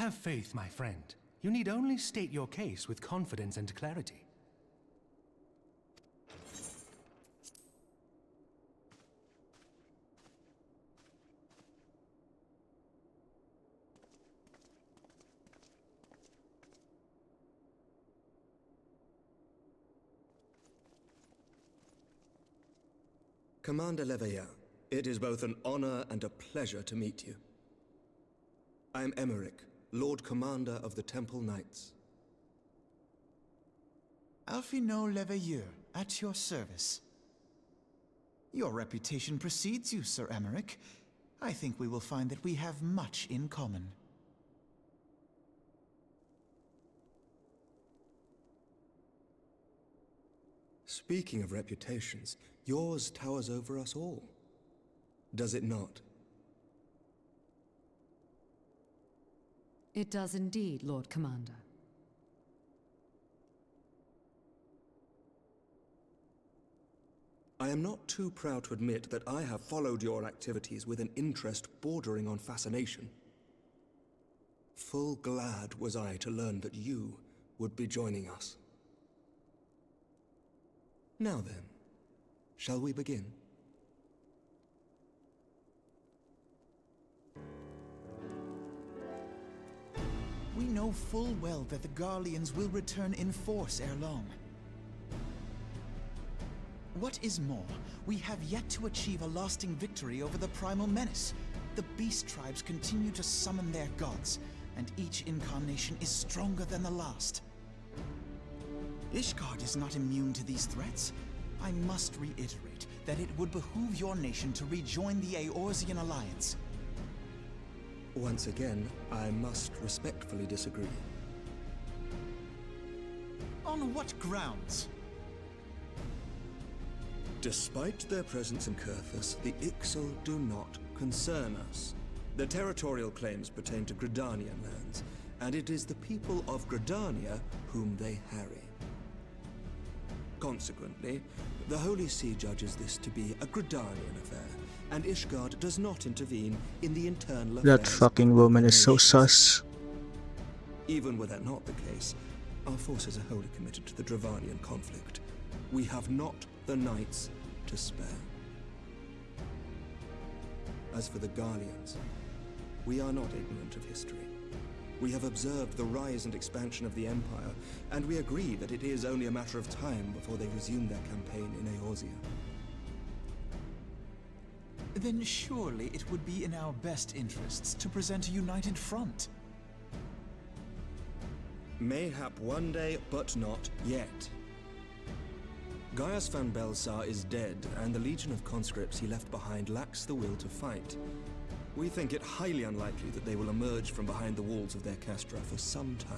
Have faith, my friend. You need only state your case with confidence and clarity. Commander Leveilleur, it is both an honor and a pleasure to meet you. I am Emmerich, Lord Commander of the Temple Knights. Alphino Leveilleur, at your service. Your reputation precedes you, Sir Emmerich. I think we will find that we have much in common. Speaking of reputations, yours towers over us all. Does it not? It does indeed, Lord Commander. I am not too proud to admit that I have followed your activities with an interest bordering on fascination. Full glad was I to learn that you would be joining us. Now then, shall we begin? We know full well that the Garleans will return in force ere long. What is more, we have yet to achieve a lasting victory over the primal menace. The beast tribes continue to summon their gods, and each incarnation is stronger than the last. Ishgard is not immune to these threats. I must reiterate that it would behoove your nation to rejoin the Eorzean Alliance. Once again, I must respectfully disagree. On what grounds? Despite their presence in Kurthus, the Ixal do not concern us. Their territorial claims pertain to Gridanian lands, and it is the people of Gridania whom they harry. Consequently, the Holy See judges this to be a Gridanian affair, and Ishgard does not intervene in the internal affairs. That fucking woman is so sus. Even were that not the case, our forces are wholly committed to the Dravanian conflict. We have not the knights to spare. As for the Garleans, we are not ignorant of history. We have observed the rise and expansion of the Empire, and we agree that it is only a matter of time before they resume their campaign in Eorzea. Then surely it would be in our best interests to present a united front. Mayhap one day, but not yet. Gaius van Belsar is dead, and the legion of conscripts he left behind lacks the will to fight. We think it highly unlikely that they will emerge from behind the walls of their castra for some time.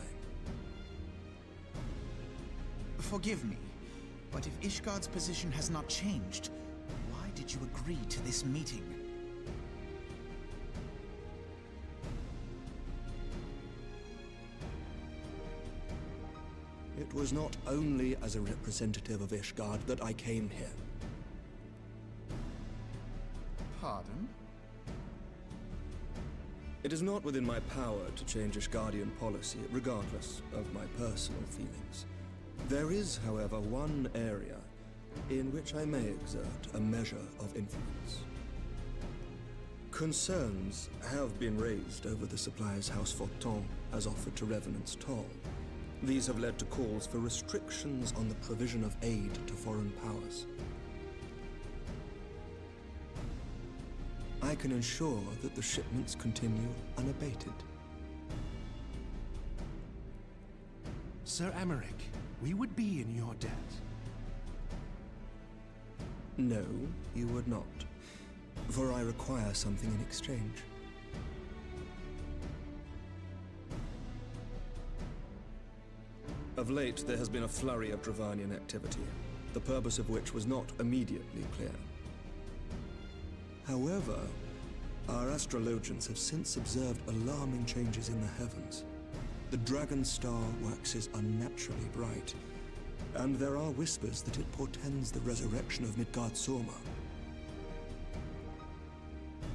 Forgive me, but if Ishgard's position has not changed, why did you agree to this meeting? It was not only as a representative of Ishgard that I came here. Pardon? It is not within my power to change Ishgardian policy, regardless of my personal feelings. There is, however, one area in which I may exert a measure of influence. Concerns have been raised over the supplies House Fortin has offered to Revenant's Toll. These have led to calls for restrictions on the provision of aid to foreign powers. I can ensure that the shipments continue unabated. Sir Emmerich, we would be in your debt. No, you would not, for I require something in exchange. Of late, there has been a flurry of Dravanian activity, the purpose of which was not immediately clear. However, our astrologians have since observed alarming changes in the heavens. The dragon star waxes unnaturally bright, and there are whispers that it portends the resurrection of Midgard-Sorma.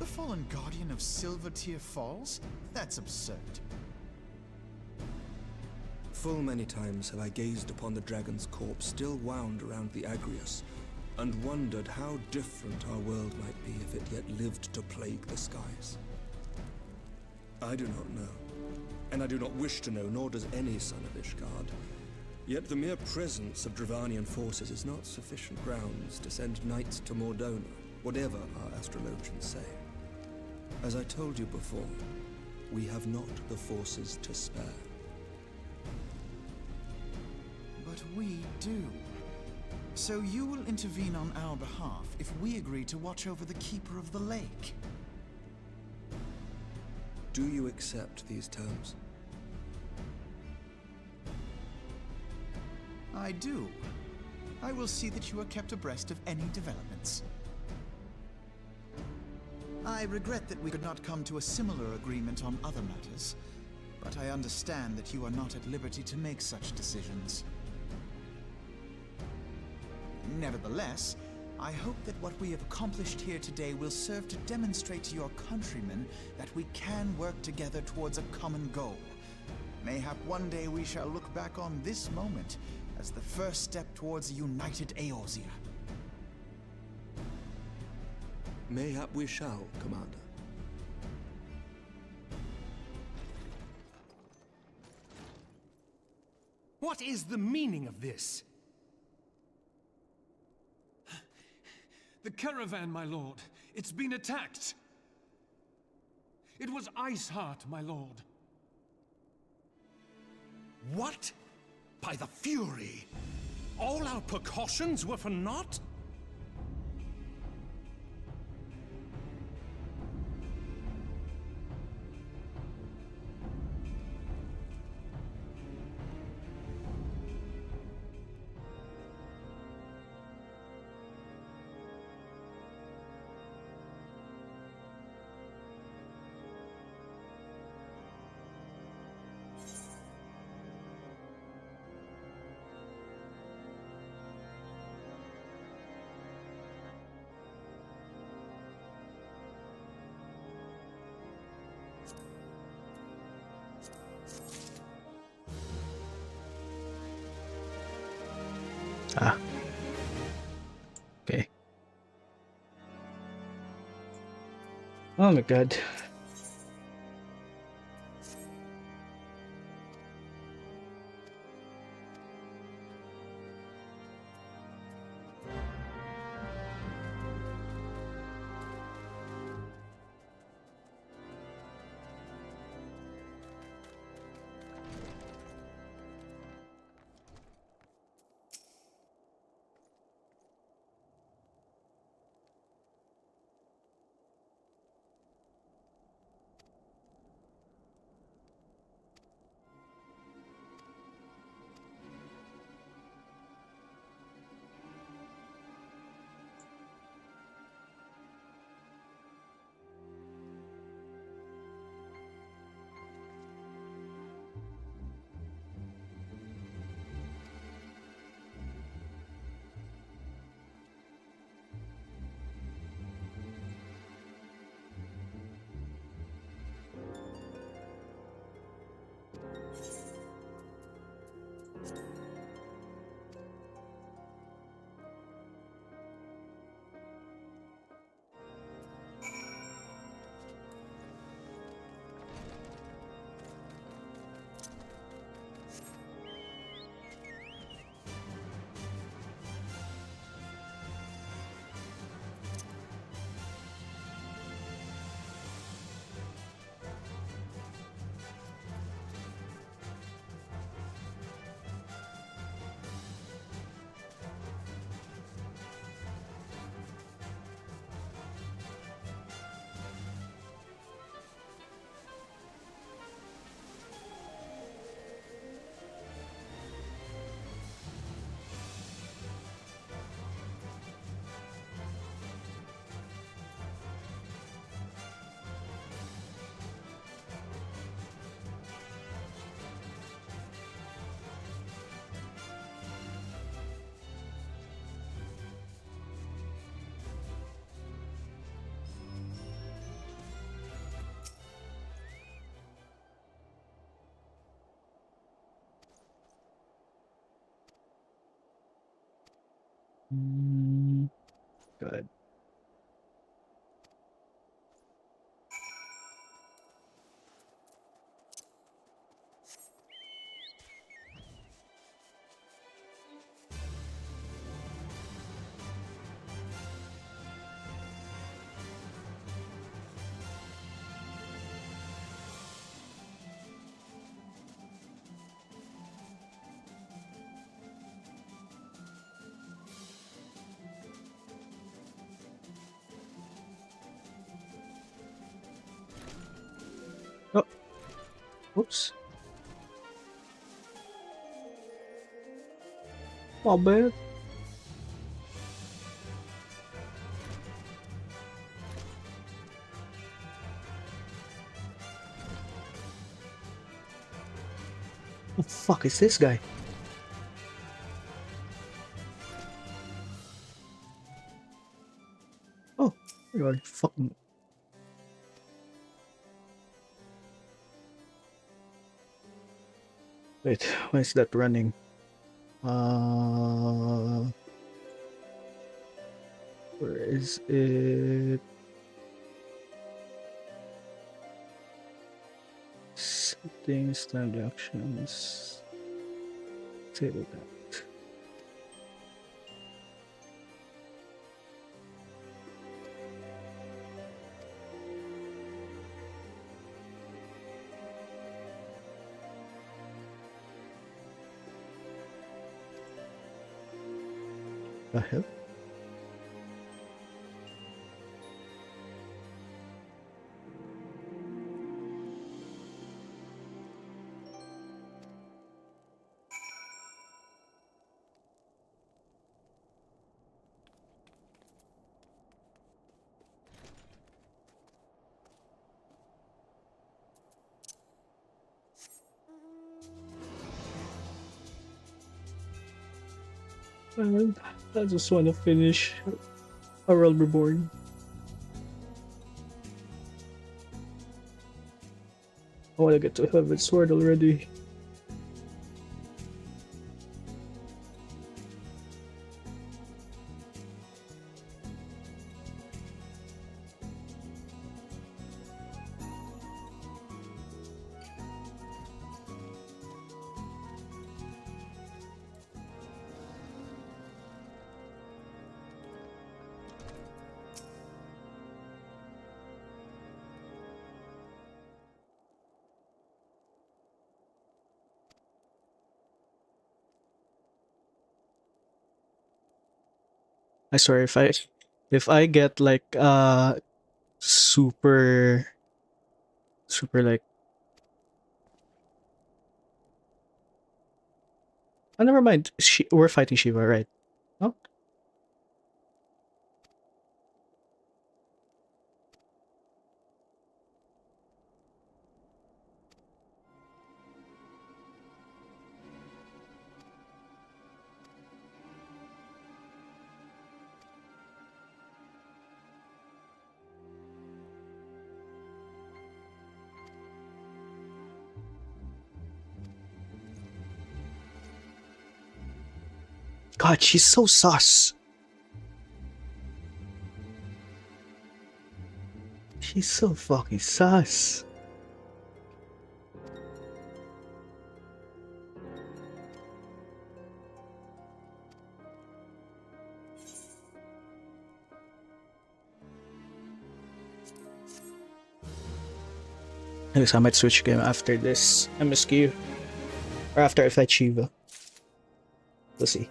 The fallen guardian of Silvertear Falls? That's absurd. Full many times have I gazed upon the dragon's corpse still wound around the Agrius, and wondered how different our world might be if it yet lived to plague the skies. I do not know, and I do not wish to know, nor does any son of Ishgard. Yet the mere presence of Dravanian forces is not sufficient grounds to send knights to Mordona, whatever our astrologians say. As I told you before, we have not the forces to spare. But we do. So you will intervene on our behalf if we agree to watch over the Keeper of the Lake. Do you accept these terms? I do. I will see that you are kept abreast of any developments. I regret that we could not come to a similar agreement on other matters, but I understand that you are not at liberty to make such decisions. Nevertheless, I hope that what we have accomplished here today will serve to demonstrate to your countrymen that we can work together towards a common goal. Mayhap one day we shall look back on this moment as the first step towards a united Eorzea. Mayhap we shall, Commander. What is the meaning of this? The caravan, my lord. It's been attacked. It was Iceheart, my lord. What? By the Fury? All our precautions were for naught? Ah. Okay. Oh my god. Good. Oh, oops. My bad. What the fuck is this guy? Oh, you are fucking. Wait, why is that running? Where is it? Settings, timed actions. Table that. The hell? And I just want to finish A World Reborn. I want to get to Heaven's Sword already. I swear if I get like super like, oh, never mind. We're fighting Shiva, right? No? God, she's so sus. She's so fucking sus. I guess I might switch game after this MSQ. Or after I fight Shiva. We'll see.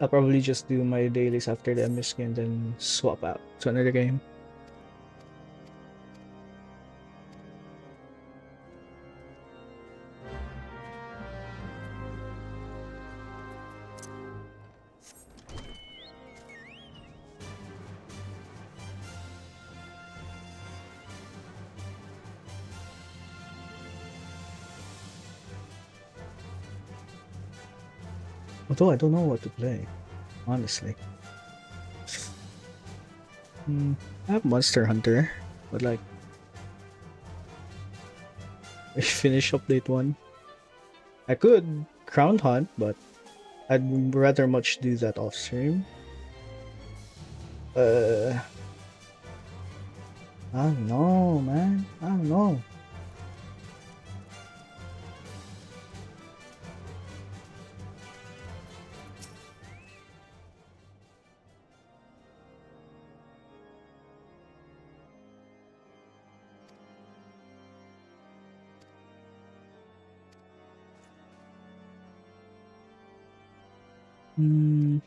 I'll probably just do my dailies after the MSQ and then swap out to another game. Although I don't know what to play, honestly. I have Monster Hunter, but like, I finished update 1. I could Crown Hunt, but I'd rather much do that off stream. I don't know, man. I don't know. Hmm.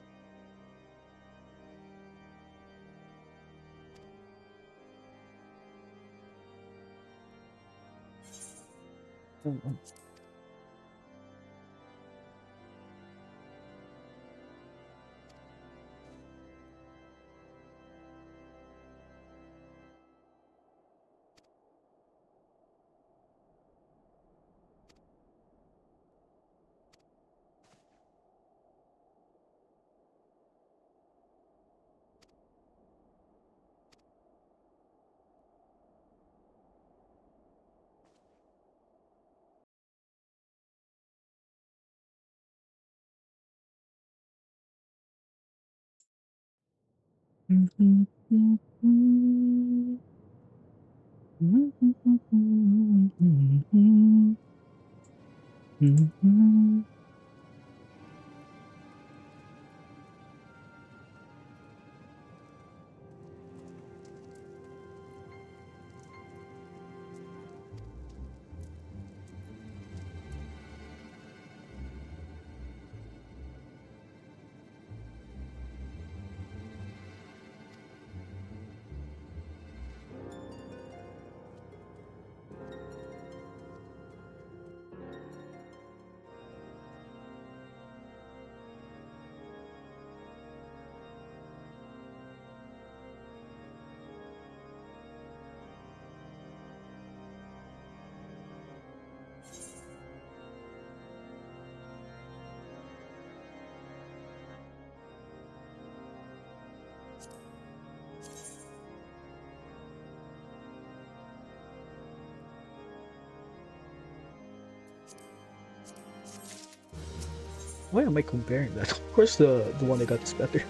Why am I comparing that? Of course the one I got is better.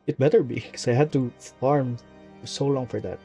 It better be, because I had to farm for so long for that.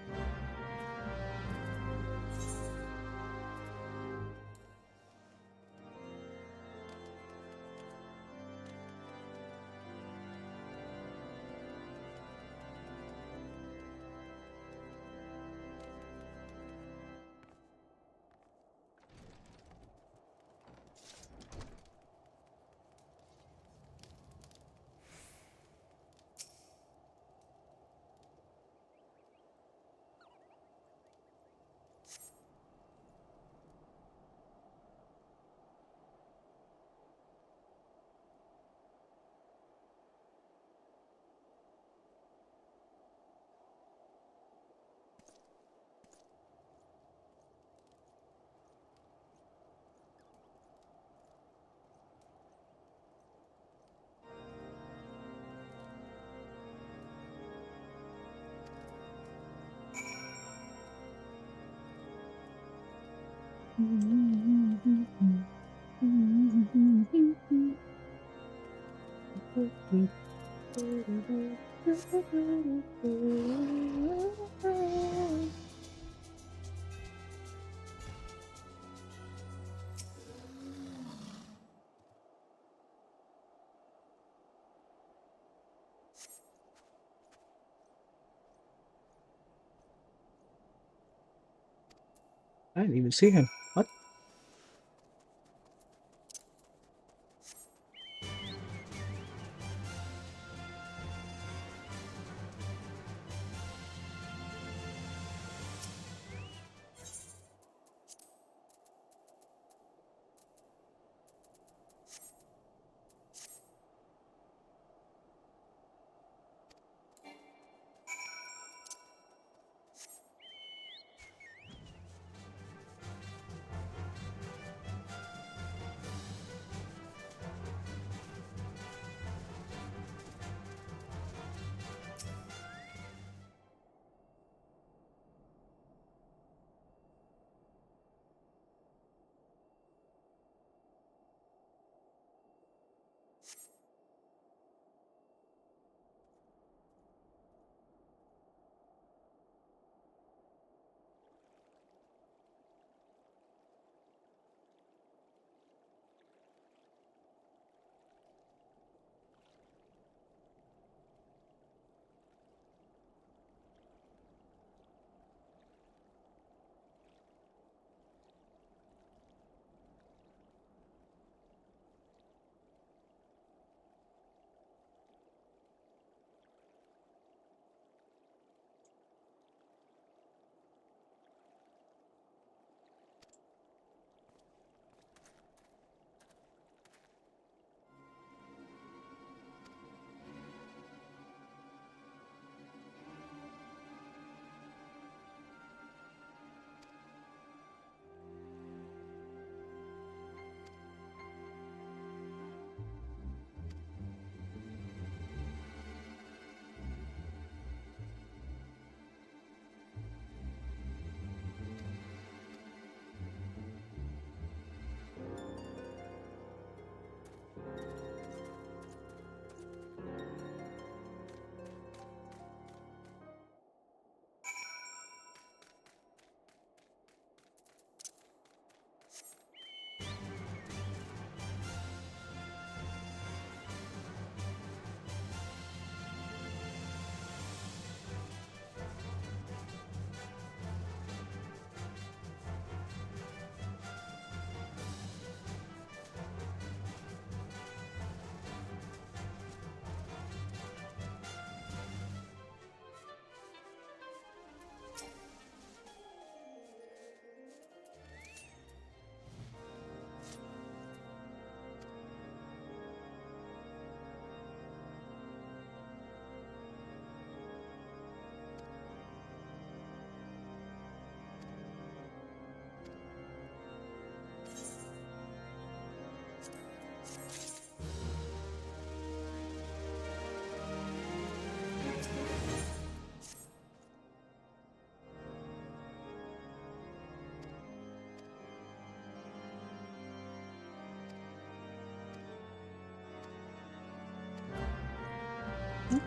I didn't even see him. What?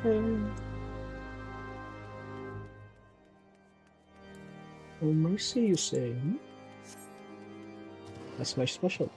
Okay. Oh, mercy, you say? That's my special.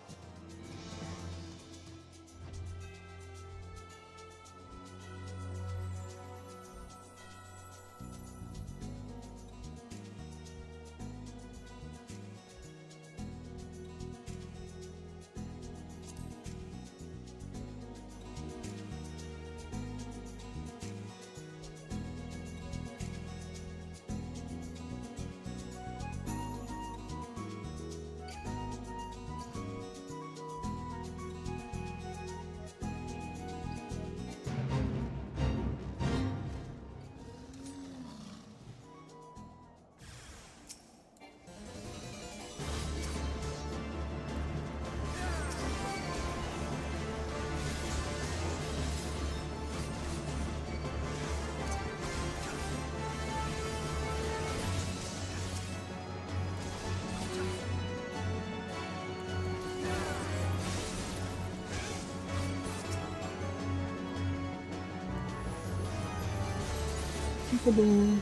Peekaboo.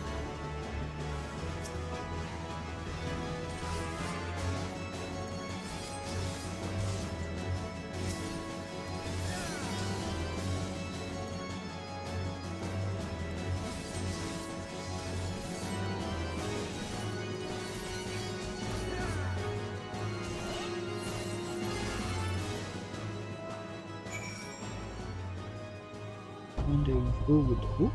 Wondering who would who?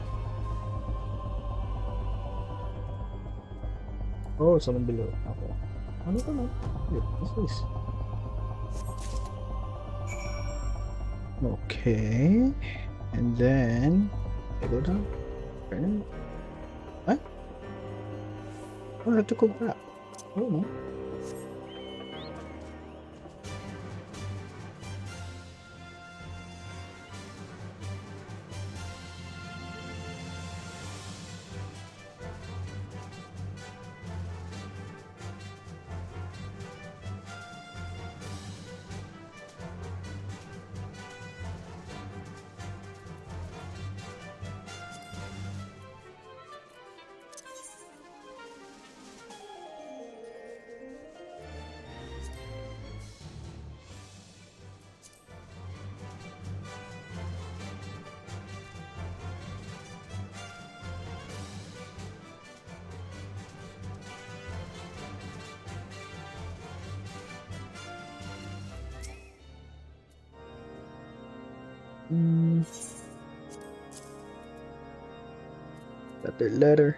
Oh, someone below. Okay. Ano to man? Wait, what's this? Okay. And then I go down. Turn. What? Oh, I have to go back. Oh no. Got their letter.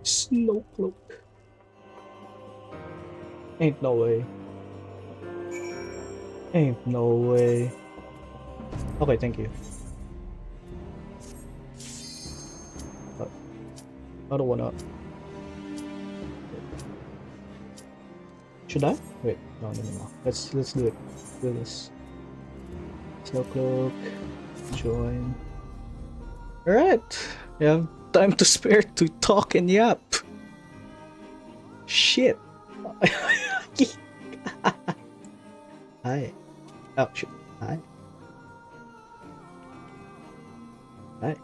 Snow cloak. Ain't no way. Ain't no way. Okay, thank you. But I don't wanna. Should I? Wait, no. Let's do it. Do this. Snow cloak. Join. All right. We have time to spare to talk and yap. Shit. Hi. Oh shit. Hi. Hi.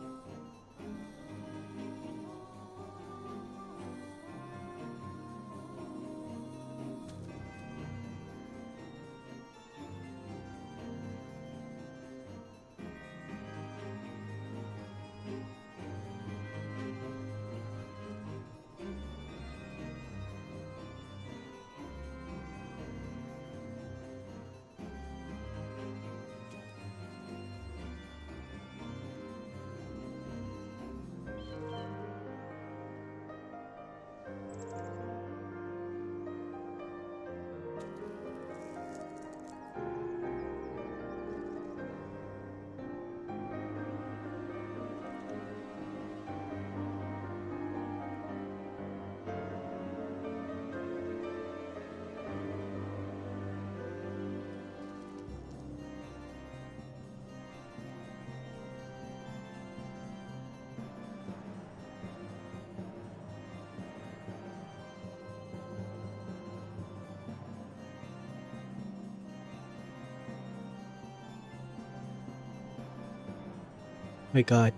My god.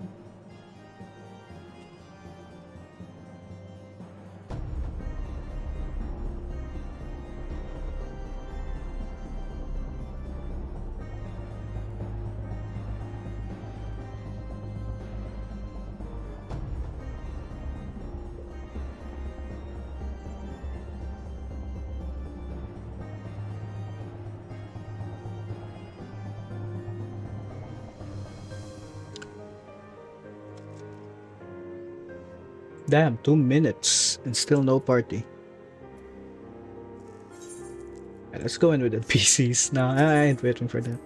Damn, 2 minutes and still no party. Yeah, let's go in with the PCs. No, I ain't waiting for that.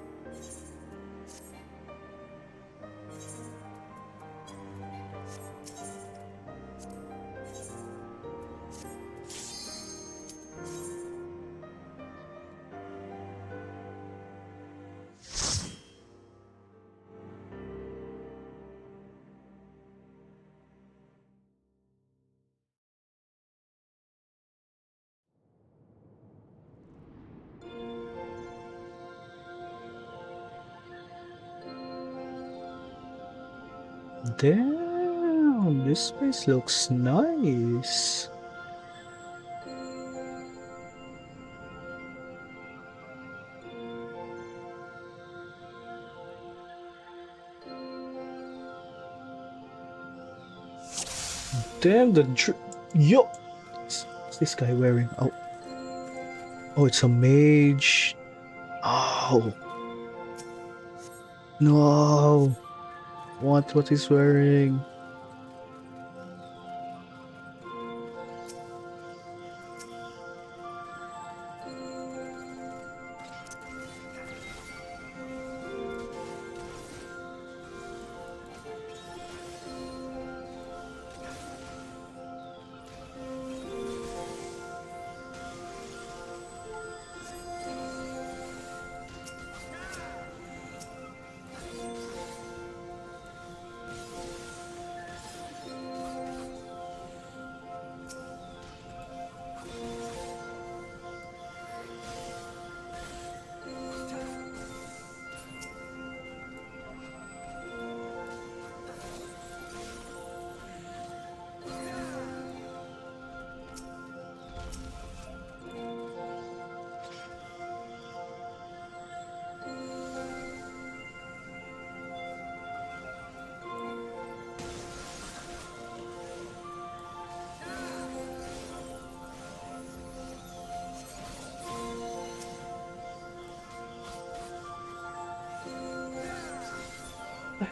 Damn, this place looks nice. Damn, yo! What's this guy wearing? Oh. Oh, it's a mage. Oh. No. What he's wearing?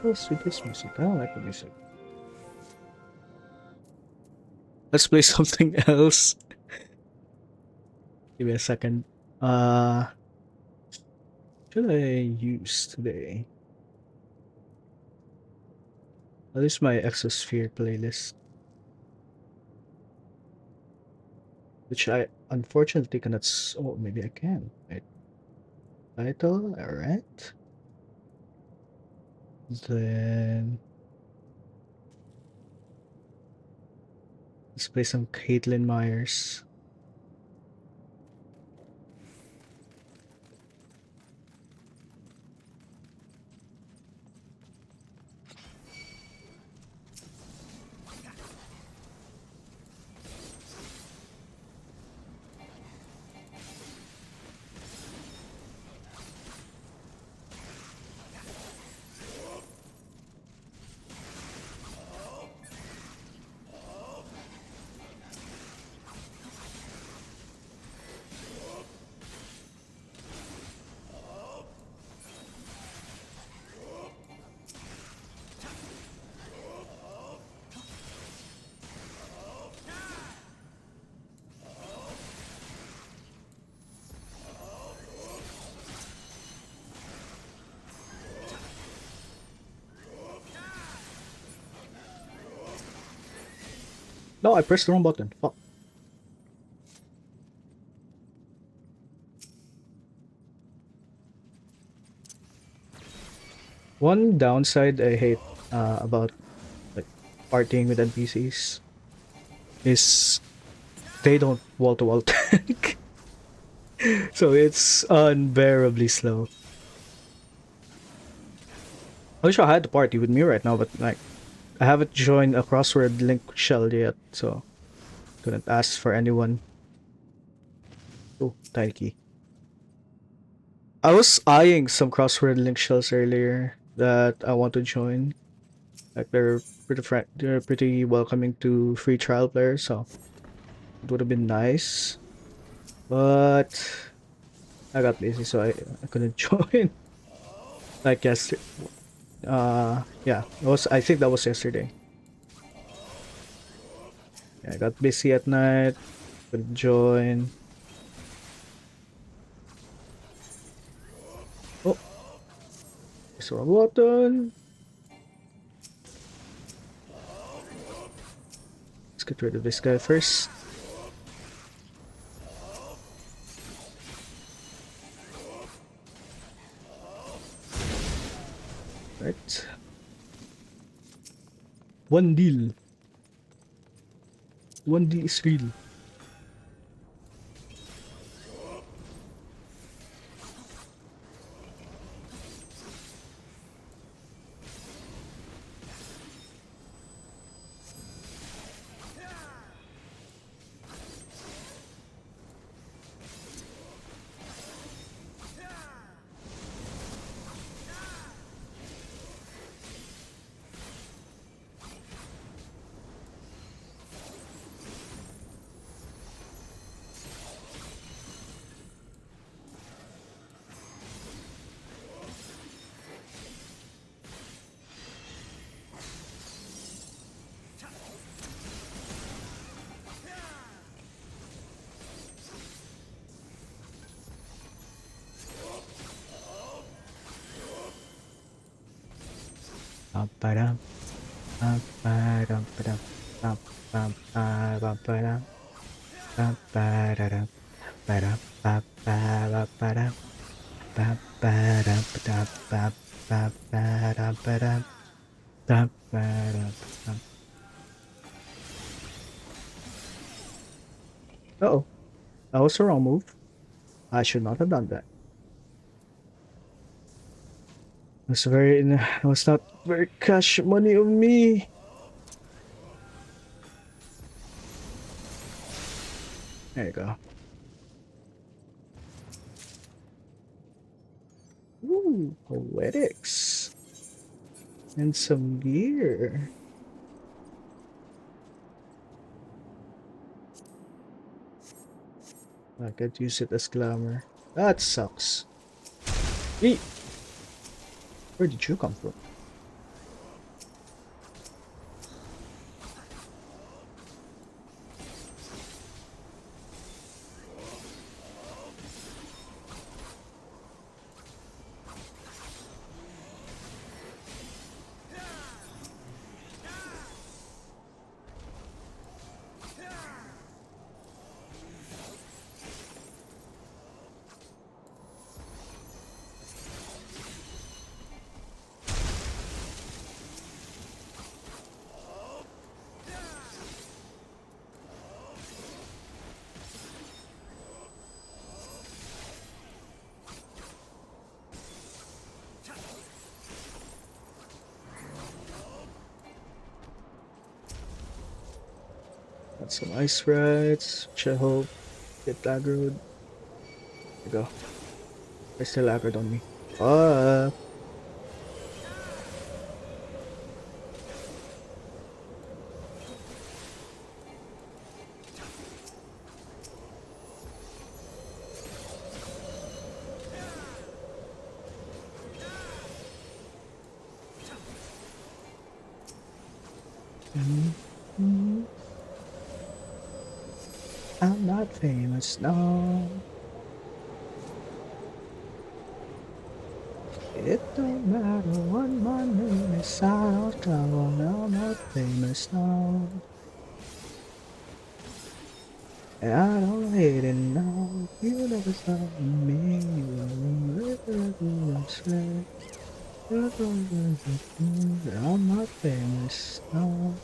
hell's with this music? I don't like the music. Let's play something else. Give me a second. Should I use today? At least my Exosphere playlist, which I unfortunately cannot. Oh, maybe I can. Wait. Title, alright. Then let's play some Caitlin Myers. No, I pressed the wrong button. Fuck. One downside I hate about like partying with NPCs is they don't wall-to-wall tank. So it's unbearably slow. I wish I had the party with me right now, but like I haven't joined a crossword link shell yet, so couldn't ask for anyone. Oh, tiny key. I was eyeing some crossword link shells earlier that I want to join. Like they're pretty welcoming to free trial players, so it would have been nice. But I got lazy, so I couldn't join. Like yesterday. Yeah, I think that was yesterday. Yeah, I got busy at night, couldn't join. Oh, it's the wrong button. Let's get rid of this guy first. Right. One deal. One deal is real. Ba-ba-dum, ba-ba-dum, ba-dum, ba-ba-ba-ba-ba-dum, ba-ba-da-dum, ba-dum, ba-ba-ba-ba-dum, ba-ba-dum, ba-dum, ba-ba-ba-dum, ba-dum, ba-ba-dum, ba-dum. Uh-oh, that was the wrong move. I should not have done that. It was not very cash money of me. There you go. Ooh, poetics. And some gear. I could use it as glamour. That sucks. Eat. Where did you come from? Some ice rights, which I hope get aggroed. There you go. They're still aggroed on me. Fuck. I'm not famous, no. It don't matter what my name is, I don't know, I'm not famous, no. And I don't hate it, no. You never saw me, you I'm not famous, no.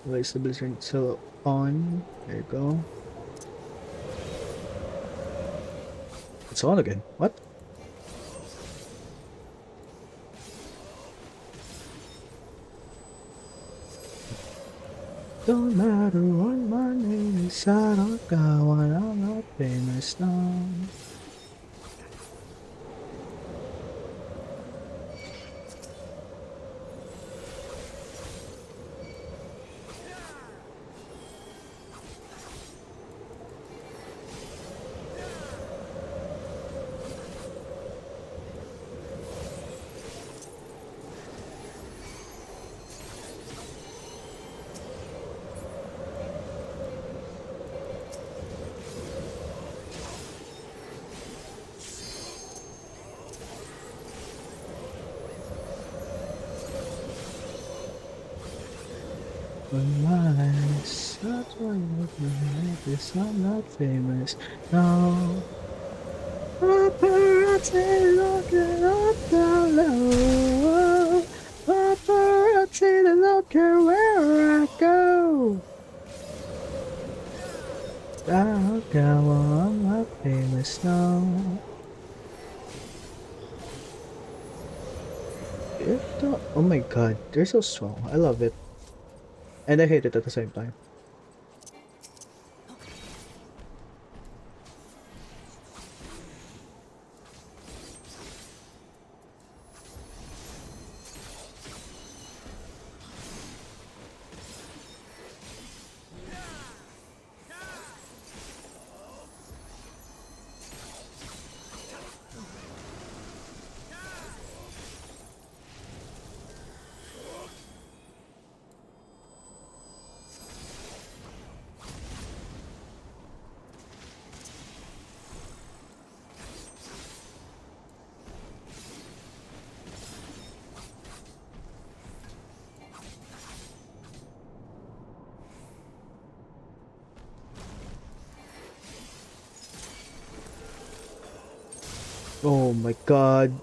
Place the blizzard still on. There you go. It's on again. What? Don't matter what my name is, I don't got one, I'm not famous now. Nice. That's why I'm like this. I'm not famous. No. Paparazzi looking up down low. Paparazzi they don't care where I go. I don't care, well, I'm not famous. No. Oh my god, they're so strong. I love it. And I hate it at the same time. Oh my god.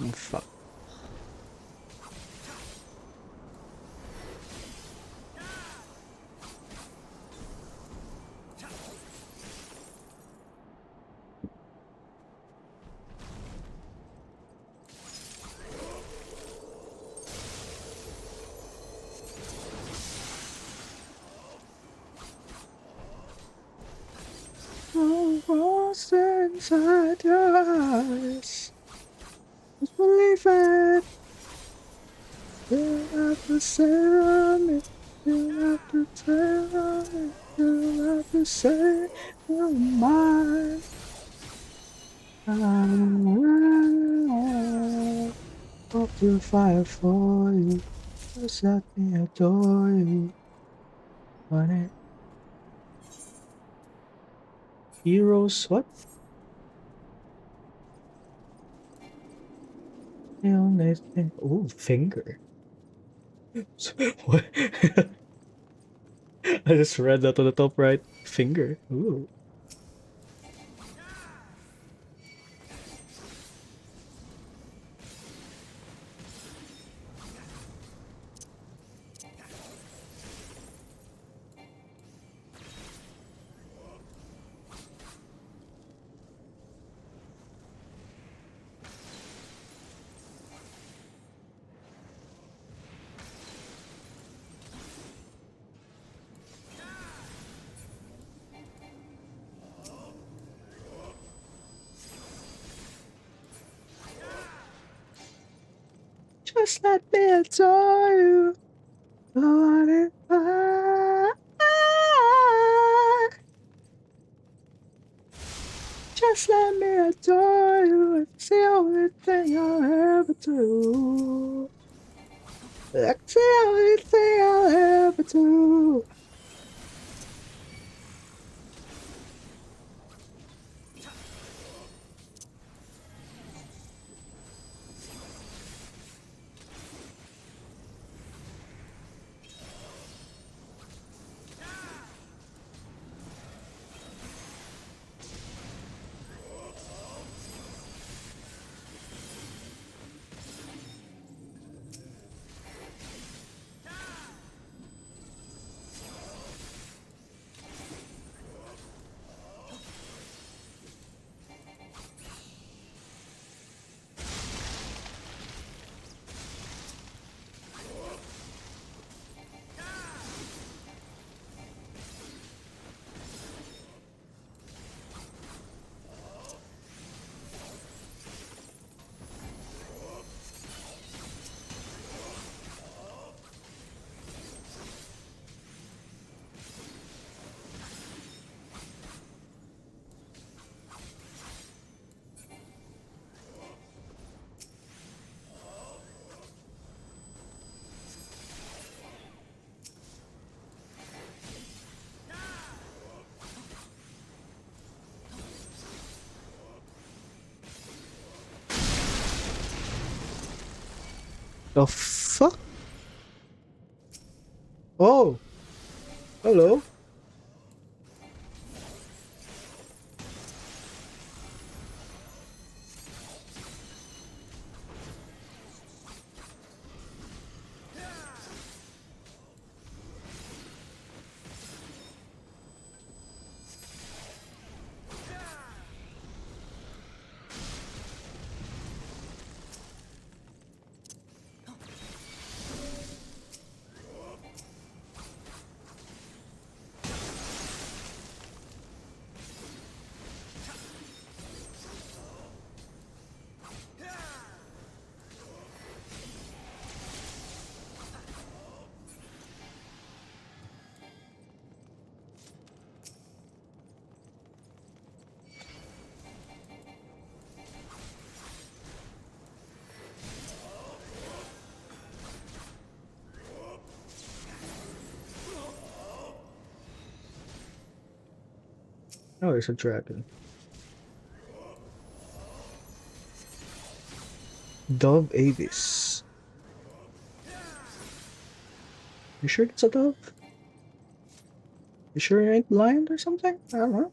Oh, fuck. Oh, what's inside your eyes? Just believe it. You have to say on it. You have to say on it. You have to say you're mine. Walk through fire for you. Just let me adore you. Want it? Heroes, what? The only thing. Ooh, finger. What? I just read that on the top right. Finger. Ooh. Just let me adore you. Want it? Just let me adore you. It's the only thing I'll ever do. That's the only thing I'll ever do. The fuck? Oh, hello. Oh, there's a dragon. Dove Avis. You sure it's a dove? You sure you ain't blind or something? I don't know.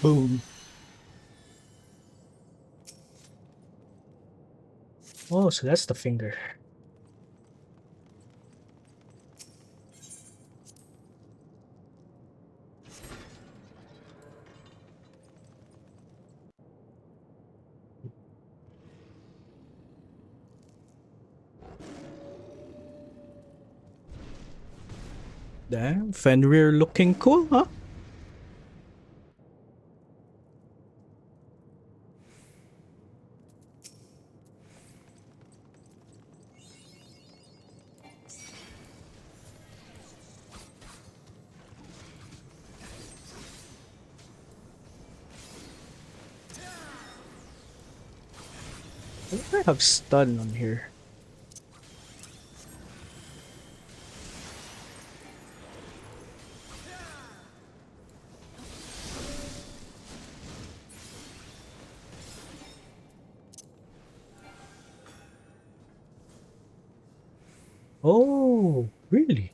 Boom. Oh, so that's the finger. Damn, Fenrir looking cool, huh? I think I have stun on here. Oh, really?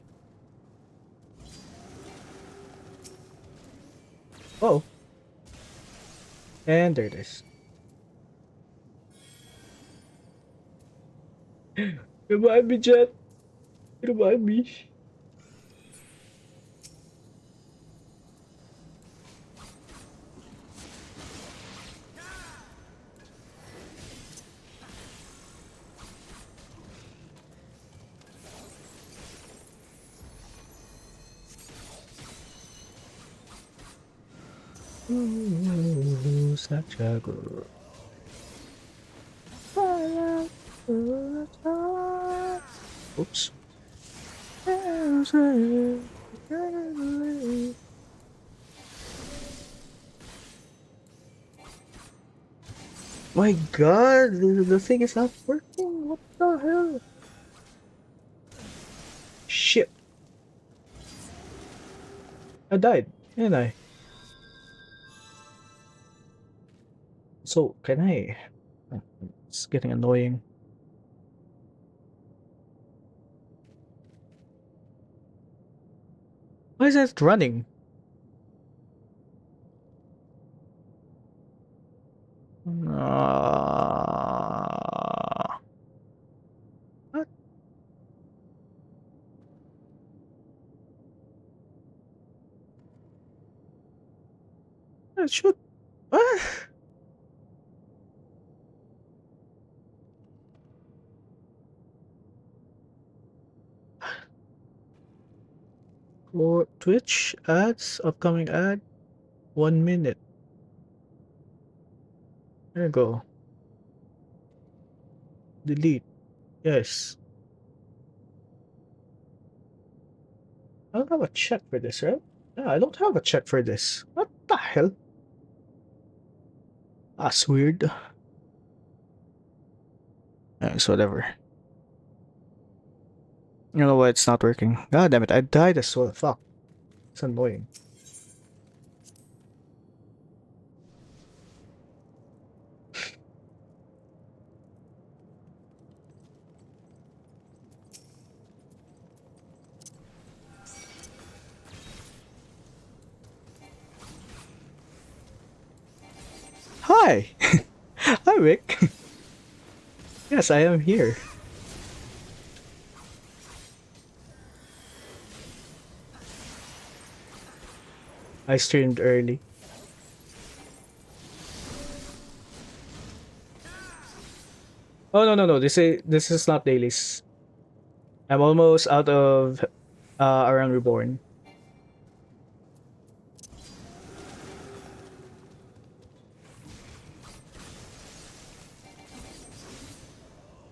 Oh, and there it is. Revive me, Jet. Revive me. Ooh, such a girl. Oops. My god, the thing is not working. What the hell? Shit. I died, didn't I? So, can I? It's getting annoying. Why is it running? What? It should. What? Or Twitch ads, upcoming ad, 1 minute. There you go. Delete. Yes. I don't have a check for this, right? Yeah, I don't have a check for this. What the hell? That's weird. It's whatever. You know what? It's not working. God damn it! I died as well. Fuck. It's annoying. Hi. Hi, Rick. Yes, I am here. I streamed early. Oh no. This is not dailies. I'm almost out of Around Reborn.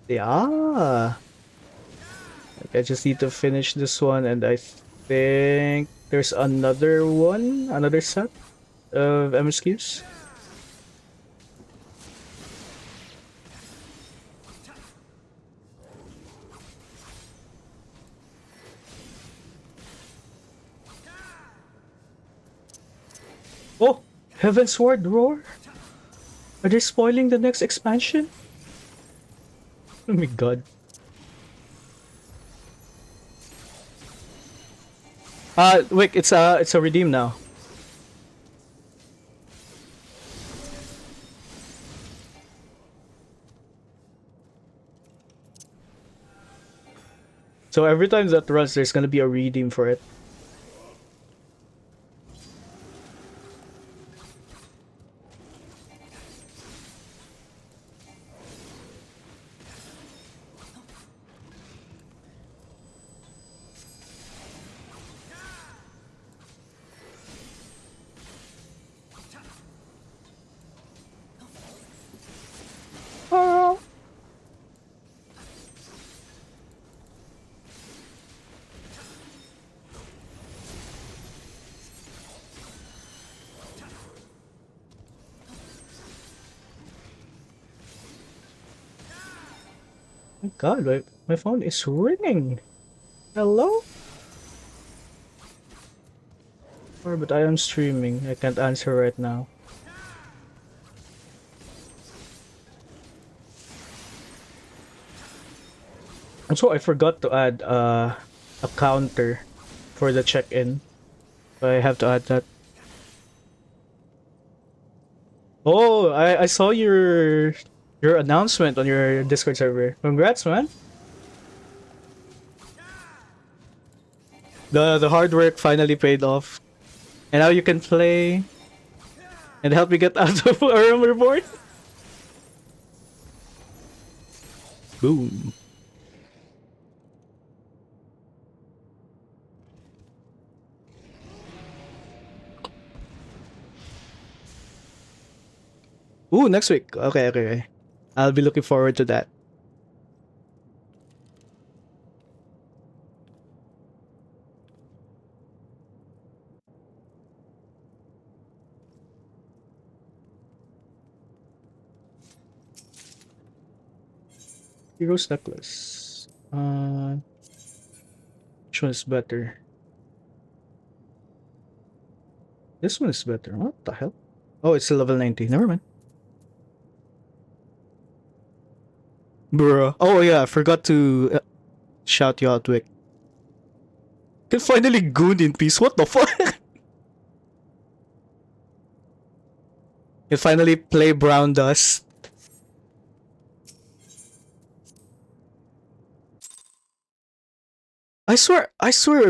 Yeah. I just need to finish this one, and I think there's another one, another set of MSQs. Oh, Heaven's Sword Roar? Are they spoiling the next expansion? Oh my god. Wait, it's a redeem now. So every time that runs, there's gonna be a redeem for it. My god, my phone is ringing. Hello? Or but I am streaming. I can't answer right now. Also, I forgot to add a counter for the check-in. So I have to add that. Oh, I saw your announcement on your Discord server. Congrats, man. The hard work finally paid off. And now you can play and help me get out of armor board. Boom. Ooh, next week. Okay. I'll be looking forward to that. Hero's necklace. Which one is better? This one is better. What the hell? Oh, it's a level 90. Never mind. Bruh. Oh yeah, I forgot to shout you out, Wick. Can finally goon in peace. What the fuck? Can finally play Brown Dust. I swear,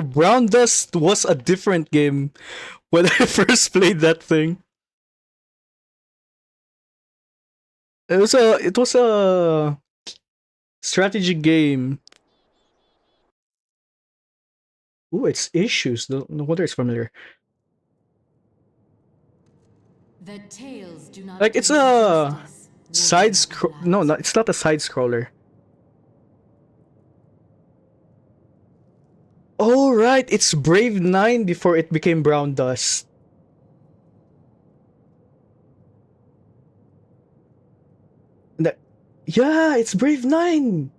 Brown Dust was a different game when I first played that thing. It was a strategy game. Ooh, it's issues. No wonder it's familiar. The tales do not Like it's do you a justice, side warrior of scroll. light. No, it's not a side scroller. Oh right, it's Brave 9 before it became Brown Dust. That, yeah, it's Brave 9.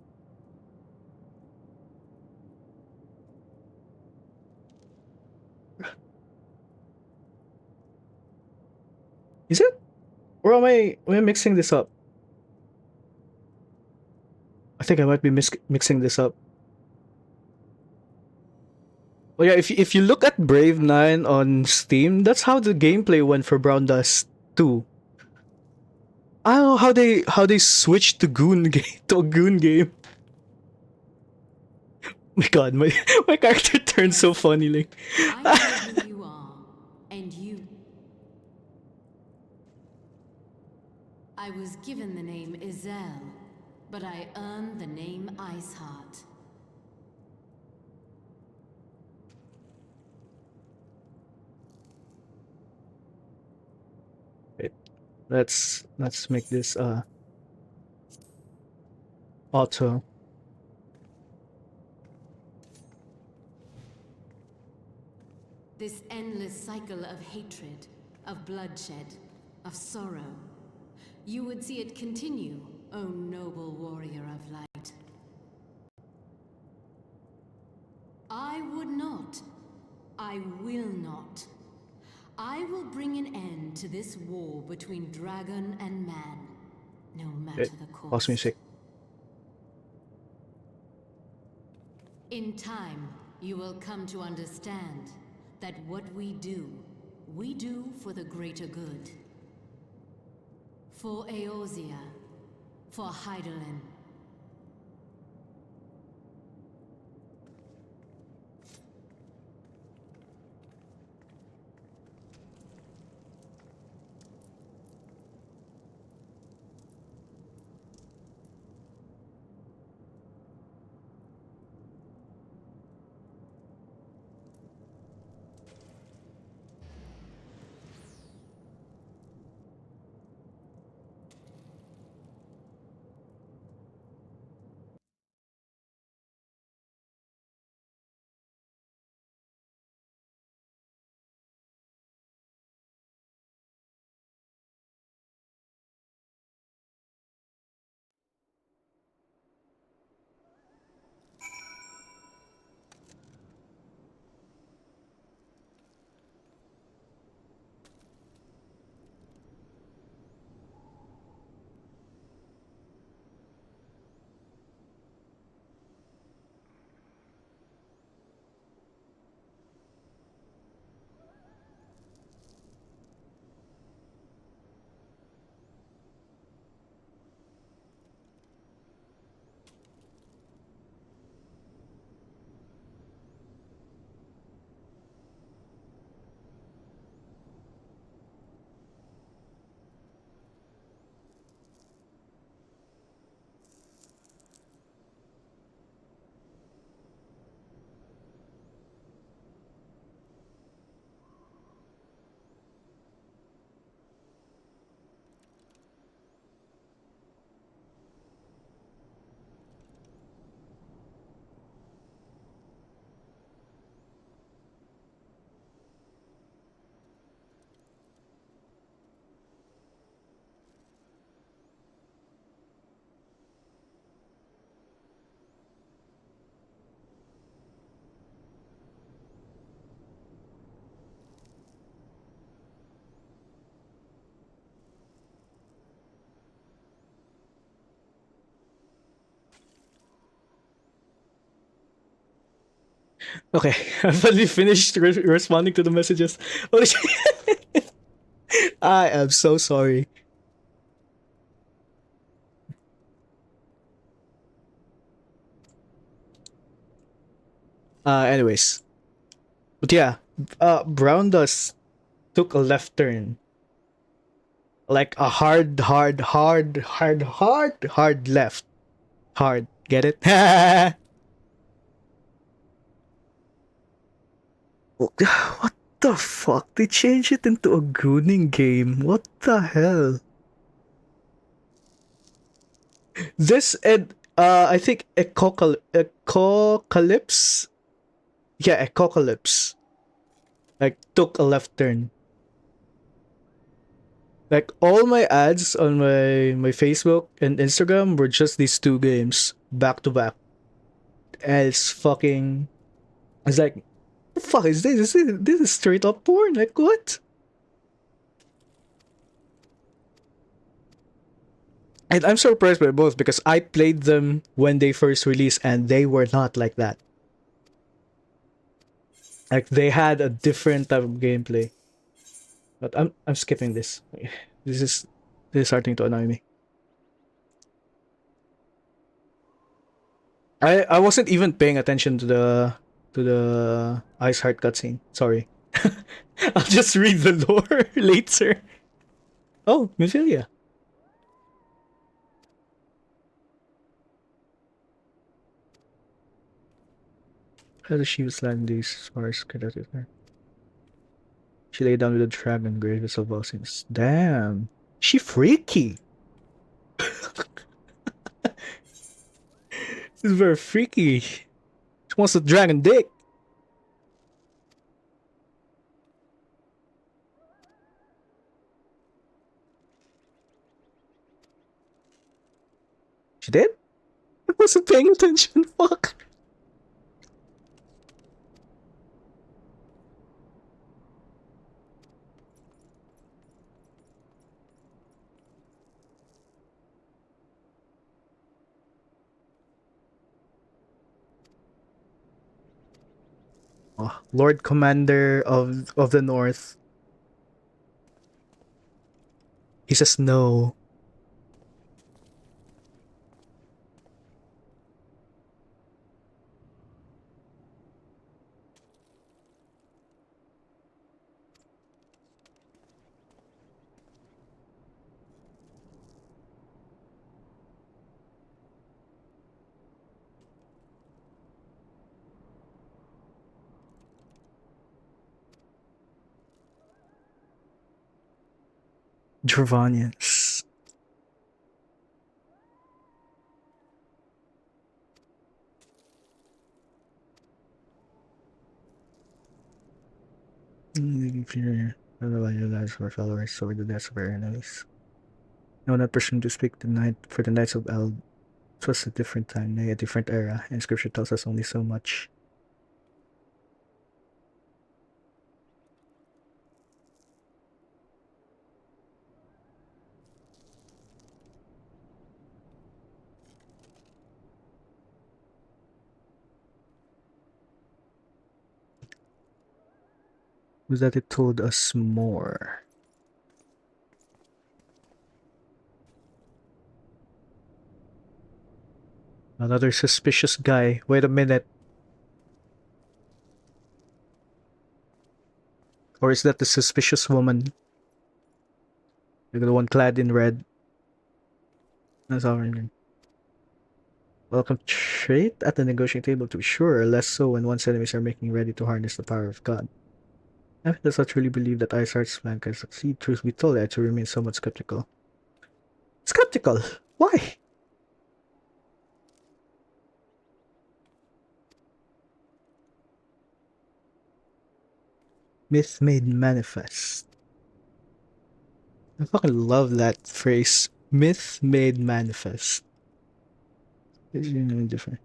Is it? Or am I mixing this up? I think I might be mixing this up. Oh yeah, if you look at Brave 9 on Steam, that's how the gameplay went for Brown Dust 2. I don't know how they switched to Goon game to a Goon game. My god, my character turned so funny like I know who you are, and you. I was given the name Izel, but I earned the name Iceheart. Wait, let's make this auto. This endless cycle of hatred, of bloodshed, of sorrow. You would see it continue, O noble warrior of light. I would not. I will not. I will bring an end to this war between dragon and man, no matter Wait, the cost. pause music. In time, you will come to understand that what we do for the greater good. For Eorzea, for Hydaelyn. Okay, I finally finished responding to the messages. Holy shit. I am so sorry. Anyways. But yeah, Brown Dust took a left turn. Like a hard left. Hard. Get it? What the fuck? They changed it into a gooning game. What the hell? This and I think Ecocalypse. Yeah, Ecocalypse. Like took a left turn. Like all my ads on my Facebook and Instagram were just these two games back to back. And it's fucking. It's like, the fuck is this? This is straight up porn. Like what? And I'm surprised by both because I played them when they first released and they were not like that. Like they had a different type of gameplay. But I'm skipping this. This is this is starting to annoy me. I wasn't even paying attention to the Ice Heart cutscene. Sorry. I'll just read the lore later. Oh, Mephilia. How does she was landing these stars connected her? She lay down with a dragon greatest of all sins. Damn. She freaky. This is very freaky. She wants a dragon dick. She did? I wasn't paying attention. Fuck. Oh, Lord Commander of the North. He says no. Dravanians. Fear. I don't know your lives for followers, so the deaths of our enemies. No, not presume to speak the night for the Knights of Eld. It was a different time, nay, a different era, and scripture tells us only so much. Was that it told us more. Another suspicious guy. Wait a minute. Or is that the suspicious woman? Like the one clad in red. That's all right. Welcome trade at the negotiating table to be sure, less so when one's enemies are making ready to harness the power of God. I does not really believe that Isart's plan can succeed. Truth be told, I had to remain somewhat skeptical. Skeptical? Why? Myth made manifest. I fucking love that phrase. Myth made manifest. It's different.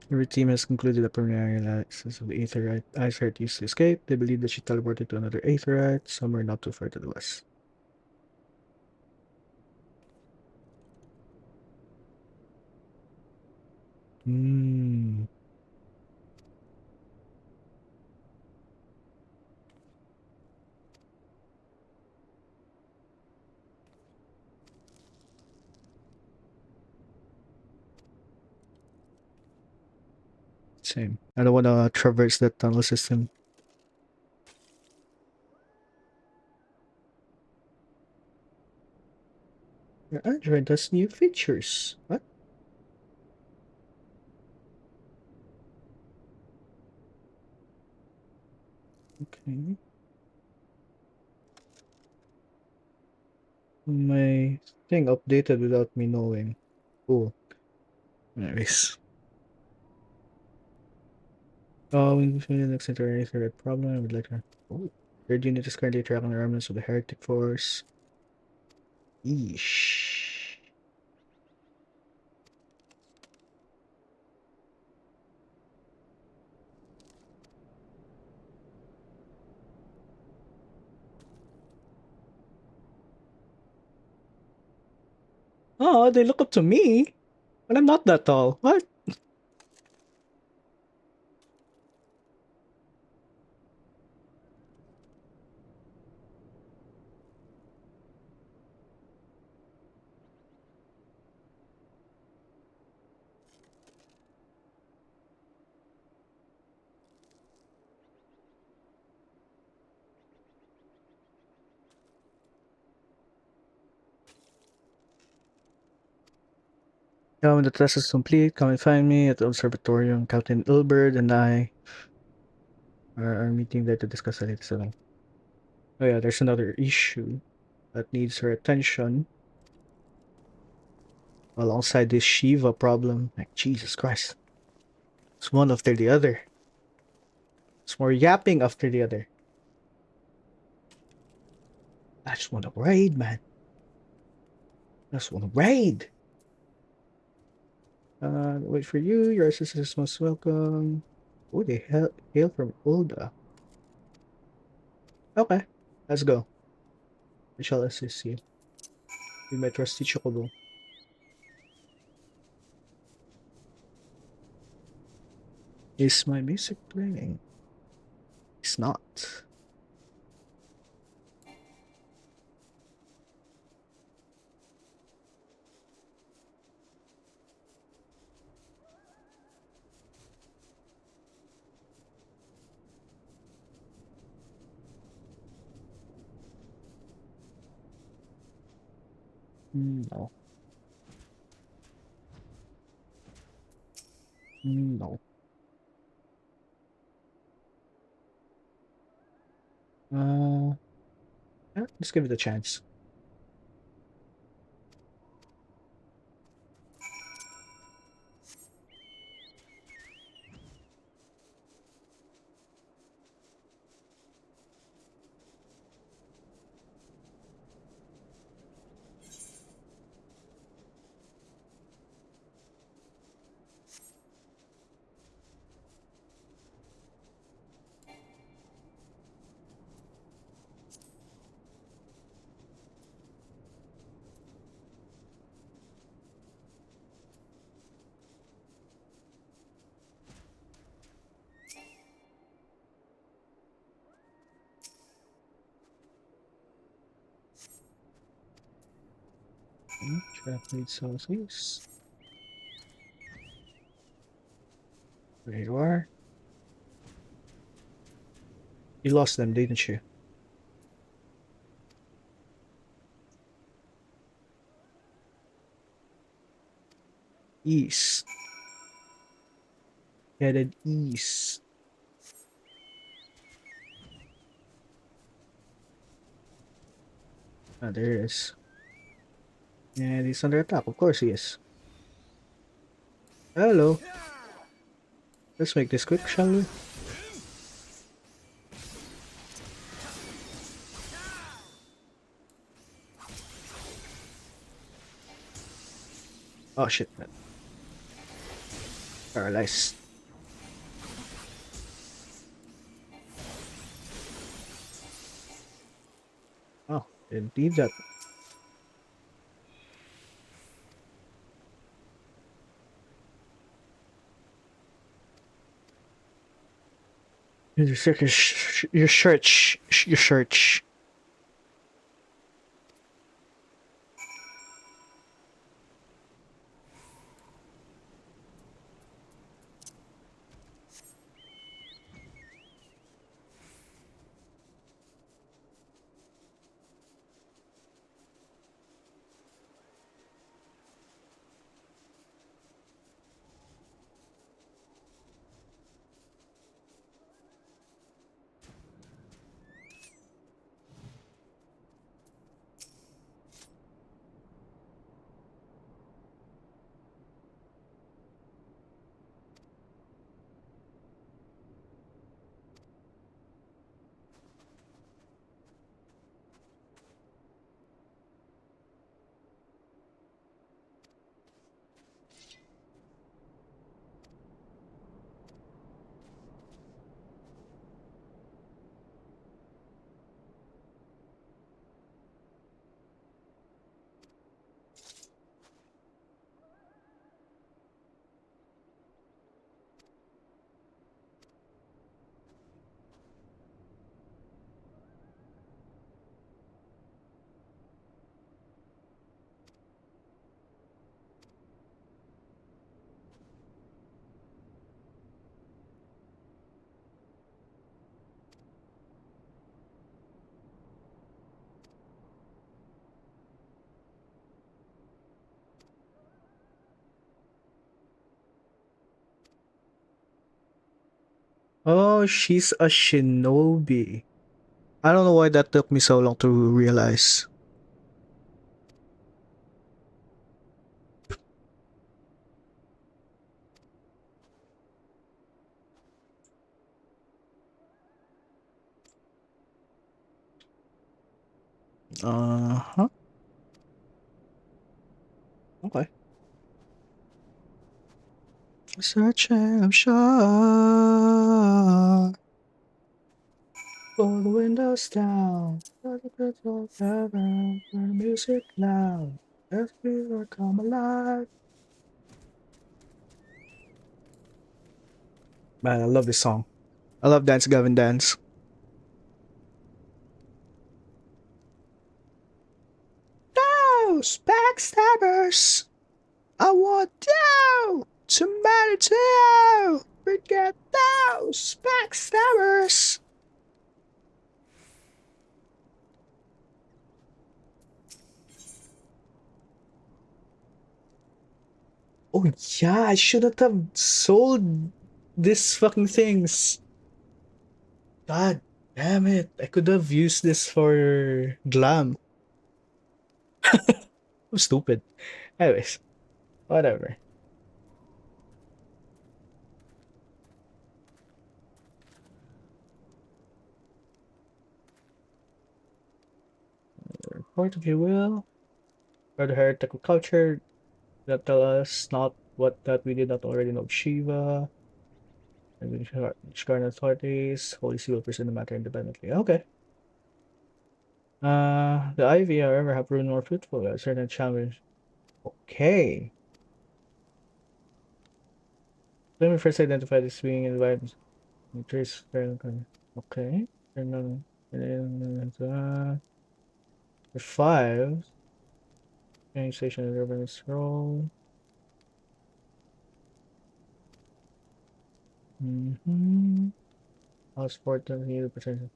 Every team has concluded the preliminary analysis of the Aetherite Iceheart used to escape. They believe that she teleported to another Aetherite, somewhere not too far to the west. Hmm. Same. I don't want to traverse that tunnel system. Your Android has new features. What? Okay. My thing updated without me knowing. Cool. Anyways. Oh, we the next internet problem. I would like to. Oh. Third unit is currently tracking the remnants of the Heretic Force. Yeesh. Oh, they look up to me, but I'm not that tall. What? Now, when the test is complete, come and find me at the observatorium. Captain Ilbert and I are meeting there to discuss the latest event. Oh yeah, there's another issue that needs her attention alongside this Shiva problem. Like, Jesus Christ. It's one after the other. It's more yapping after the other. I just want to raid, man. I just want to raid. Wait for you. Your assistance is most welcome. Oh, they hail from Ulda. Okay, let's go. I shall assist you with my trusty chocobo. Is my music playing? It's not. No. No. Uh, yeah, let's give it a chance. Trappled sauces. There you are. You lost them, didn't you? East. Headed east. Ah, there it is. And he's under attack. Of course he is. Hello. Let's make this quick, shall we? Oh shit, man. Paralyzed. Oh, didn't need that. Your search, your search. Oh, she's a shinobi. I don't know why that took me so long to realize. Uh-huh. Okay. Searching, I'm sure. Pull the windows down. Let the crystal heaven. Turn the music loud. Let's will come alive. Man, I love this song. I love Dance Gavin Dance. Those backstabbers! I want you to matter to you! Forget those backstabbers! Oh yeah, I shouldn't have sold these fucking things. God damn it. I could have used this for glam. I'm stupid. Anyways, whatever. Report if you will. For the heretical culture that tell us not what that we did not already know of Shiva. And the Shkarna authorities. Holy See will pursue the matter independently. Okay. The Ivy, however, have proven more fruitful at certain challenge. Okay. Let me first identify this being invited. Trace okay. And then the five. Training station and urban scroll. Mm-hmm. I'll sport them need potential.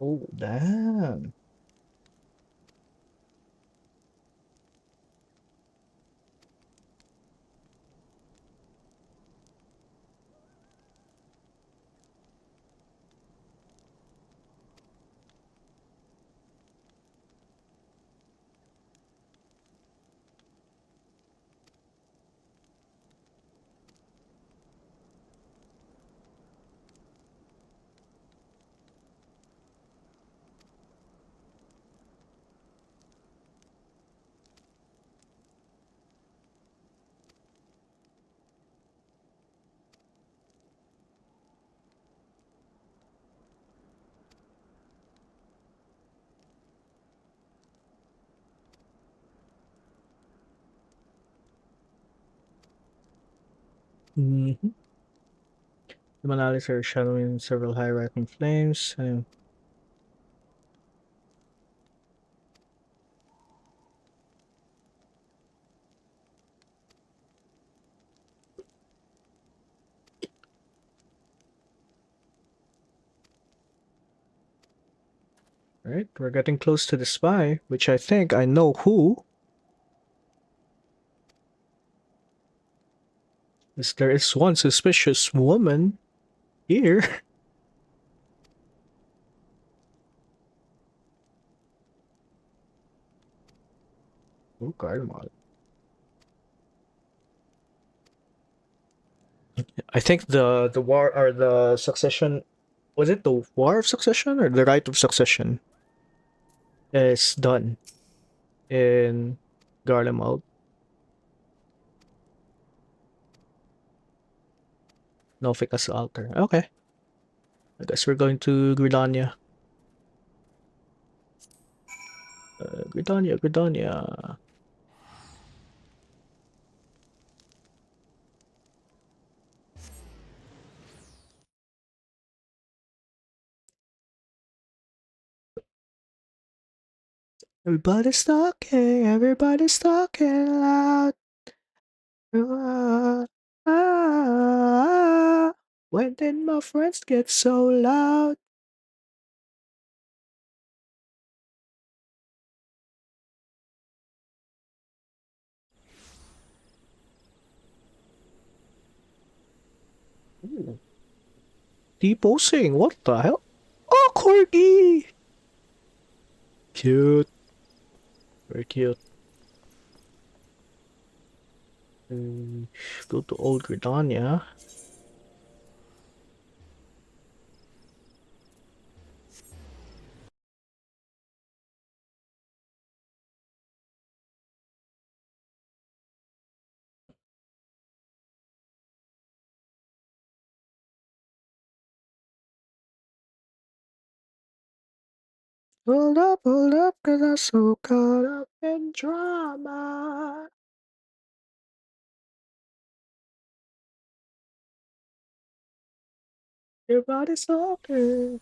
Oh damn. Mm-hmm. The Manalis are shadowing several high-rising flames. Alright, we're getting close to the spy, which I think I know who. Yes, there is one suspicious woman here. Oh, Garlemald. I think the war or the succession, was it the war of succession or the right of succession is done in Garlemald. Noficus altar. Okay. I guess we're going to Gridania. Gridania. Everybody's talking loud. Ah, ah, when did my friends get so loud? Ooh. Deposing, what the hell? Oh, Corgi! Cute. Very cute. Go to Old Gridania. Hold up, cause I'm so caught up in drama. Everybody's talking.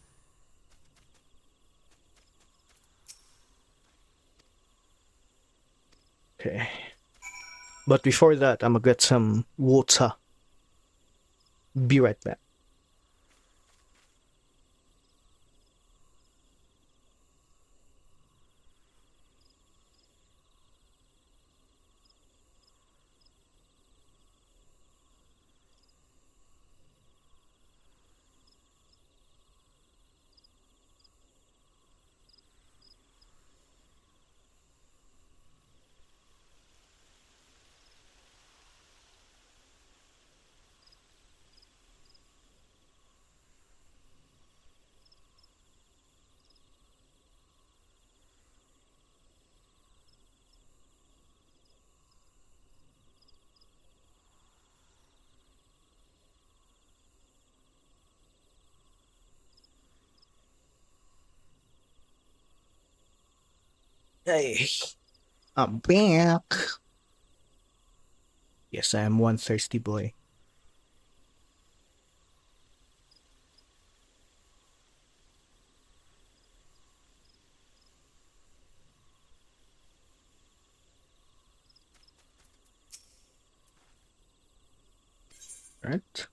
Okay. But before that, I'm gonna get some water. Be right back. Hey, I'm back. Yes, I am one thirsty boy. Right?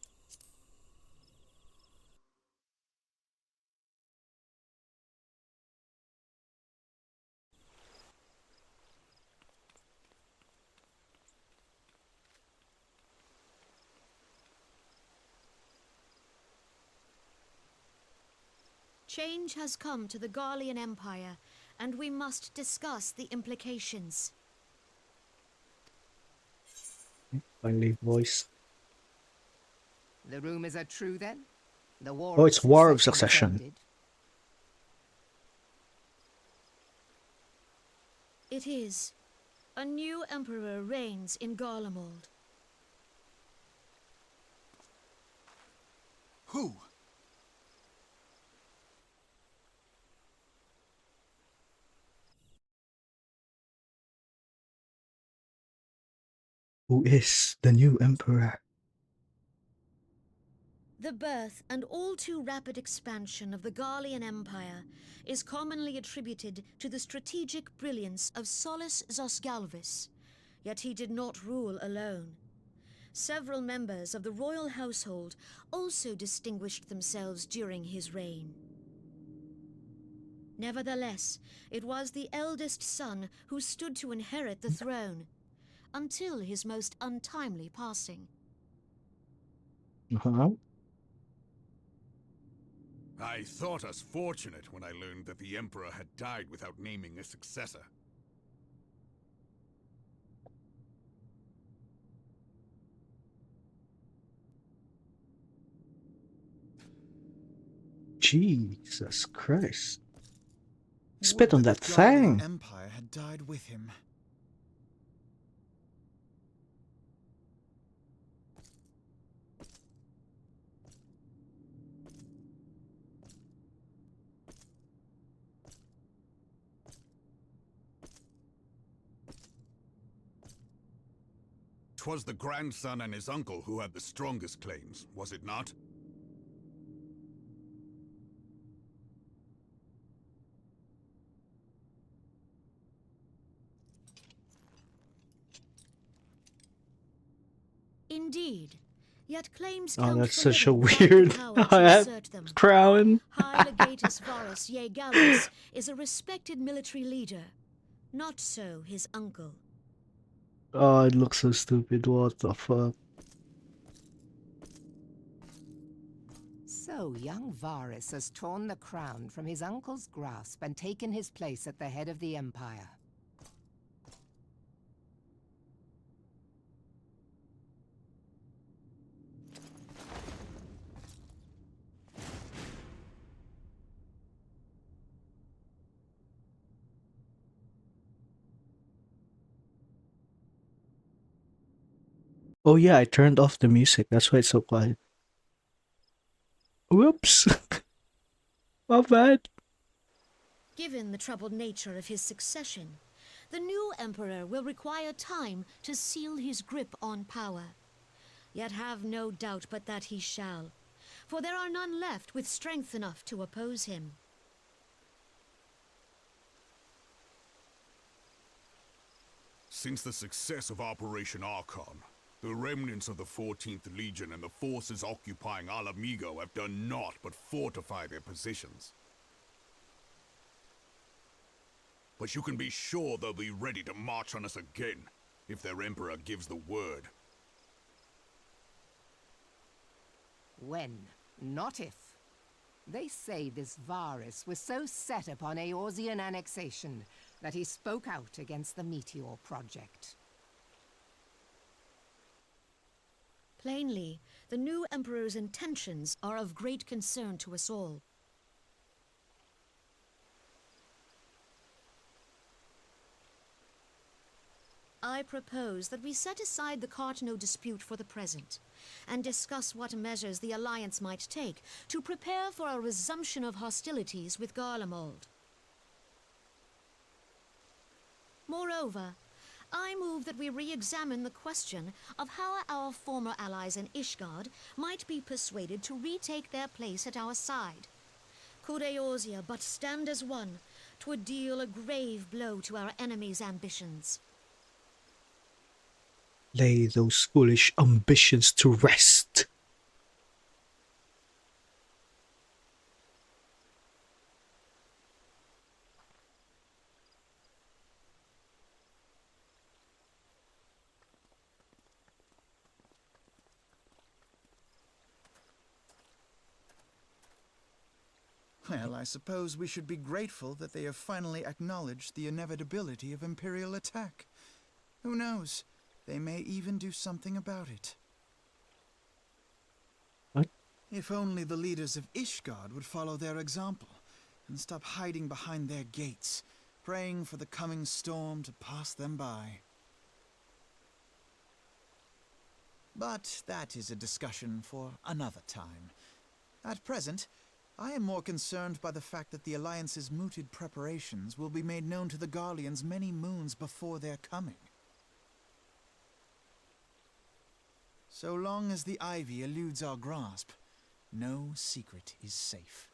Change has come to the Garlean Empire, and we must discuss the implications. Finally, voice. The rumors are true then? The war Oh, of it's War of succession has Succession. ended? It is. A new emperor reigns in Garlemald. Who? Who is the new emperor? The birth and all too rapid expansion of the Garlean Empire is commonly attributed to the strategic brilliance of Solus Zosgalvis, yet he did not rule alone. Several members of the royal household also distinguished themselves during his reign. Nevertheless, it was the eldest son who stood to inherit the throne, until his most untimely passing. Uh-huh. I thought us fortunate when I learned that the Emperor had died without naming a successor. Jesus Christ. Spit Would on that that the Garlean thing. Empire had died with him. 'Twas the grandson and his uncle who had the strongest claims, was it not? Indeed, yet claims Oh, count that's for such a little without the weird power to assert them. crown. High Legatus Varus Ye Gallus is a respected military leader. Not so his uncle. Oh, it looks so stupid. What the fuck? So young Varus has torn the crown from his uncle's grasp and taken his place at the head of the Empire. Oh yeah, I turned off the music. That's why it's so quiet. Whoops. My bad. Given the troubled nature of his succession, the new emperor will require time to seal his grip on power. Yet have no doubt but that he shall, for there are none left with strength enough to oppose him. Since the success of Operation Archon, the remnants of the 14th Legion and the forces occupying Alamigo have done naught but fortify their positions. But you can be sure they'll be ready to march on us again, if their Emperor gives the word. When, not if. They say this Varus was so set upon Eorzean annexation that he spoke out against the Meteor Project. Plainly, the new emperor's intentions are of great concern to us all. I propose that we set aside the Cartno dispute for the present, and discuss what measures the Alliance might take to prepare for a resumption of hostilities with Garlemald. Moreover, I move that we re-examine the question of how our former allies in Ishgard might be persuaded to retake their place at our side. Could Eorzea but stand as one, 'twould deal a grave blow to our enemies' ambitions. Lay those foolish ambitions to rest. Well, I suppose we should be grateful that they have finally acknowledged the inevitability of Imperial attack. Who knows? They may even do something about it. What? If only the leaders of Ishgard would follow their example and stop hiding behind their gates, praying for the coming storm to pass them by. But that is a discussion for another time. At present, I am more concerned by the fact that the Alliance's mooted preparations will be made known to the Garleans many moons before their coming. So long as the Ivy eludes our grasp, No secret is safe.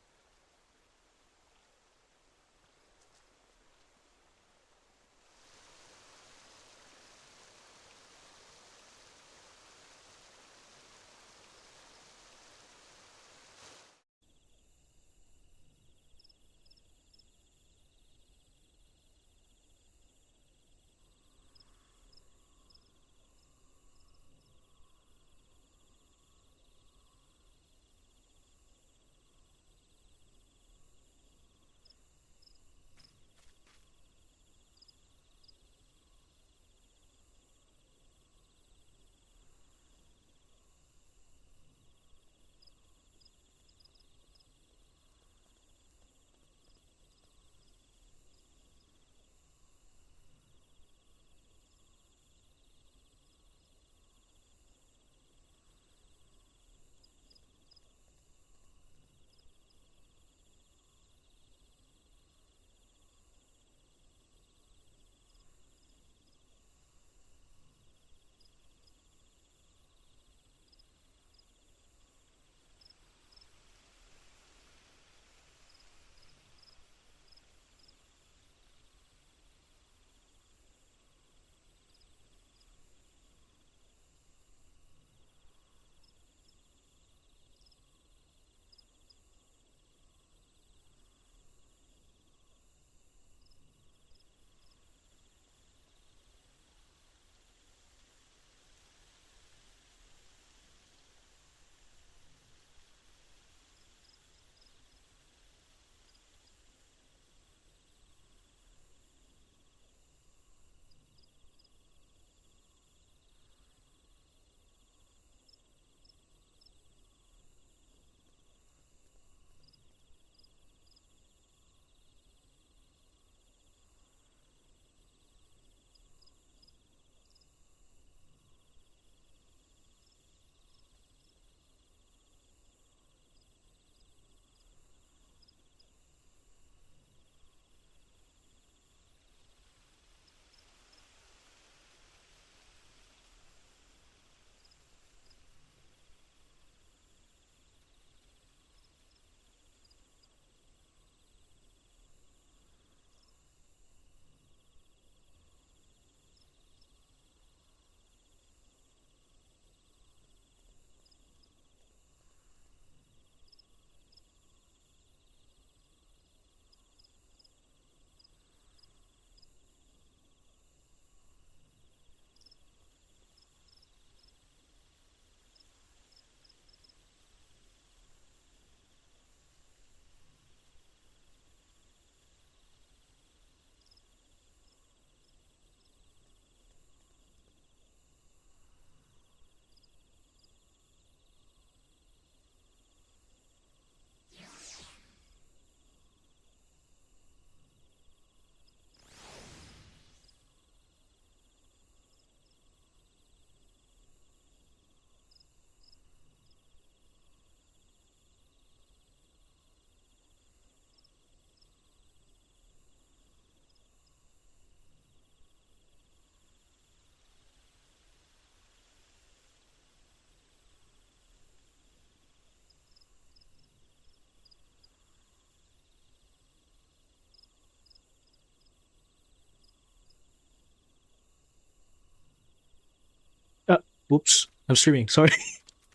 Uh, Whoops. I'm streaming. Sorry.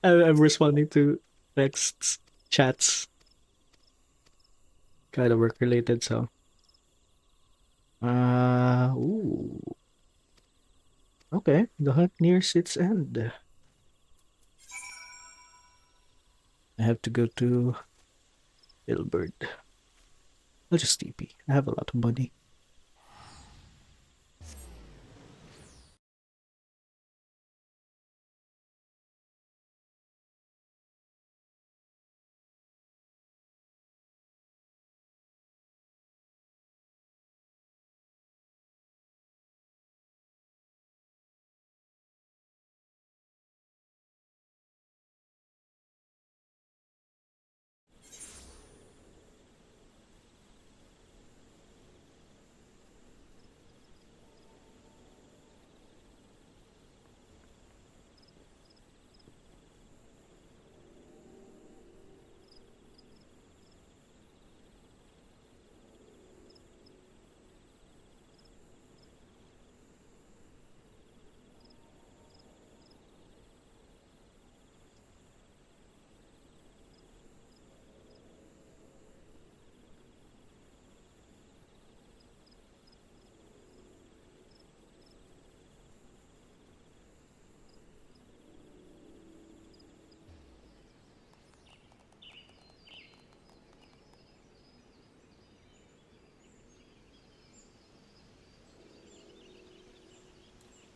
I'm responding to texts, chats, kind of work related. So, ooh. Okay, the hunt nears its end. I have to go to Billbird. I'll just TP. I have a lot of money.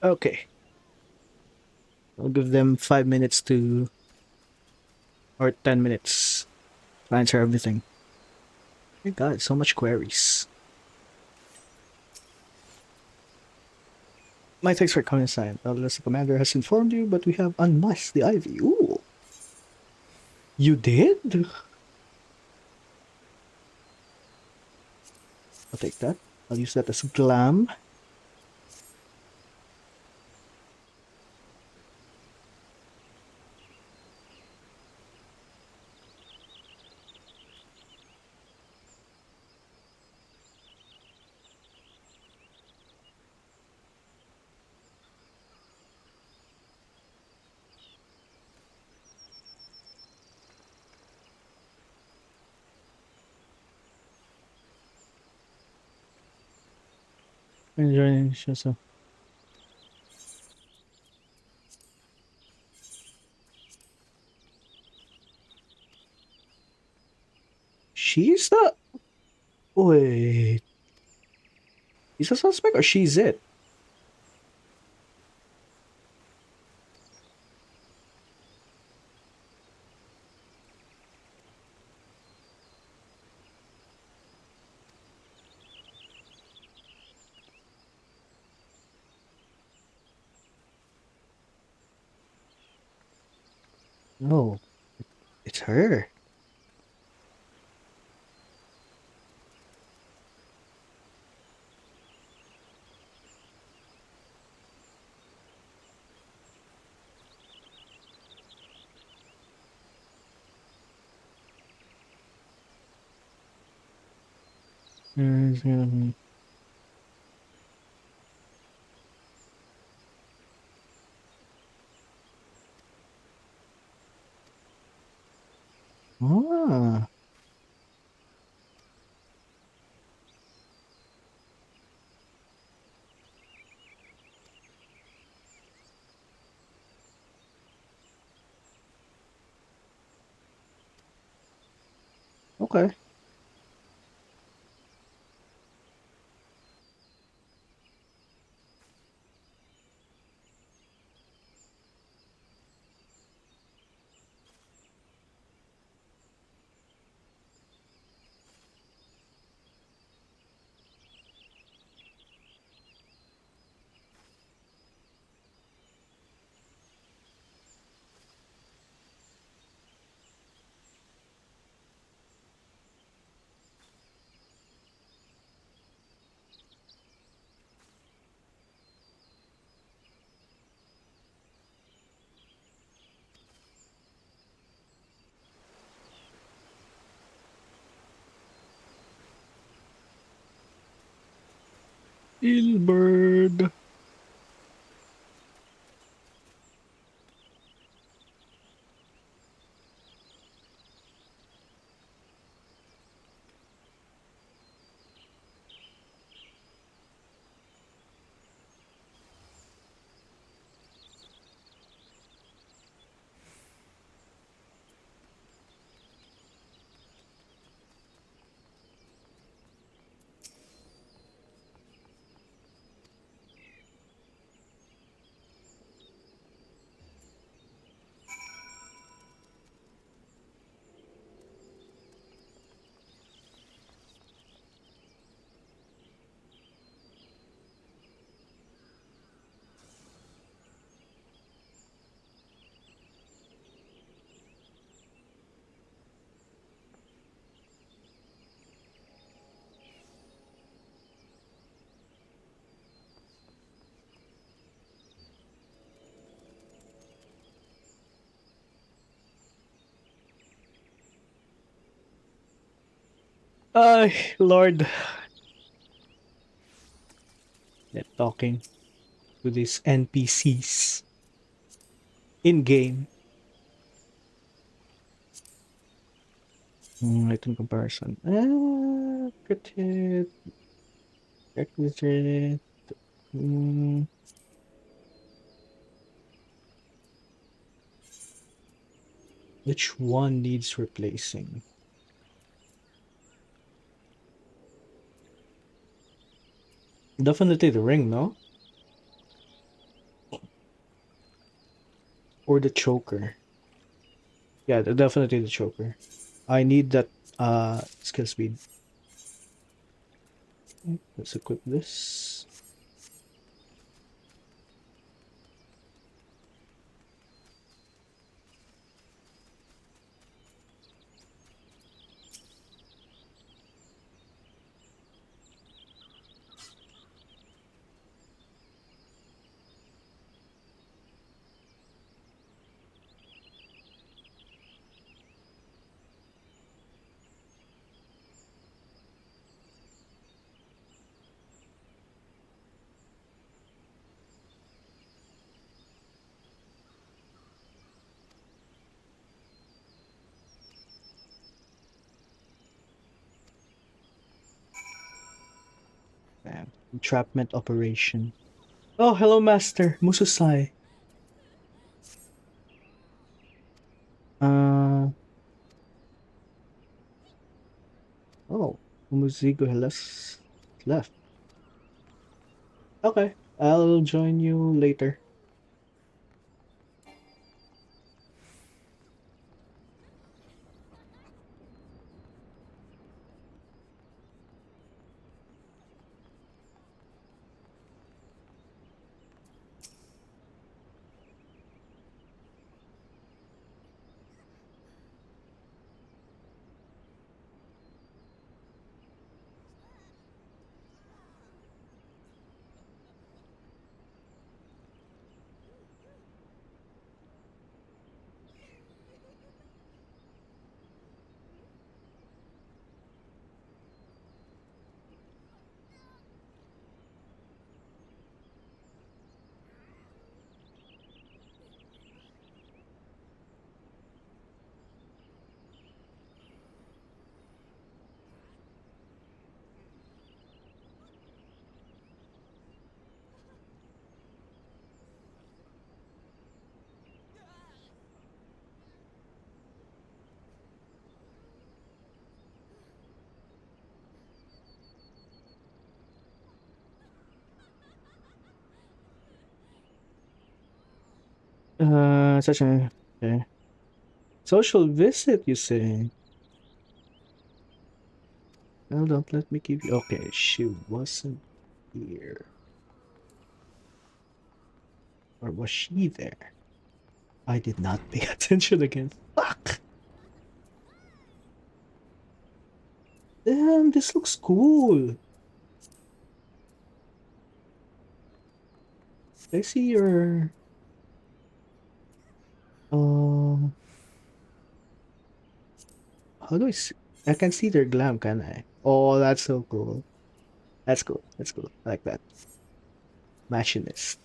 Okay. I'll give them 5 minutes to, or 10 minutes to answer everything. My god, so much queries. My thanks for coming inside. Unless the commander has informed you, but we have unmasked the Ivy. Ooh. You did? I'll take that. I'll use that as glam. Enjoying so. She's the. Wait. He's a suspect or she's it? No, it's her. Ah, okay. Ilbird. Ay, Lord. They're talking to these NPCs in game. Item comparison. Cricket. Requisite. Mm, which one needs replacing? Definitely the ring, no? Or the choker. Yeah, definitely the choker. I need that skill speed. Let's equip this. Damn. Entrapment operation. Oh, hello, Master Mususai. Uh, oh, Umuzigo has left. Okay, I'll join you later. Such a okay. Social visit, you say? Well, don't let me give you. Okay, she wasn't here. Or was she there? I did not pay attention again. Fuck! Damn, this looks cool. I see your. Um, how do I see? I can see their glam, can I? Oh, that's so cool. That's cool. That's cool. I like that. Machinist.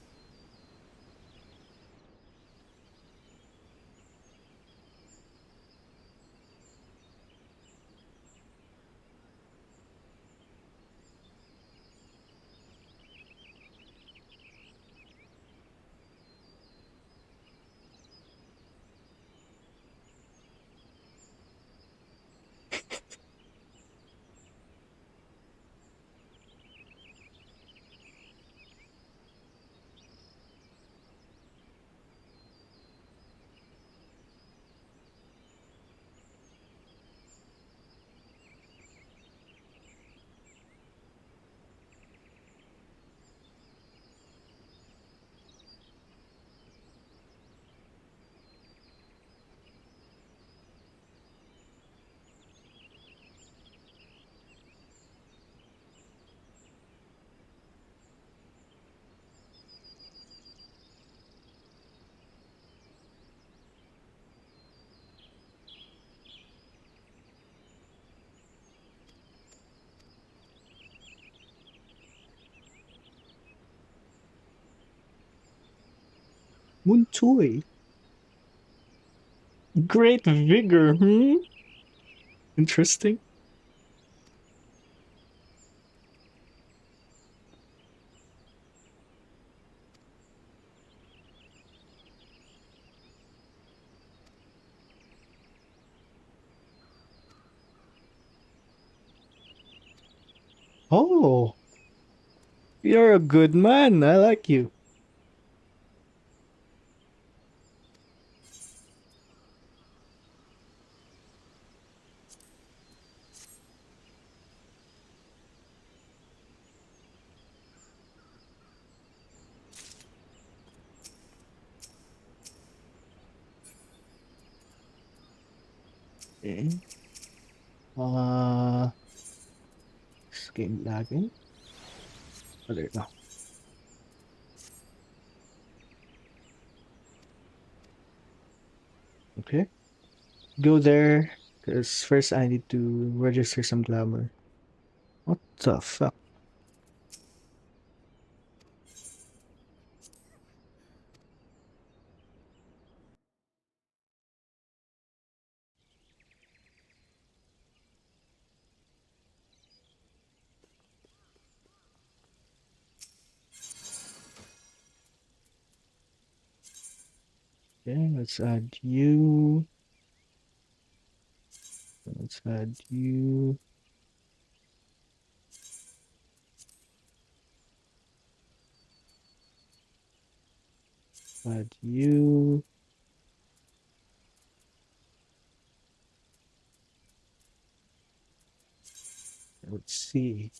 Muntui. Great vigor, hmm? Interesting. Oh, you're a good man. I like you. Okay. This game lagging. Oh, there you go. Okay. Go there, because first I need to register some glamour. What the fuck? Okay, let's add you. Let's add you. Add you. Let's see.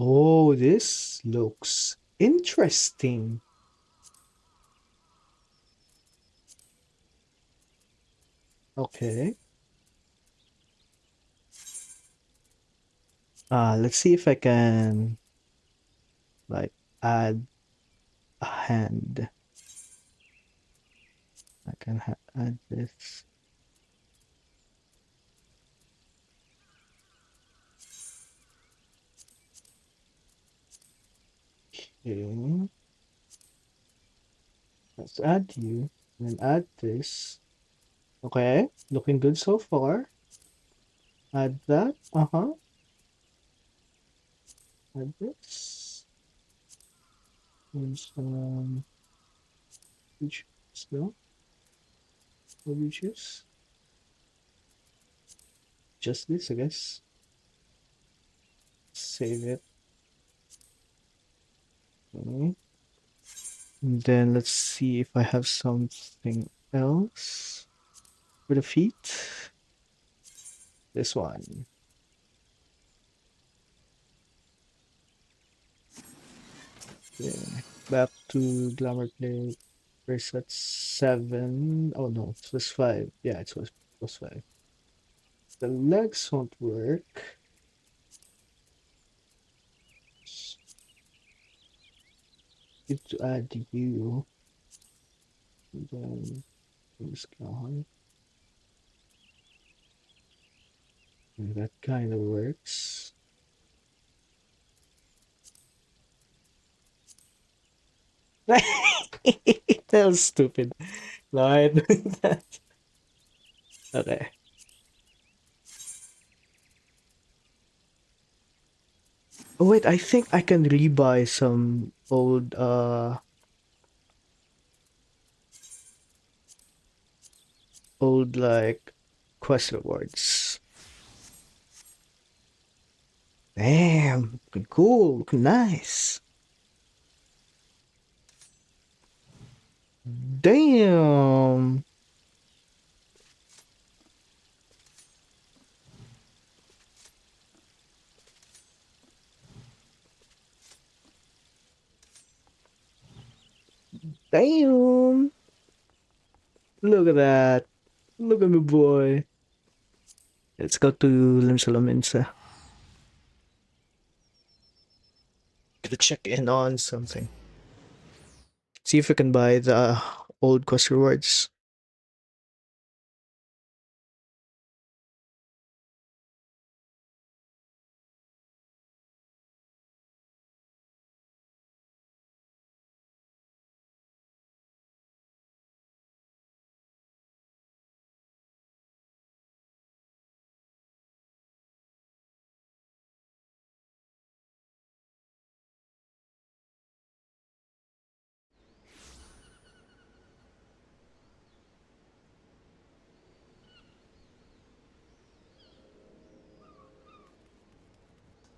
Oh, this looks interesting. Okay. Let's see if I can like add a hand. I can add this. Okay. Let's add you and add this. Okay, looking good so far. Add that. Uh-huh. Add this. And some peach still. What do you choose? Just this, I guess. Save it. Okay. And then let's see if I have something else for the feet. This one. Okay. Back to Glamour Plate. First at 7. Oh no, it was 5. Yeah, it was 5. The legs won't work. Need to add you. And then this guy. And that kind of works. That was stupid. No, I doing that. Okay. Oh wait, I think I can rebuy some old like quest rewards. Damn, looking cool, looking nice. Damn. Damn. Look at that. Look at me, boy. Let's go to Limsalaminsa. Gotta check in on something. See if we can buy the old quest rewards.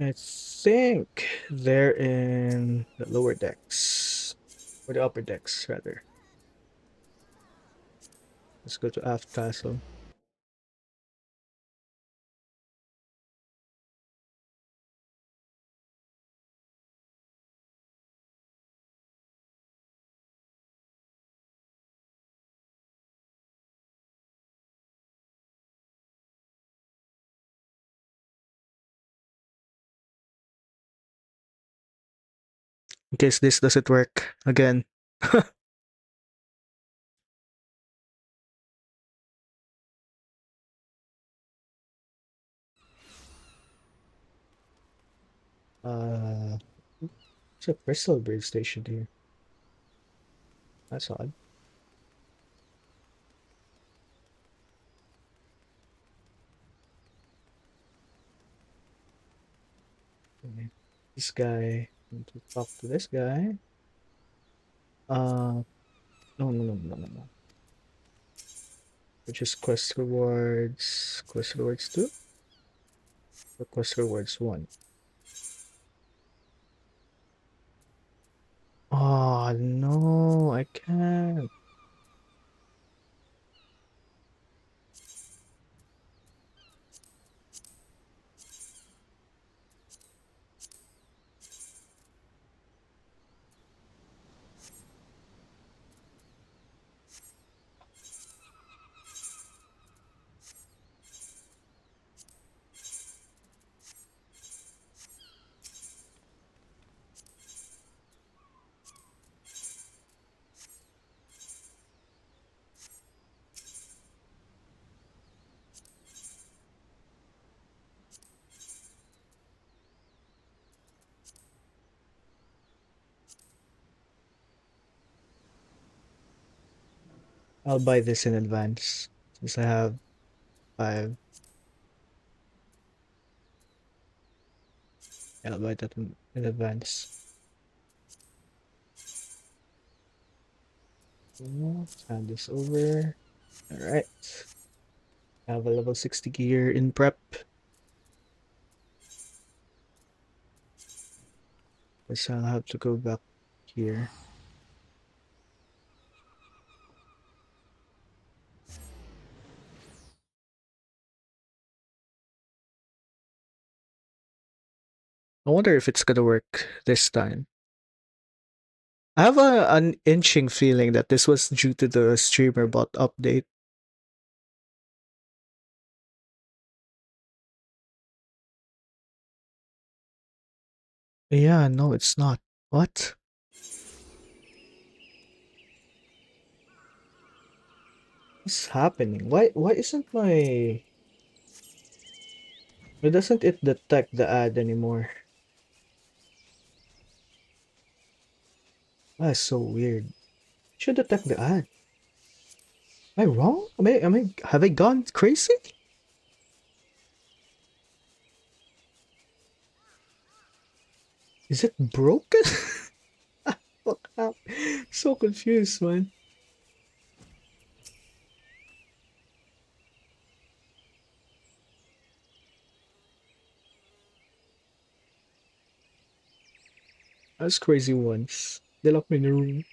I think they're in the lower decks. Or the upper decks, rather. Let's go to Aft Castle. in case this doesn't work again. uh, it's a crystal bridge station here. That's odd. Okay. This guy. I need to talk to this guy. No, no, no, no, no, no. Which is quest rewards. Quest rewards 2? Or quest rewards 1? Oh, no, I can't. I'll buy this in advance since I have 5. Yeah, I'll buy that in advance. Let's hand this over. Alright. I have a level 60 gear in prep. Guess I'll have to go back here. I wonder if it's gonna work this time. I have an inching feeling that this was due to the streamer bot update. Yeah, no, it's not. What? What's happening? Why isn't my... Why doesn't it detect the ad anymore? That's so weird. It should detect the ad. Am I wrong? Have I gone crazy? Is it broken? Fuck up. So confused, man. I was crazy once. They locked me in a room.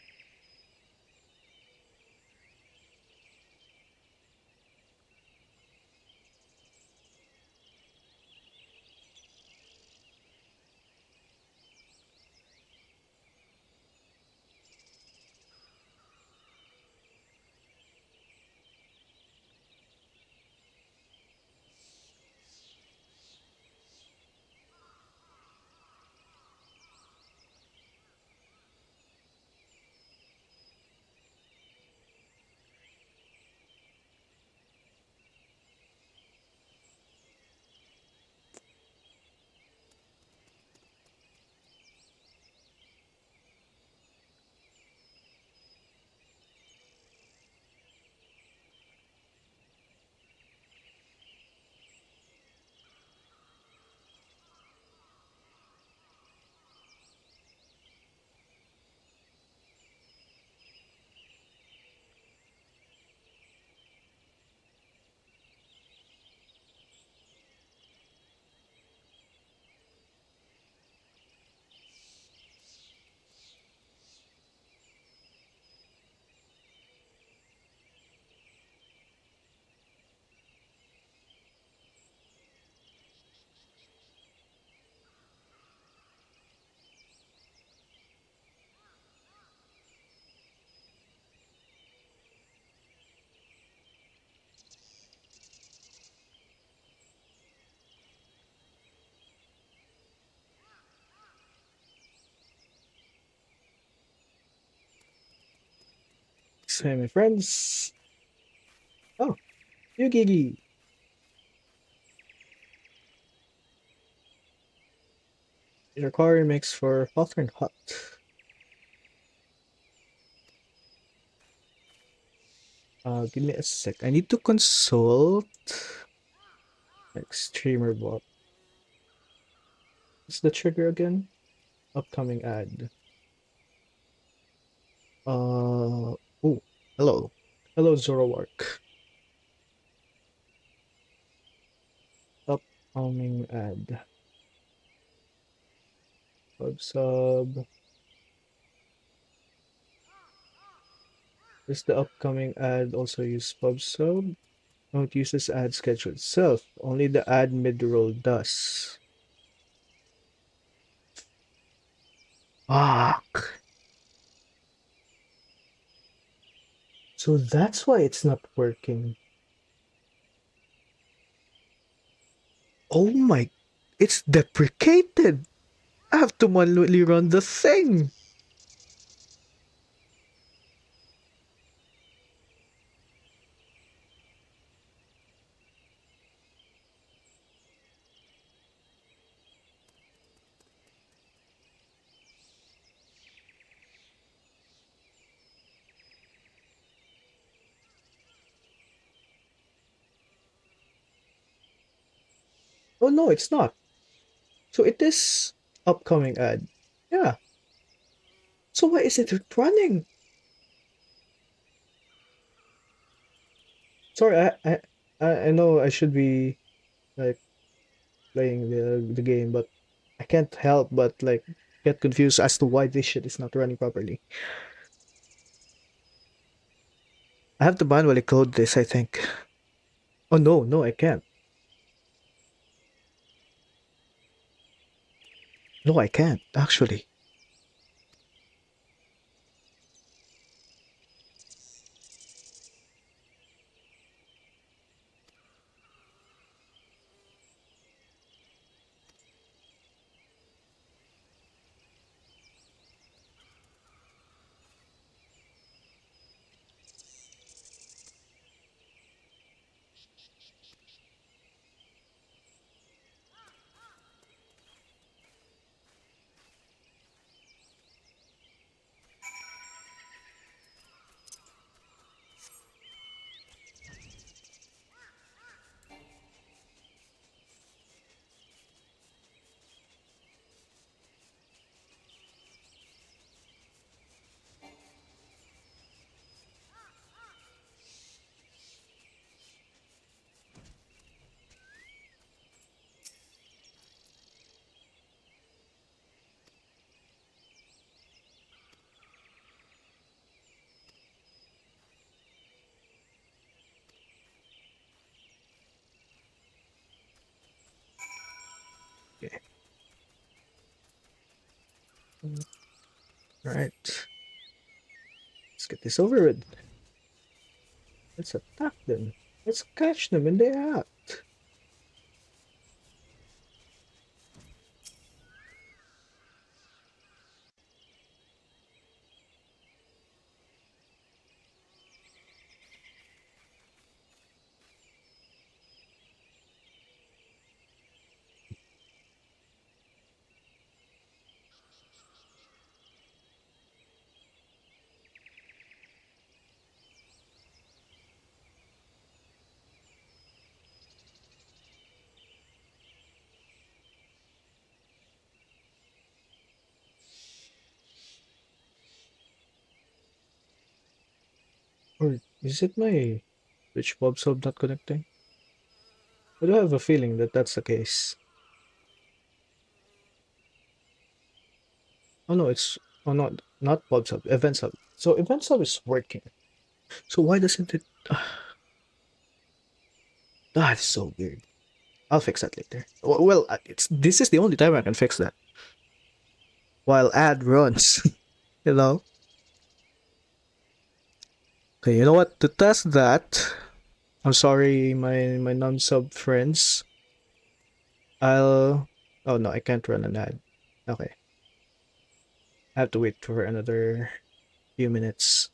Hey, my friends. Oh, you Gigi. Your quarry makes for Hawthorne Hut. Give me a sec. I need to consult like streamer bot. What's the trigger again? Upcoming ad. Oh, hello. Hello, Zoroark. Upcoming ad. Sub. Is the upcoming ad also use PubSub? No, it uses ad schedule itself. Only the ad mid-roll does. Fuck. So that's why it's not working. Oh my, it's deprecated. I have to manually run the thing. Oh no, it's not. So it is upcoming ad. Yeah. So why is it running? Sorry, I know I should be like playing the game, but I can't help but like get confused as to why this shit is not running properly. I have to manually code this, I think. Oh no, no, I can't. No, I can't, actually. Okay. Alright. Let's get this over with. Let's attack them. Let's catch them in the act. Or is it my Twitch Bob sub not connecting? I do have a feeling that that's the case. Oh no, it's oh not Bob sub, event sub. So event sub is working. So why doesn't it? That's so weird. I'll fix that later. Well, it's this is the only time I can fix that. While ad runs, you know. Okay, you know what? To test that, I'm sorry, my non-sub friends. I'll. Oh no, I can't run an ad. Okay, I have to wait for another few minutes.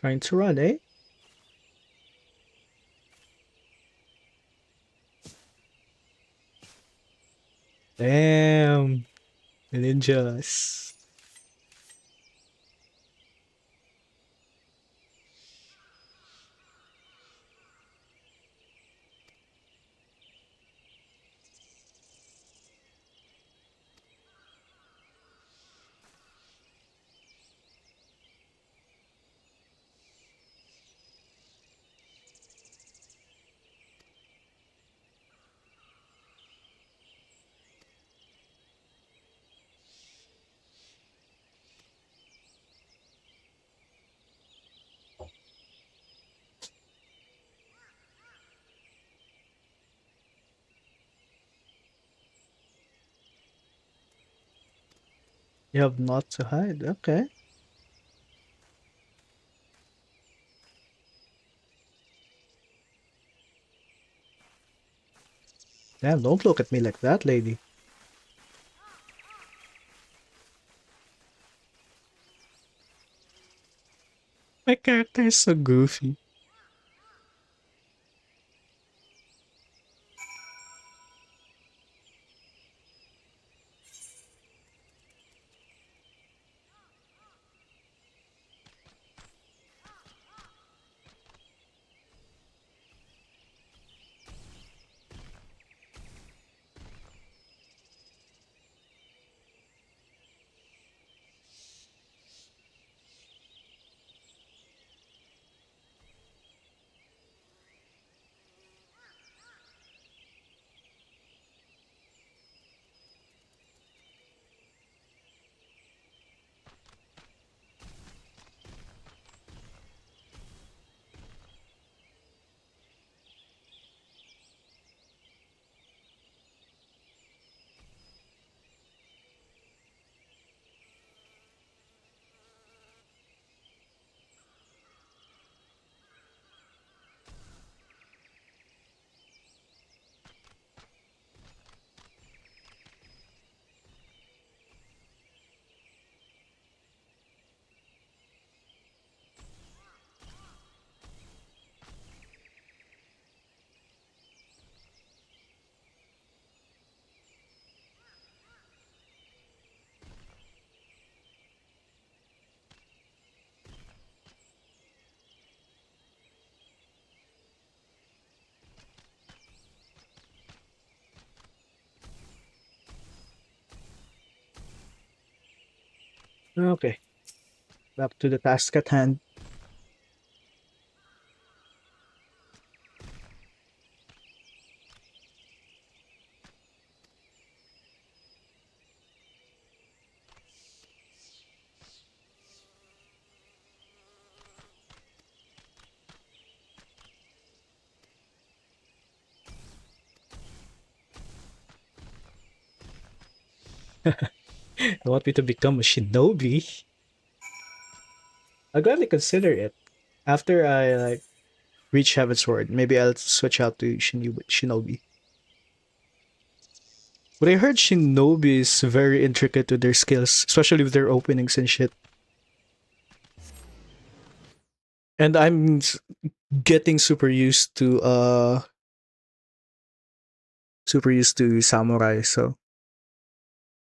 Trying to run, eh? Damn. The ninjas. You have not to hide. Okay. Damn, don't look at me like that, lady. My character is so goofy. Okay. Back to the task at hand. You want me to become a shinobi? I'll gladly consider it. After I like reach Heaven's Word, maybe I'll switch out to shinobi. But I heard shinobi is very intricate with their skills, especially with their openings and shit. And getting super used to samurai, so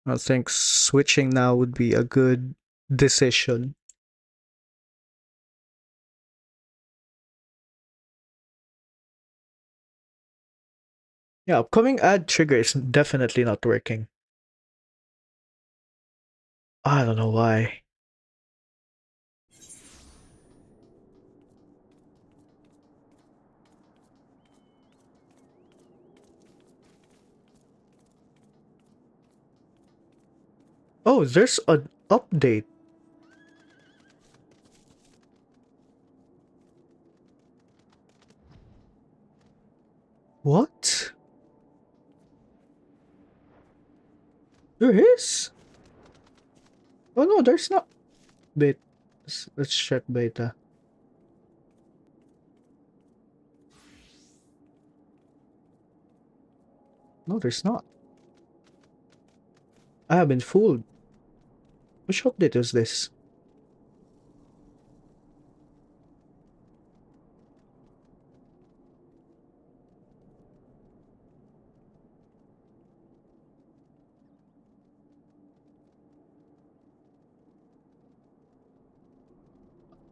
I think switching now would be a good decision. Yeah, upcoming ad trigger is definitely not working. I don't know why. Oh, there's an update. What? There is? Oh no, there's not. Wait, let's check beta. No, there's not. I have been fooled. Which update is this?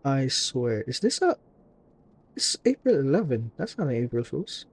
I swear. Is this a... It's April 11. That's not an April Fool's.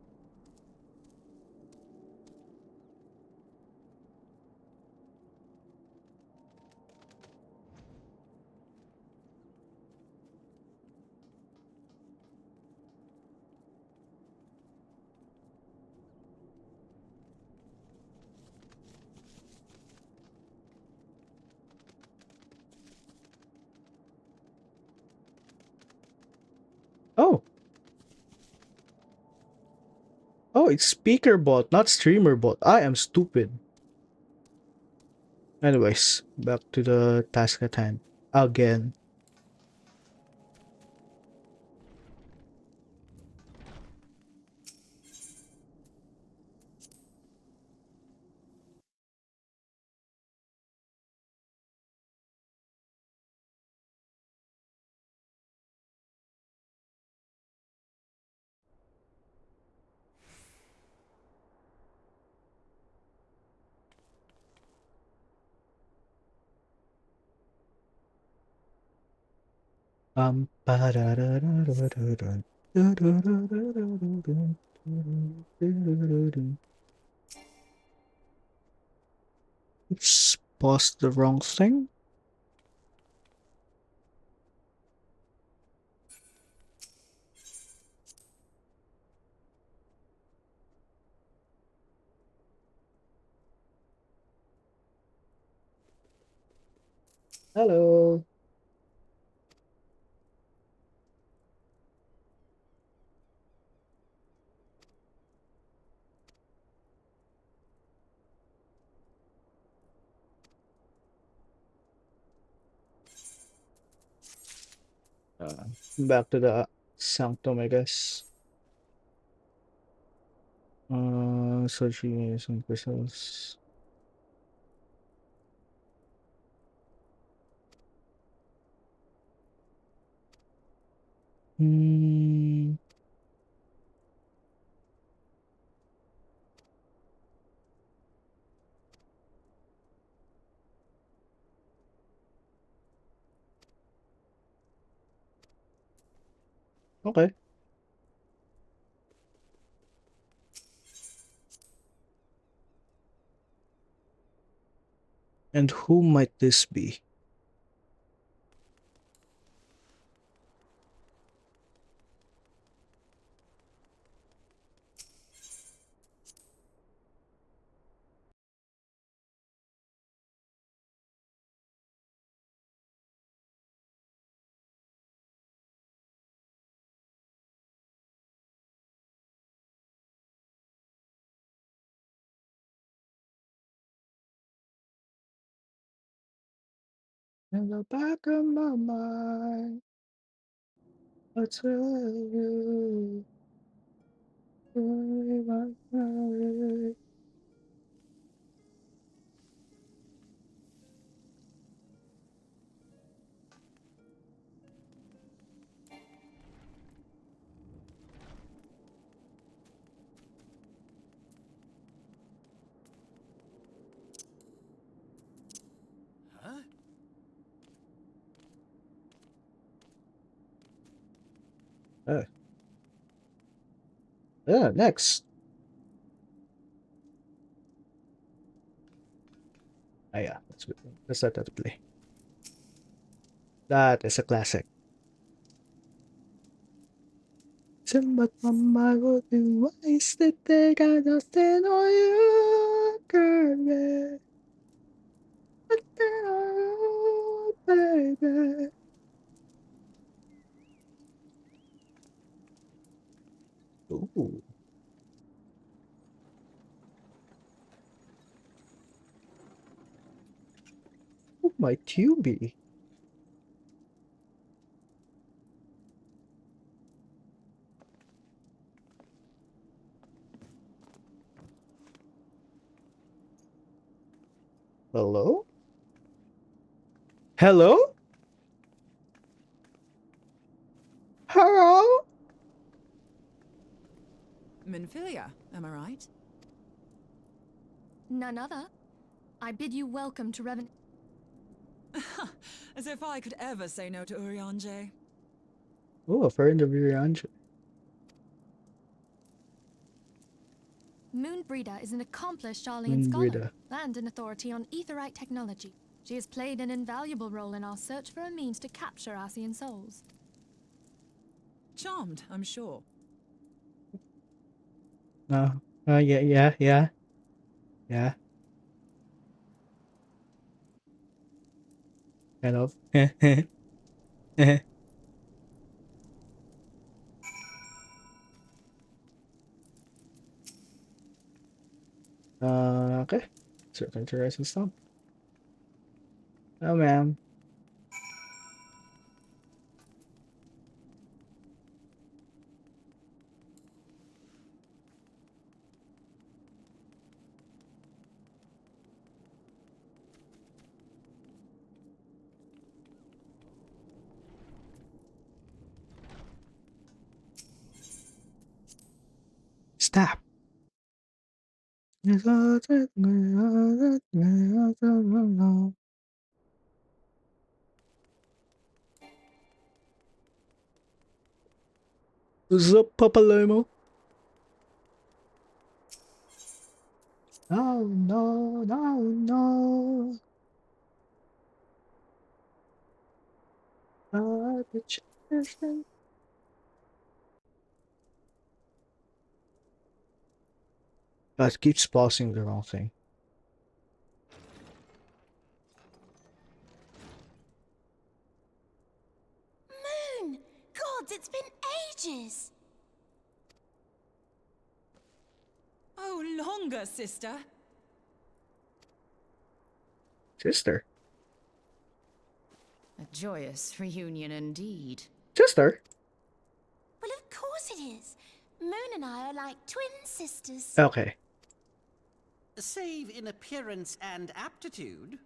Oh. Oh, it's speaker bot, not streamer bot. I am stupid. Anyways, back to the task at hand. Again. Oops, paused the wrong thing. Hello. Back to the sanctum, I guess. Searching some crystals. Hmm. Okay. And who might this be? In the back of my mind, I tell you, worry about my- Uh, yeah, next. Ah, yeah, that's good. Let's let that play. That is a classic. But mama would be wasted they got nothing on you, girl. Nothing on you, baby. Ooh, who might you be? Hello? Hello? Hello? Minfilia, am I right? None other. I bid you welcome to Revan. As if I could ever say no to Urianger. Oh, a friend of Urianj. Moonbreeder is an accomplished Sharlayan scholar Mindrida. and an authority on aetherite technology. She has played an invaluable role in our search for a means to capture Ascian souls. Charmed, I'm sure. No. Yeah. Kind of. Okay. Certain to rise and stomp. Oh, ma'am. Stop. What's up, Papa Lomo? No, no, no, no. The children. It keeps pausing the wrong thing. Moon! Gods, it's been ages! Oh, longer, sister. Sister. A joyous reunion indeed. Sister? Well, of course it is. Moon and I are like twin sisters. Okay. Save in appearance and aptitude.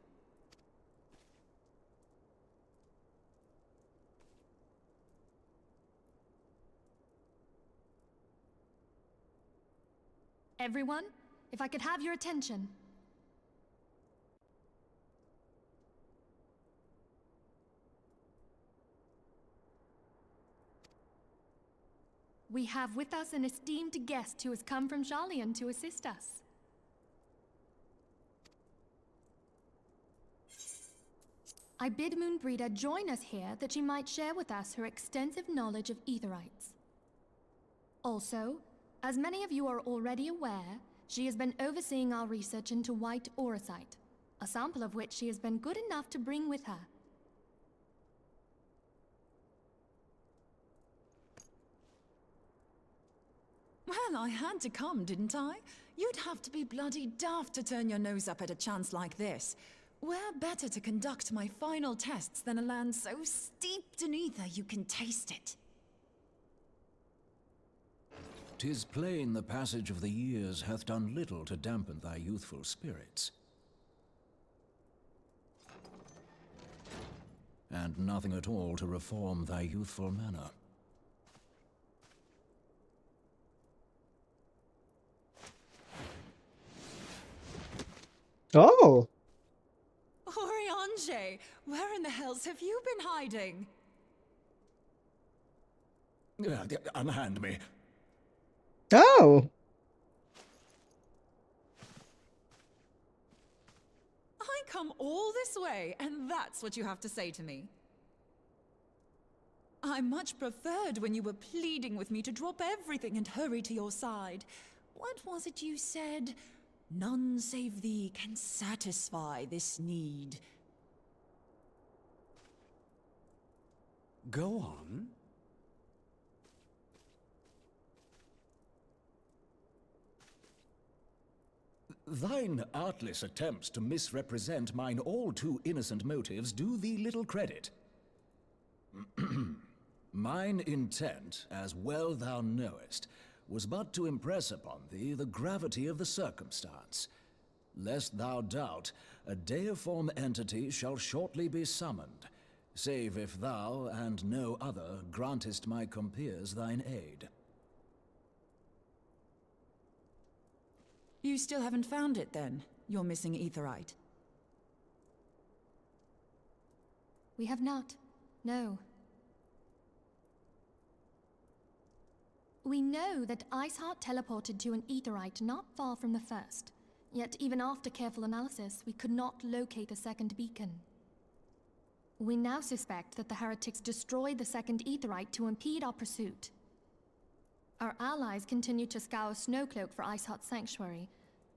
Everyone, if I could have your attention. We have with us an esteemed guest who has come from Sharlayan to assist us. I bid Moonbreeder join us here that she might share with us her extensive knowledge of aetherites. Also, as many of you are already aware, she has been overseeing our research into white auracite, a sample of which she has been good enough to bring with her. Well, I had to come, didn't I? You'd have to be bloody daft to turn your nose up at a chance like this. Where better to conduct my final tests than a land so steeped in ether you can taste it? 'Tis plain the passage of the years hath done little to dampen thy youthful spirits. And nothing at all to reform thy youthful manner. Oh! Oriange, where in the hells have you been hiding? Unhand me. Oh! I come all this way, and that's what you have to say to me. I much preferred when you were pleading with me to drop everything and hurry to your side. What was it you said? None save thee can satisfy this need. Go on. Thine artless attempts to misrepresent mine all too innocent motives do thee little credit. Mine intent, as well thou knowest, was but to impress upon thee the gravity of the circumstance. Lest thou doubt, a deiform entity shall shortly be summoned, save if thou and no other grantest my compeers thine aid. You still haven't found it, then? Your missing aetherite? We have not. No. We know that Iceheart teleported to an aetheryte not far from the first. Yet even after careful analysis, we could not locate the second beacon. We now suspect that the heretics destroyed the second aetheryte to impede our pursuit. Our allies continue to scour Snowcloak for Iceheart's sanctuary,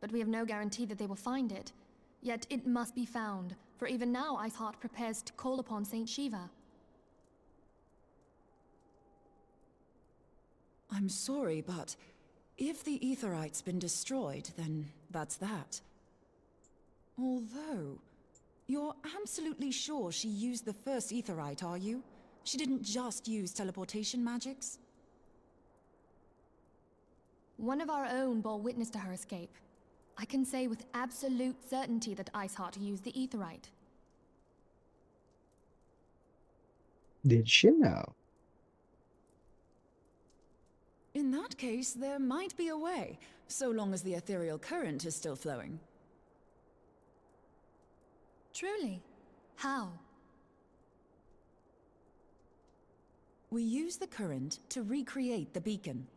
but we have no guarantee that they will find it. Yet it must be found, for even now Iceheart prepares to call upon Saint Shiva. I'm sorry, but if the aetheryte's been destroyed, then that's that. Although, you're absolutely sure she used the first aetheryte, are you? She didn't just use teleportation magics? One of our own bore witness to her escape. I can say with absolute certainty that Iceheart used the aetheryte. Did she now? In that case, there might be a way, so long as the ethereal current is still flowing. Truly? How? We use the current to recreate the beacon.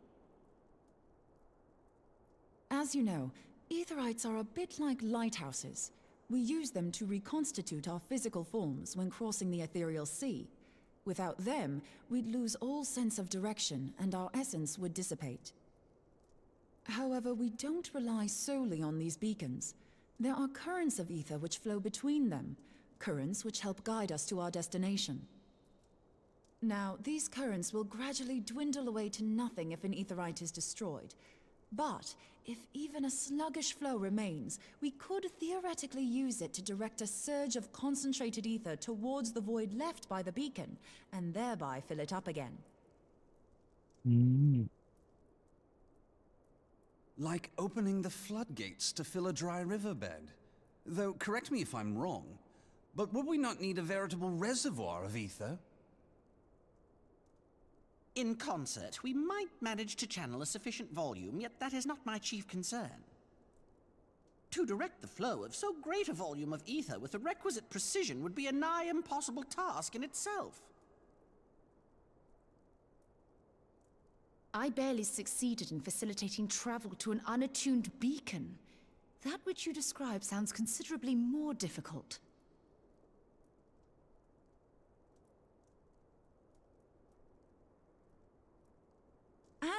As you know, aetherites are a bit like lighthouses. We use them to reconstitute our physical forms when crossing the ethereal sea. Without them, we'd lose all sense of direction and our essence would dissipate. However, we don't rely solely on these beacons. There are currents of ether which flow between them, currents which help guide us to our destination. Now, these currents will gradually dwindle away to nothing if an aetherite is destroyed. But if even a sluggish flow remains, we could theoretically use it to direct a surge of concentrated ether towards the void left by the beacon, and thereby fill it up again. Like opening the floodgates to fill a dry riverbed. Though, correct me if I'm wrong, but would we not need a veritable reservoir of ether? In concert, we might manage to channel a sufficient volume, yet that is not my chief concern. To direct the flow of so great a volume of ether with the requisite precision would be a nigh impossible task in itself. I barely succeeded in facilitating travel to an unattuned beacon. That which you describe sounds considerably more difficult.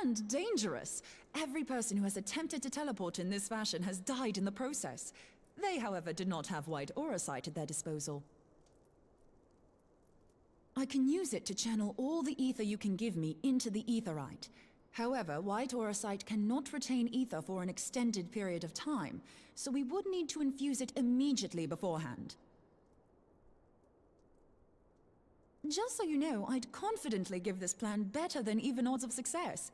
And dangerous. Every person who has attempted to teleport in this fashion has died in the process. They, however, did not have white aura sight at their disposal. I can use it to channel all the ether you can give me into the aetherite. However, white aura sight cannot retain ether for an extended period of time, so we would need to infuse it immediately beforehand. Just so you know, I'd confidently give this plan better than even odds of success.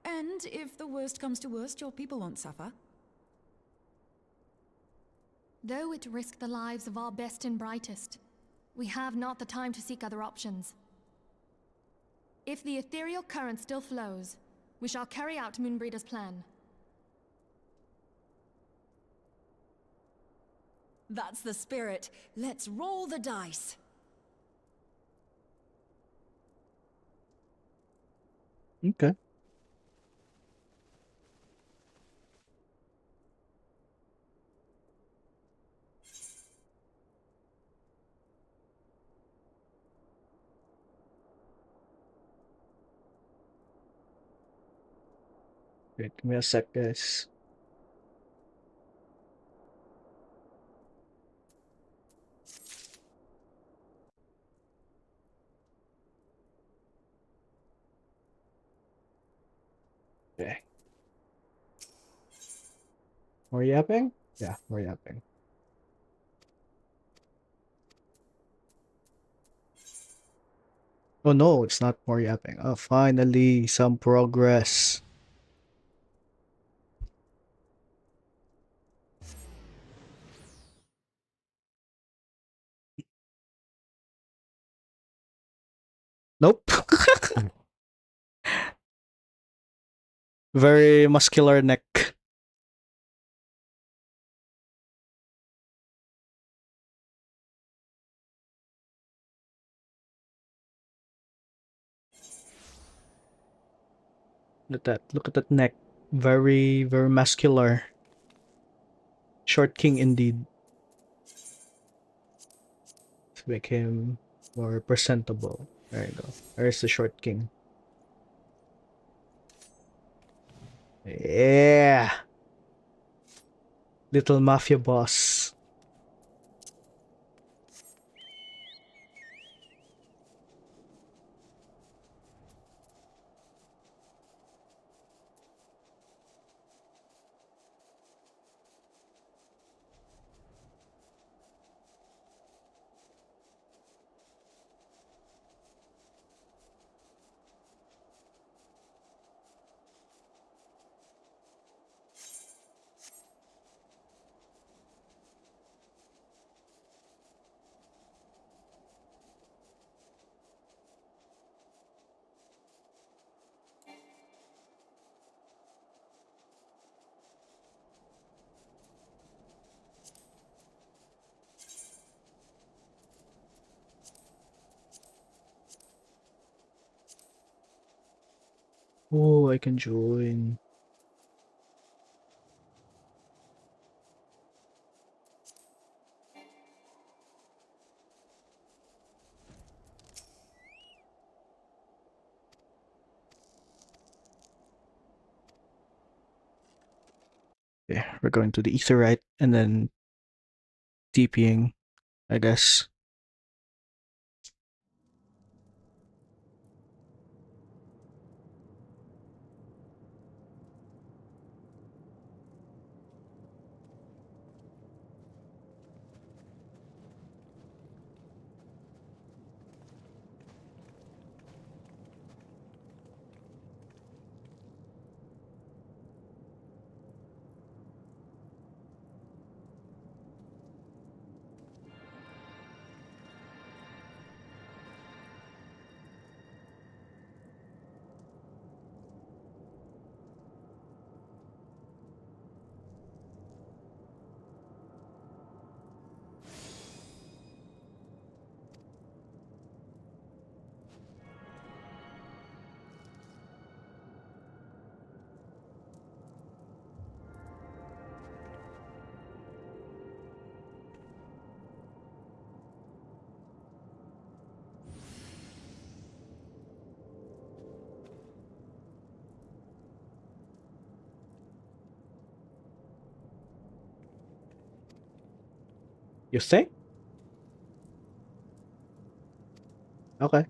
And if the worst comes to worst, your people won't suffer. Though it risked the lives of our best and brightest, we have not the time to seek other options. If the ethereal current still flows, we shall carry out Moonbreeder's plan. That's the spirit. Let's roll the dice. Okay. Wait, give me a sec, guys. Okay. More yapping? Yeah, more yapping. Oh no, it's not more yapping. Oh, finally, some progress. Nope. Very muscular neck. Look at that. Look at that neck. Very, very muscular. Short king indeed. To make him more presentable. There you go. There's the short king. Yeah. Little mafia boss. Oh, I can join. Yeah, we're going to the Etherite and then TPing, I guess. You think? Okay.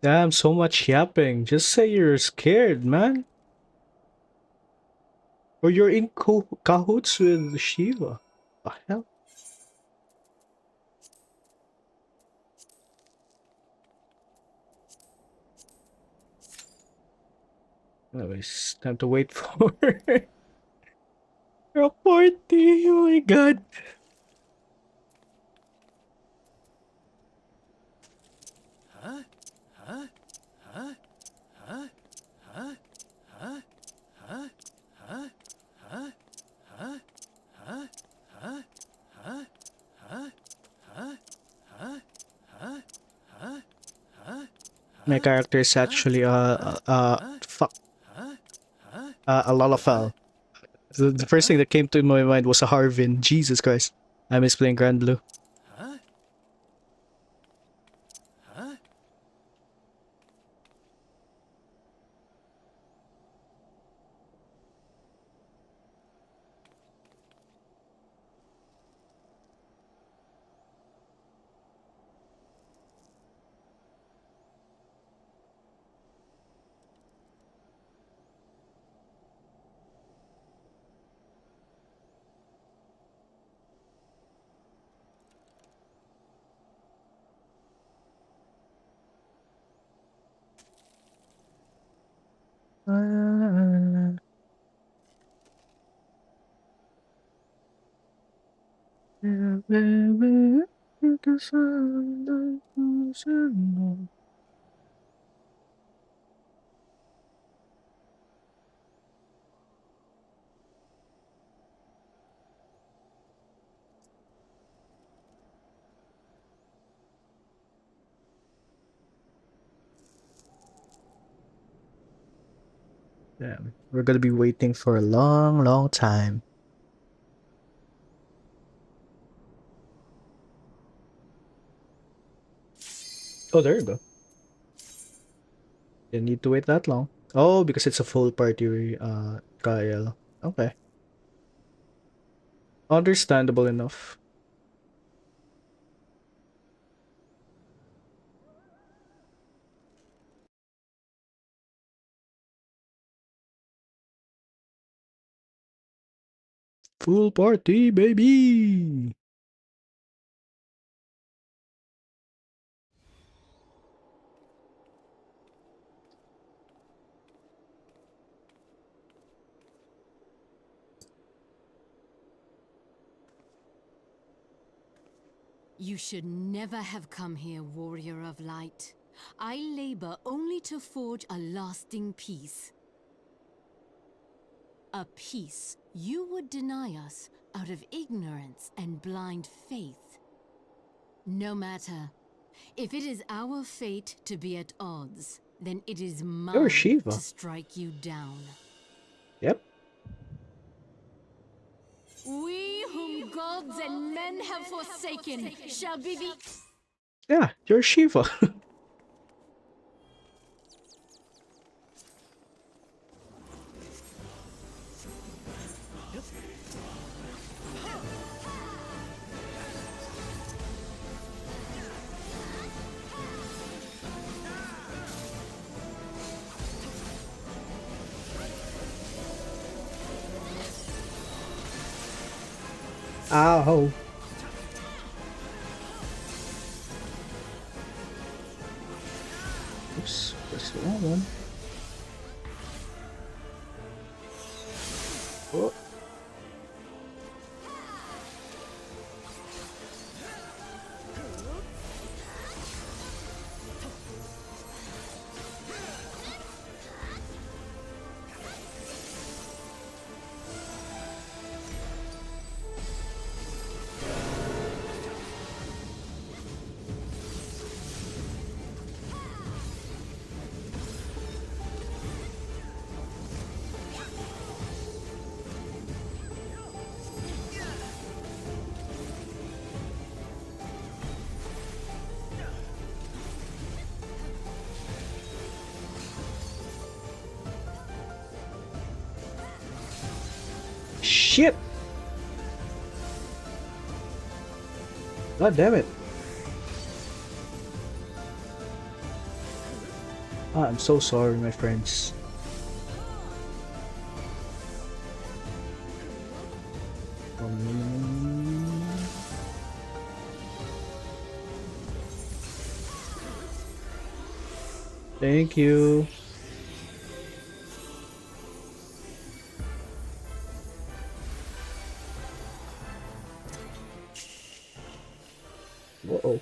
Damn, so much yapping. Just say you're scared, man. Or you're in cahoots with Shiva. The hell? Anyways, time to wait for a party. Oh my god. Huh? Huh? Huh? Huh? Huh? Huh? Huh? Huh? Huh? Huh? Huh? Huh? Huh? Huh? Huh? Huh? Huh? Huh? Huh? My character is actually fuck, a Lalafell. The first thing that came to my mind was a Harvin. Jesus Christ. I miss playing Grand Blue. Huh? Huh? Damn, we're gonna be waiting for a long, long time. Oh, there you go. Didn't need to wait that long. Oh, because it's a full party, Kyle. Okay. Understandable enough. Full party, baby! You should never have come here, warrior of light. I labor only to forge a lasting peace. A peace you would deny us out of ignorance and blind faith. No matter. If it is our fate to be at odds, then it is mine Shiva. to strike you down. Yep. We whom gods and men have forsaken shall be the... Yeah, you're Shiva. Ow. Oops, press the wrong one. Oh. Shit! God damn it. I'm so sorry, my friends. Thank you. Whoa.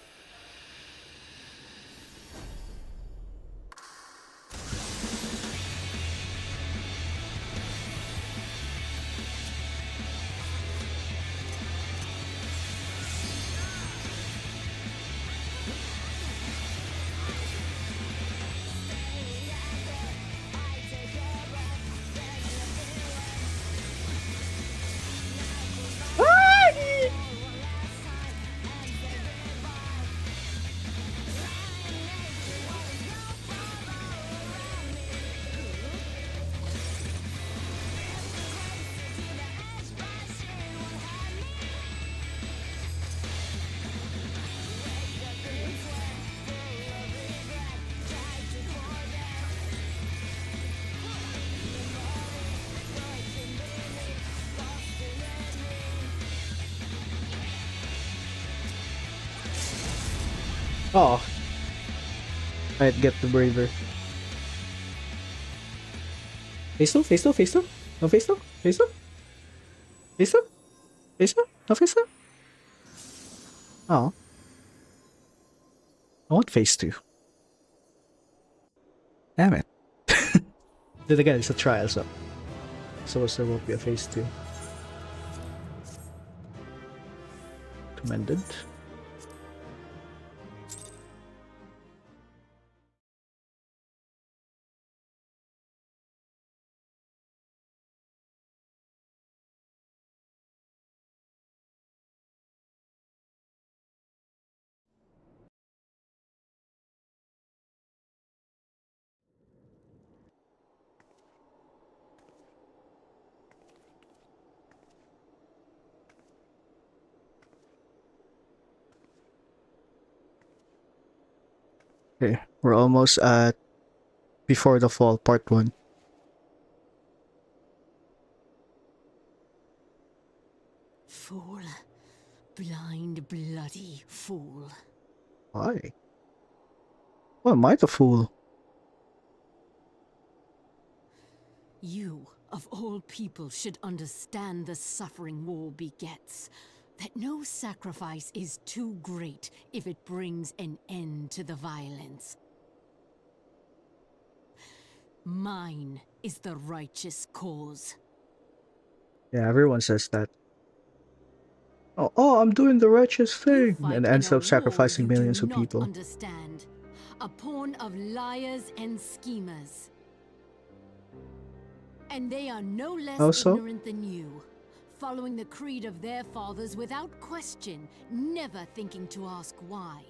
Oh, I'd get the braver. Face two, face two, face two. No face two, face two. Face two, face two, no face two. Oh. I want phase 2. Damn it. Then again, it's a trial, so there won't be a phase 2. Commended. Okay, we're almost at Before the Fall, Part 1. Fool. Blind, bloody fool. Why? Why am I the fool? You, of all people, should understand the suffering war begets. That no sacrifice is too great if it brings an end to the violence. Mine is the righteous cause. Yeah, everyone says that. Oh, I'm doing the righteous thing, Fight and in ends a up war sacrificing you millions do of not people. understand. A pawn of liars and schemers. And they are no less Also? ignorant than you, following the creed of their fathers without question, never thinking to ask why.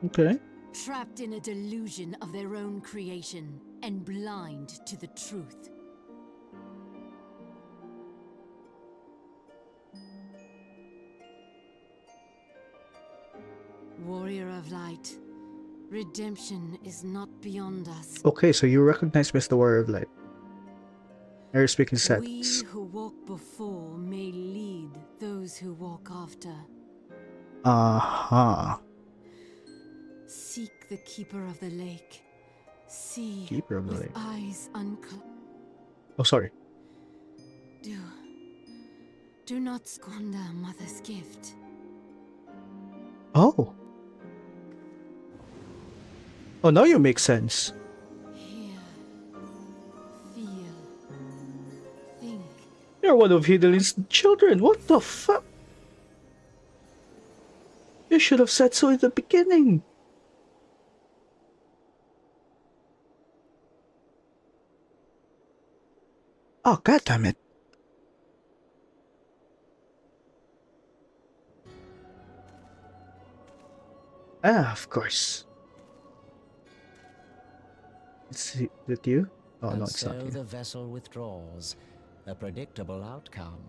Okay. Trapped in a delusion of their own creation, and blind to the truth. Warrior of Light, redemption is not beyond us. Okay, so you recognize Mr. Warrior of Light. You're speaking We sentence. who walk before may lead those who walk after. Uh-huh. Seek the Keeper of the Lake. See Keeper of the with Lake. eyes unclosed. Oh, sorry. Do not squander Mother's gift. Oh. Oh, now you make sense. Hear, feel, think. You're one of Hidelin's children. What the fuck? You should have said so in the beginning. Oh, god damn it. Ah, of course. Is it you? Oh, And no, it's not so you. the vessel withdraws, a predictable outcome.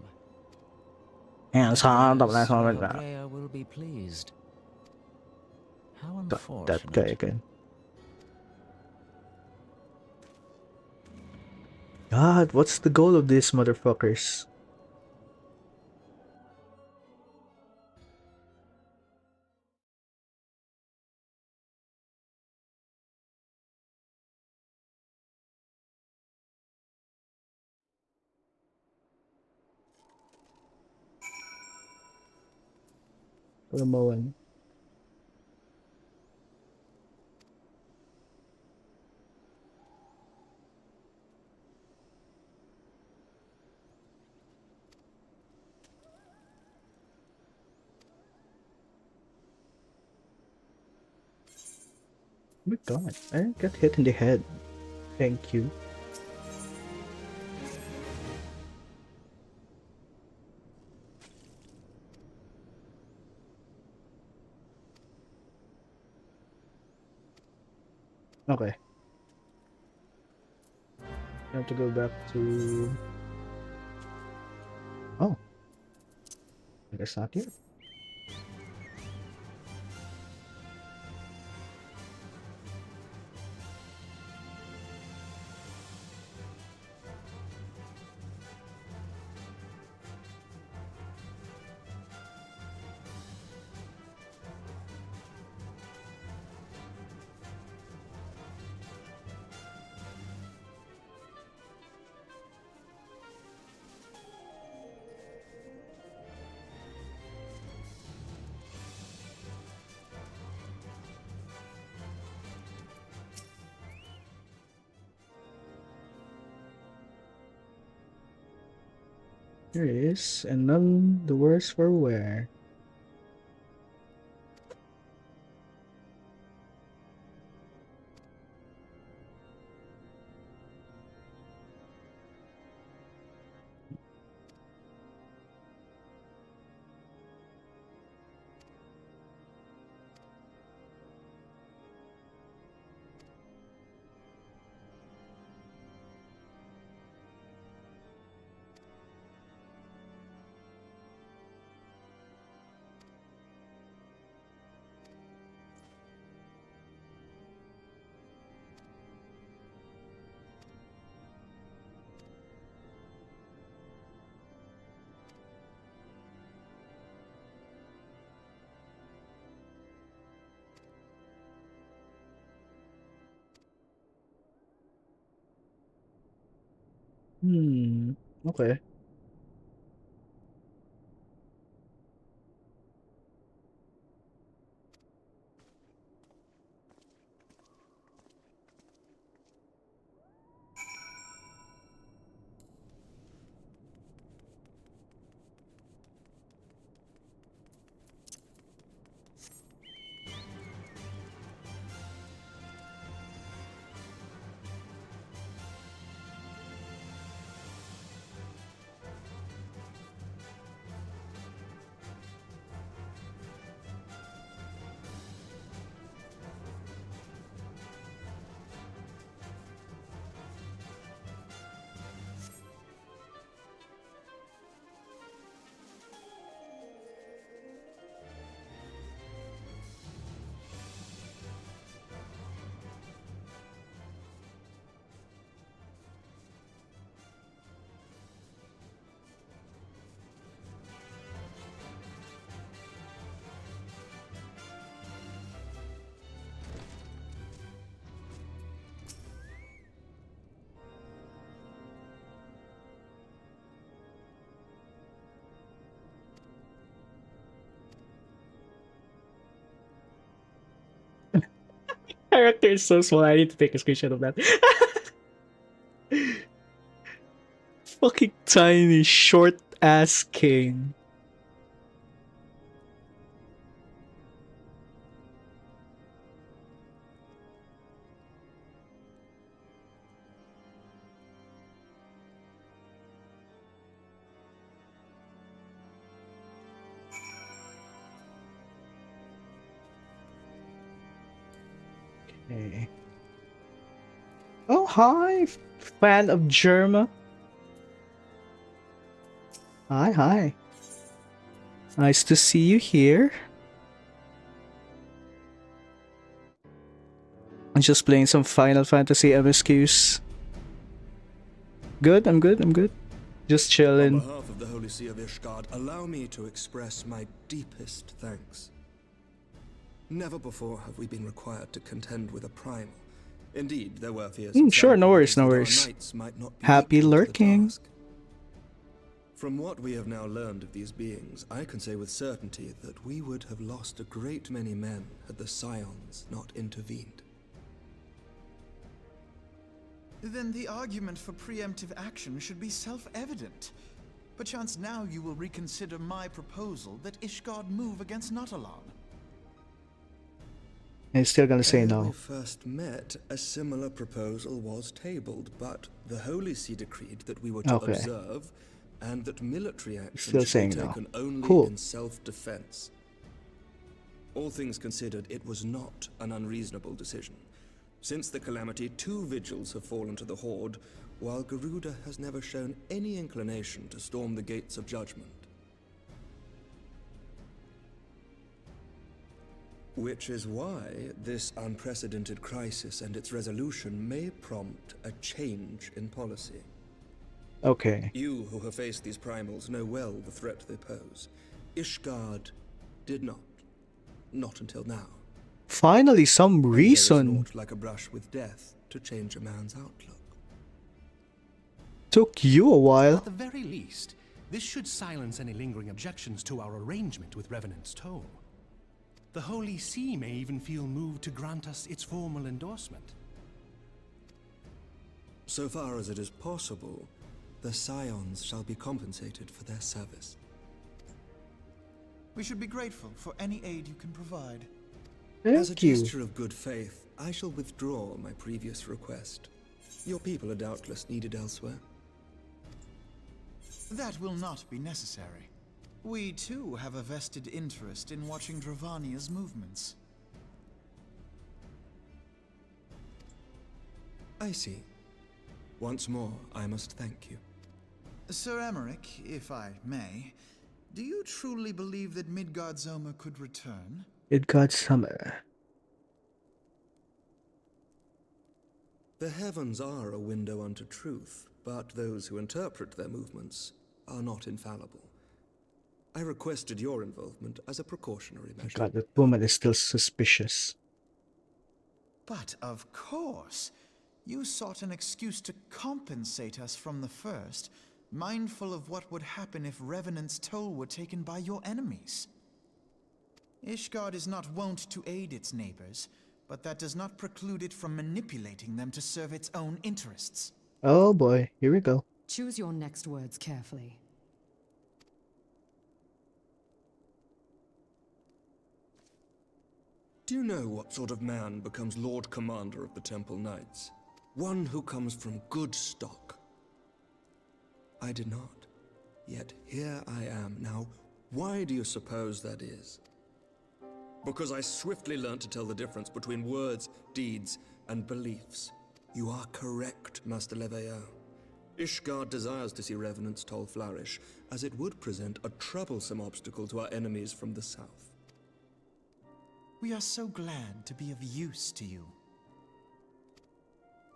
Hands But on the yes, last one with Leo that. Brea will be pleased. How That guy unfortunate. again. God, what's the goal of these motherfuckers? Ramoan. Oh my god, I got hit in the head. Thank you. Okay. I have to go back to... Oh. I guess not here. There it is, and none the worse for wear. Okay. Character is so small, I need to take a screenshot of that. Fucking tiny, short ass king. Okay. Oh, hi, fan of Germa. Hi. Nice to see you here. I'm just playing some Final Fantasy MSQs. Good, I'm good. Just chilling. On behalf of the Holy See of Ishgard, allow me to express my deepest thanks. Never before have we been required to contend with a primal. Indeed, there were fears. Sure, no worries. Happy lurking. From what we have now learned of these beings, I can say with certainty that we would have lost a great many men had the Scions not intervened. Then the argument for preemptive action should be self-evident. Perchance now you will reconsider my proposal that Ishgard move against Natalan. He's still gonna say When no. we first met, a similar proposal was tabled, but the Holy See decreed that we were to observe, and that military action should be taken only in self-defense. All things considered, it was not an unreasonable decision. Since the calamity, 2 vigils have fallen to the Horde, while Garuda has never shown any inclination to storm the gates of judgment. Which is why this unprecedented crisis and its resolution may prompt a change in policy. Okay. You who have faced these primals know well the threat they pose. Ishgard did not. Not until now. Finally, some reason. There is naught like a brush with death to change a man's outlook. Took you a while. At the very least, this should silence any lingering objections to our arrangement with Revenant's Toll. The Holy See may even feel moved to grant us its formal endorsement. So far as it is possible, the Scions shall be compensated for their service. We should be grateful for any aid you can provide. As a Thank you. gesture of good faith, I shall withdraw my previous request. Your people are doubtless needed elsewhere. That will not be necessary. We too have a vested interest in watching Dravania's movements. I see. Once more, I must thank you. Sir Emmerich, if I may, do you truly believe that Midgard-Zoma could return? Midgard Summer. The heavens are a window unto truth, but those who interpret their movements are not infallible. I requested your involvement as a precautionary measure. God, that woman is still suspicious. But of course, you sought an excuse to compensate us from the first, mindful of what would happen if Revenant's toll were taken by your enemies. Ishgard is not wont to aid its neighbors, but that does not preclude it from manipulating them to serve its own interests. Oh boy, here we go. Choose your next words carefully. Do you know what sort of man becomes Lord Commander of the Temple Knights? One who comes from good stock. I did not. Yet here I am. Now, why do you suppose that is? Because I swiftly learned to tell the difference between words, deeds, and beliefs. You are correct, Master Leveilleur. Ishgard desires to see Revenant's toll flourish, as it would present a troublesome obstacle to our enemies from the south. We are so glad to be of use to you.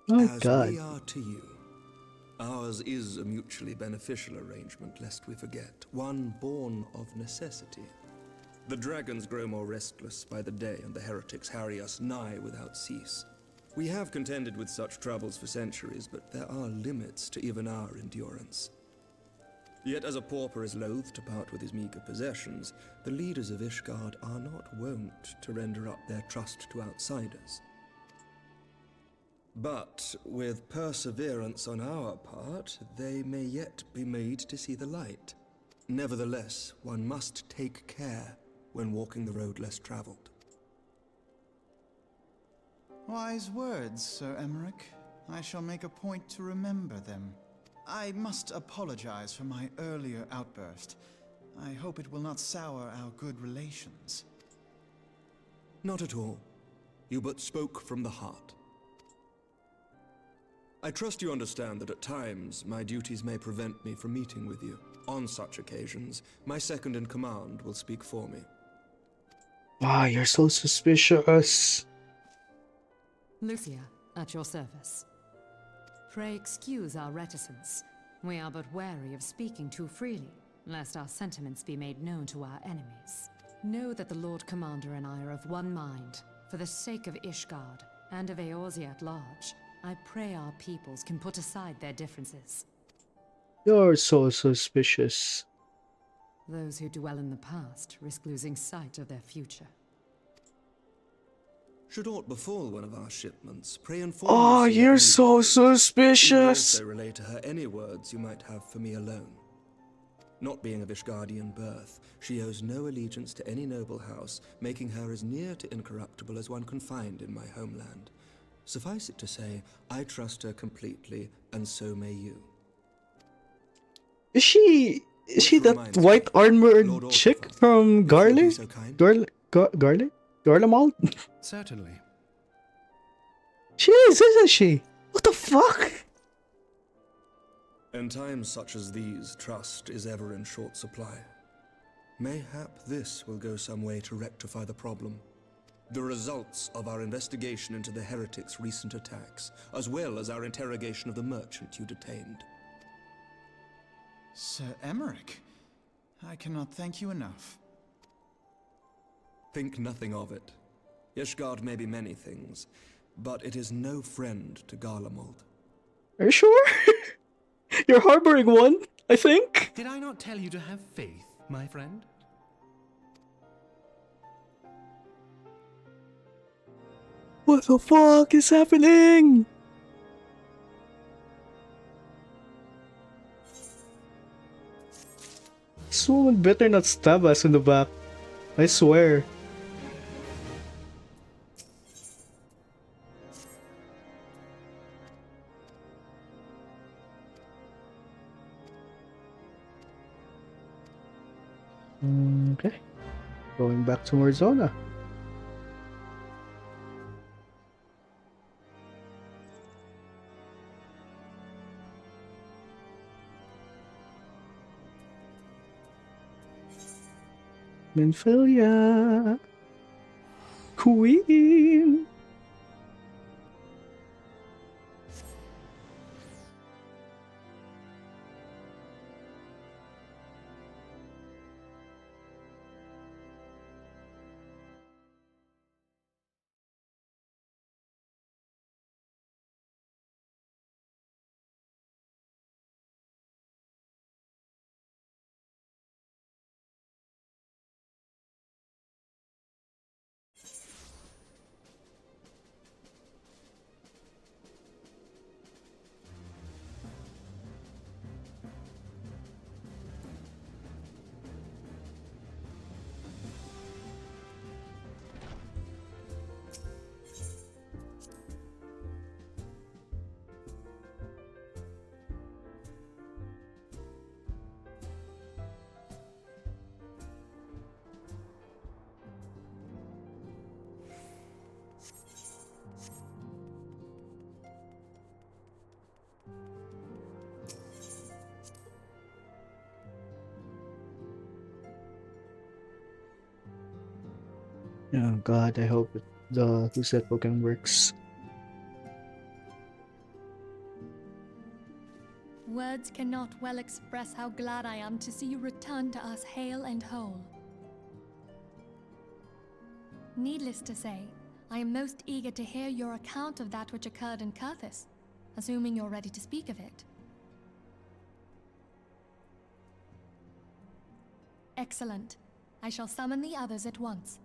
Oh As God. we are to you. Ours is a mutually beneficial arrangement, lest we forget, one born of necessity. The dragons grow more restless by the day, and the heretics harry us nigh without cease. We have contended with such troubles for centuries, but there are limits to even our endurance. Yet as a pauper is loath to part with his meager possessions, the leaders of Ishgard are not wont to render up their trust to outsiders. But with perseverance on our part, they may yet be made to see the light. Nevertheless, one must take care when walking the road less traveled. Wise words, Sir Emmerich. I shall make a point to remember them. I must apologize for my earlier outburst. I hope it will not sour our good relations. Not at all. You but spoke from the heart. I trust you understand that at times my duties may prevent me from meeting with you. On such occasions, my second-in-command will speak for me. Ah, you're so suspicious. Lucia, at your service. Pray excuse our reticence. We are but wary of speaking too freely, lest our sentiments be made known to our enemies. Know that the Lord Commander and I are of one mind. For the sake of Ishgard, and of Eorzea at large, I pray our peoples can put aside their differences. You're so suspicious. Those who dwell in the past risk losing sight of their future. Should aught befall one of our shipments, pray inform Oh, Lucia you're immediately. so You will suspicious. also relay to her any words you might have for me alone. Not being of Ishgardian birth, she owes no allegiance to any noble house, making her as near to incorruptible as one can find in my homeland. Suffice it to say, I trust her completely, and so may you. Is she that reminds me, white armored Lord chick Orphan, from if you'd Garle? be so kind. Garlemald? Certainly. She is, isn't she? What the fuck? In times such as these, trust is ever in short supply. Mayhap this will go some way to rectify the problem. The results of our investigation into the heretics' recent attacks, as well as our interrogation of the merchant you detained. Sir Emmerich, I cannot thank you enough. Think nothing of it. Ishgard may be many things, but it is no friend to Garlemald. Are you sure? You're harboring one, I think. Did I not tell you to have faith, my friend? What the fuck is happening? This woman better not stab us in the back. I swear. Okay. Going back to Arizona. Minfilia. Queen. Oh god, I hope the reset token works. Words cannot well express how glad I am to see you return to us hale and whole. Needless to say, I am most eager to hear your account of that which occurred in Kurthis, assuming you're ready to speak of it. Excellent. I shall summon the others at once.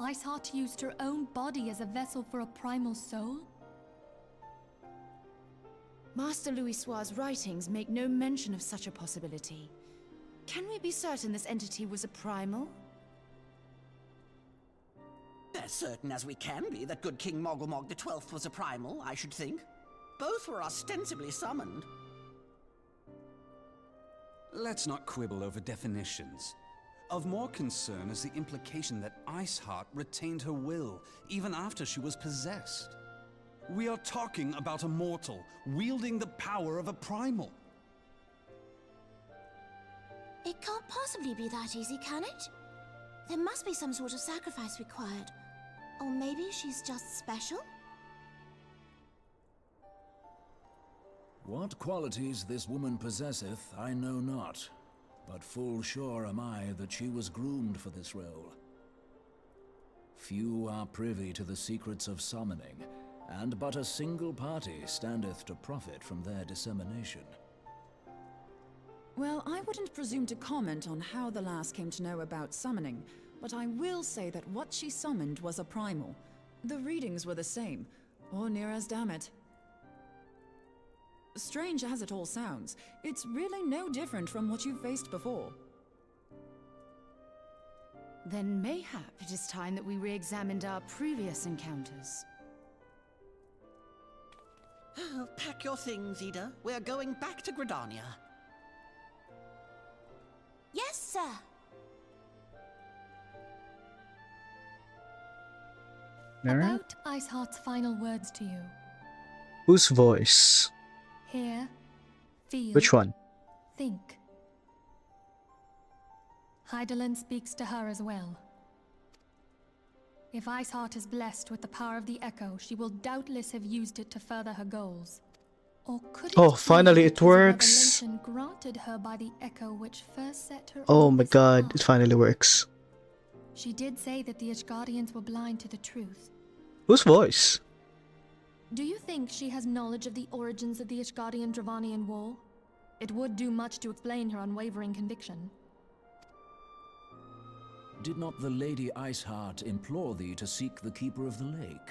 Iceheart used her own body as a vessel for a primal soul? Master Louisoir's writings make no mention of such a possibility. Can we be certain this entity was a primal? As certain as we can be that good King Mogulmog XII was a primal, I should think. Both were ostensibly summoned. Let's not quibble over definitions. Of more concern is the implication that Iceheart retained her will, even after she was possessed. We are talking about a mortal, wielding the power of a primal. It can't possibly be that easy, can it? There must be some sort of sacrifice required. Or maybe she's just special? What qualities this woman possesseth, I know not. But full sure am I that she was groomed for this role. Few are privy to the secrets of summoning, and but a single party standeth to profit from their dissemination. Well, I wouldn't presume to comment on how the lass came to know about summoning, but I will say that what she summoned was a primal. The readings were the same, or near as damn it. Strange as it all sounds, it's really no different from what you've faced before. Then mayhap it is time that we re-examined our previous encounters. Pack your things, Ida. We're going back to Gridania. Yes, sir. About Iceheart's final words to you. Whose voice? Hear, feel, Which one? think. Hydaelyn speaks to her as well. If Iceheart is blessed with the power of the Echo, she will doubtless have used it to further her goals. Or could it Finally be it a works. revelation granted her by the Echo which first set her Oh on my this god, path? it finally works. She did say that the Ishgardians were blind to the truth. Whose voice? Do you think she has knowledge of the origins of the Ishgardian-Dravanian War? It would do much to explain her unwavering conviction. Did not the Lady Iceheart implore thee to seek the Keeper of the Lake?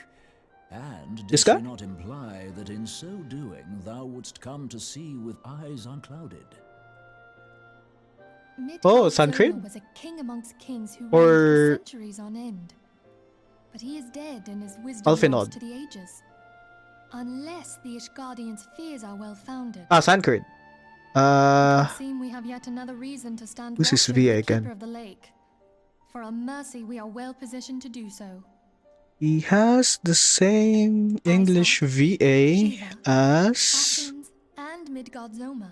And did This she guy? not imply that in so doing thou wouldst come to see with eyes unclouded? Oh, Midgard Suncreed? was a king amongst kings who reigned Or- for centuries on end. But he is dead and his wisdom lost Alfinod. to the ages. Unless the Ishgardians' fears are well founded. Ah, Suncreed. It would seem we have yet another reason to stand who's his watch over VA the again? Keeper of the Lake. For a mercy, we are well positioned to do so. He has the same English VA as Athens, and Midgard Zoma.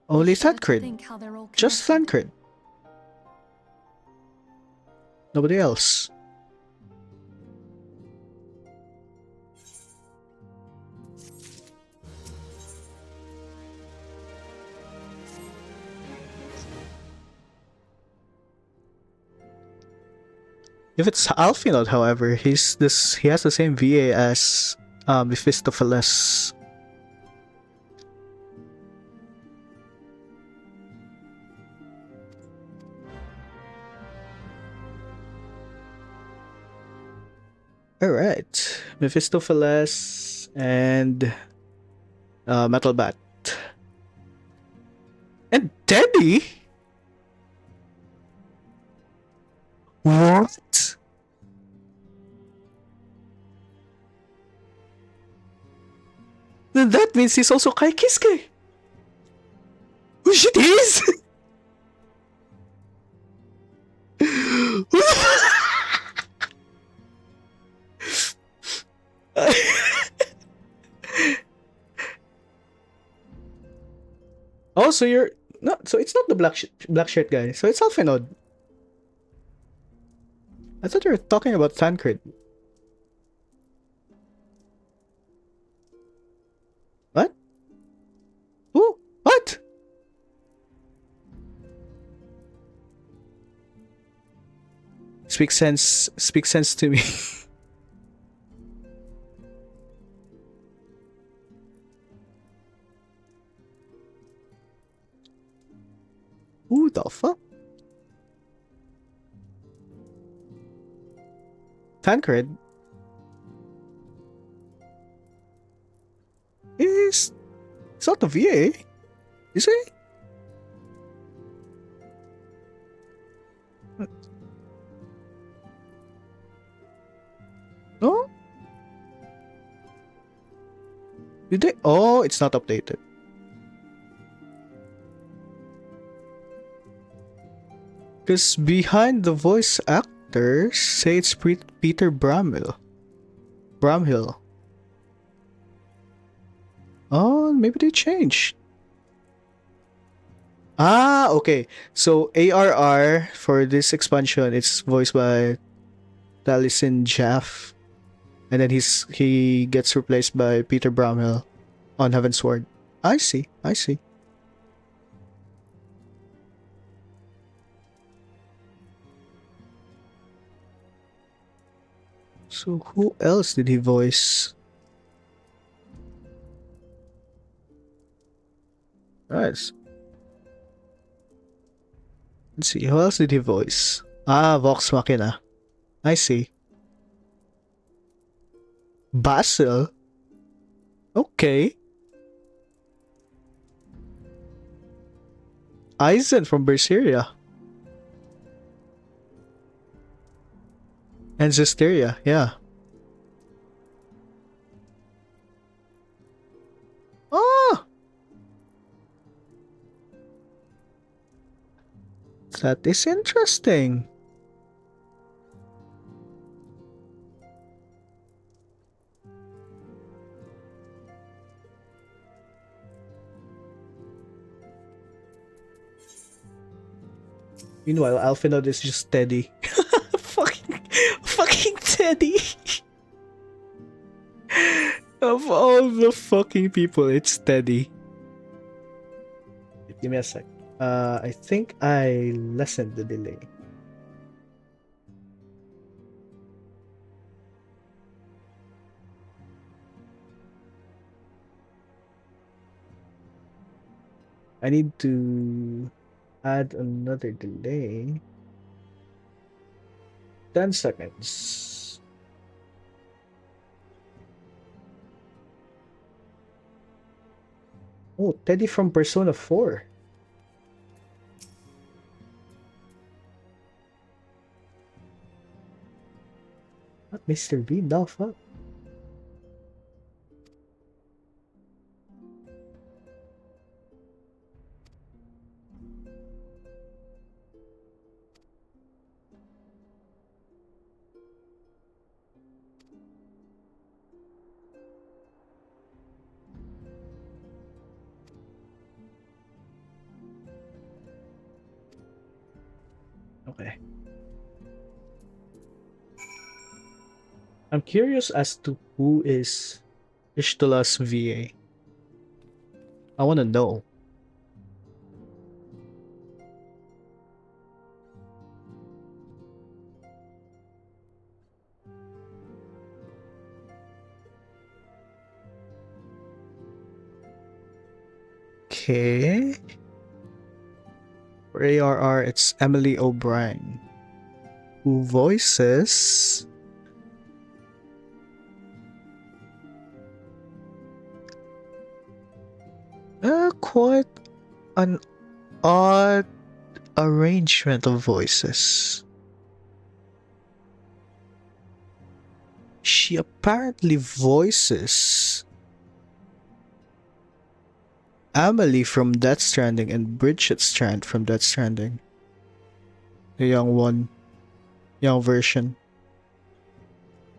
only shudder to Suncreed. think how they're all Just Suncreed. Nobody else. If it's Alfinod, however, he has the same VA as Mephistopheles. Alright. Mephistopheles and Metal Bat. And Teddy? What? Then that means he's also Kai Kiske. Oh shit, he is? Oh, so you're no. So it's not the black shirt guy. So it's Alfinod. I thought you were talking about Tancred. What? Who? What? Speak sense to me. Who the fuck? Tancred is it's not the VA, is he? No? Did they? Oh, it's not updated. Because behind the voice actors say it's Peter Bramhill. Oh, maybe they changed. Ah, okay. So ARR for this expansion, it's voiced by Taliesin Jaff, and then he gets replaced by Peter Bramhill on Heaven's Sword. I see. So who else did he voice? Nice. Let's see, who else did he voice? Ah, Vox Machina. I see. Basil? Okay. Eisen from Berseria. And Zestiria, yeah. Oh! That is interesting. Meanwhile, Alfinod is just Teddy. fucking Teddy. Of all the fucking people, it's Teddy. Give me a sec. I think I lessened the delay. I need to add another delay. 10 seconds. Oh, Teddy from Persona 4. What, Mr. Bean? The fuck? Okay. I'm curious as to who is Ishtola's VA. I want to know. Okay. For ARR, it's Emily O'Brien, who voices quite an odd arrangement of voices. She apparently voices Amelie from Death Stranding and Bridget Strand from Death Stranding. The young version.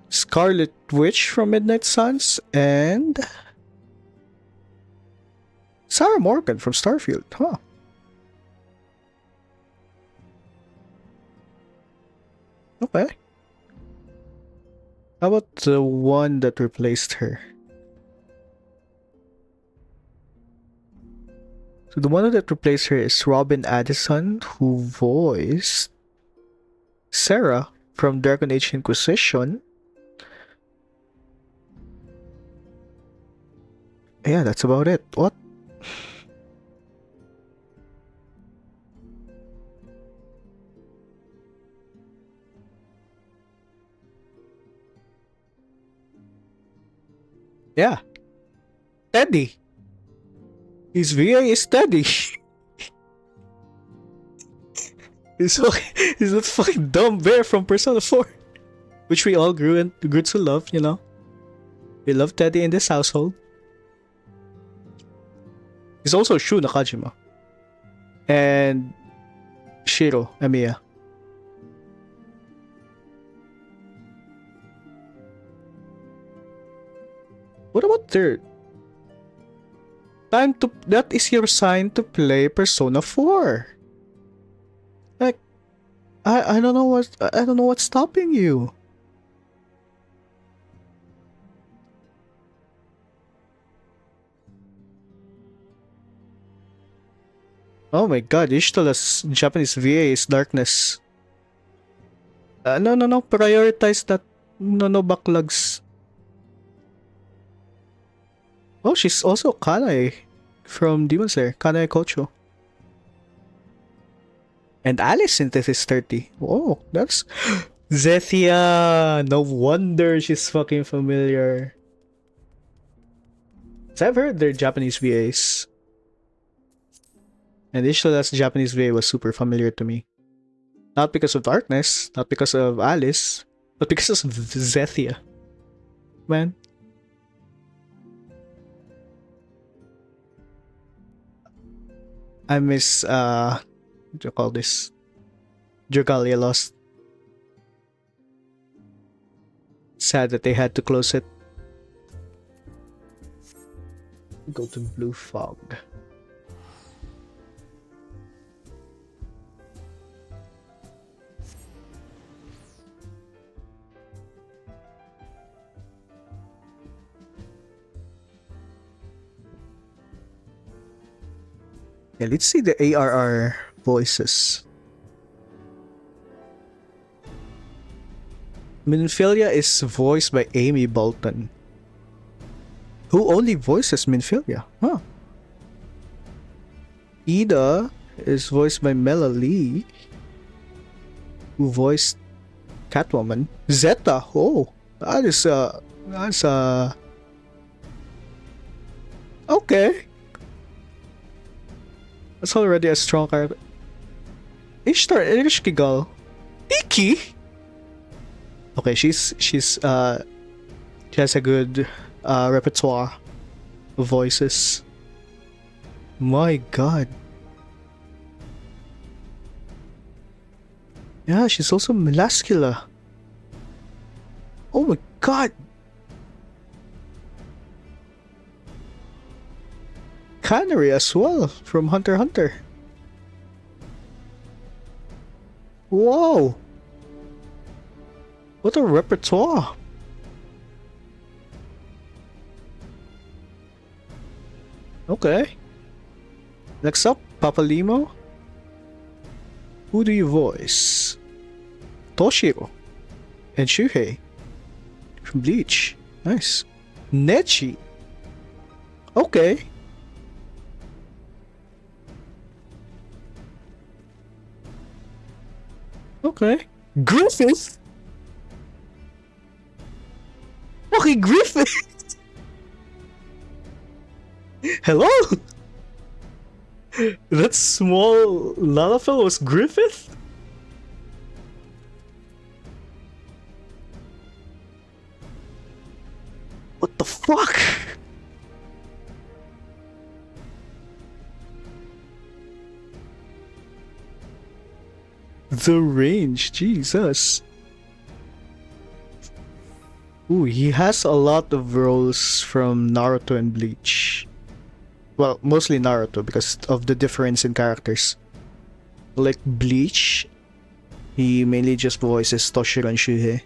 Scarlet Witch from Midnight Suns and Sarah Morgan from Starfield. Huh. Okay. How about the one that replaced her? So the one that replaced her is Robin Addison, who voiced Sarah from Dragon Age Inquisition. Yeah, that's about it. What? Yeah. Teddy. His VA is Teddy. He's that fucking dumb bear from Persona 4. Which we all grew to love, you know. We love Teddy in this household. He's also Shu Nakajima. And Shiro Emiya. What about third? That is your sign to play Persona 4. Like, I don't know what's stopping you. Oh my god, Ishtola's Japanese VA is darkness. No, prioritize that. No backlogs. Oh, she's also Kanae from Demon Slayer, Kanae Kocho. And Alice Synthesis 30. Oh, that's Zethia. No wonder she's fucking familiar. So I've heard they're Japanese VAs. And Ishola's Japanese VA was super familiar to me. Not because of Darkness, not because of Alice, but because of Zethia. Man. I miss, what do you call this? Dragalia Lost. Sad that they had to close it. Go to Blue Fog. Yeah, let's see the ARR voices. Minfilia is voiced by Amy Bolton, who only voices Minfilia. Huh. Ida is voiced by Mela Lee, who voiced Catwoman. Zeta, oh, that's okay. That's already a strong character. Ishtar Erishkigal. Iki? Okay, she has a good repertoire of voices. My god. Yeah, she's also Melascula. Oh my god. Canary as well from Hunter x Hunter. Whoa. What a repertoire. Okay. Next up, Papa Limo. Who do you voice? Toshiro and Shuhei from Bleach. Nice. Nechi. Okay. Okay. Griffith? Okay, Griffith! Hello? That small Lalafell was Griffith? What the fuck? The range, Jesus. Ooh, he has a lot of roles from Naruto and Bleach. Well, mostly Naruto because of the difference in characters. Like Bleach, he mainly just voices Toshiro and Shuhei.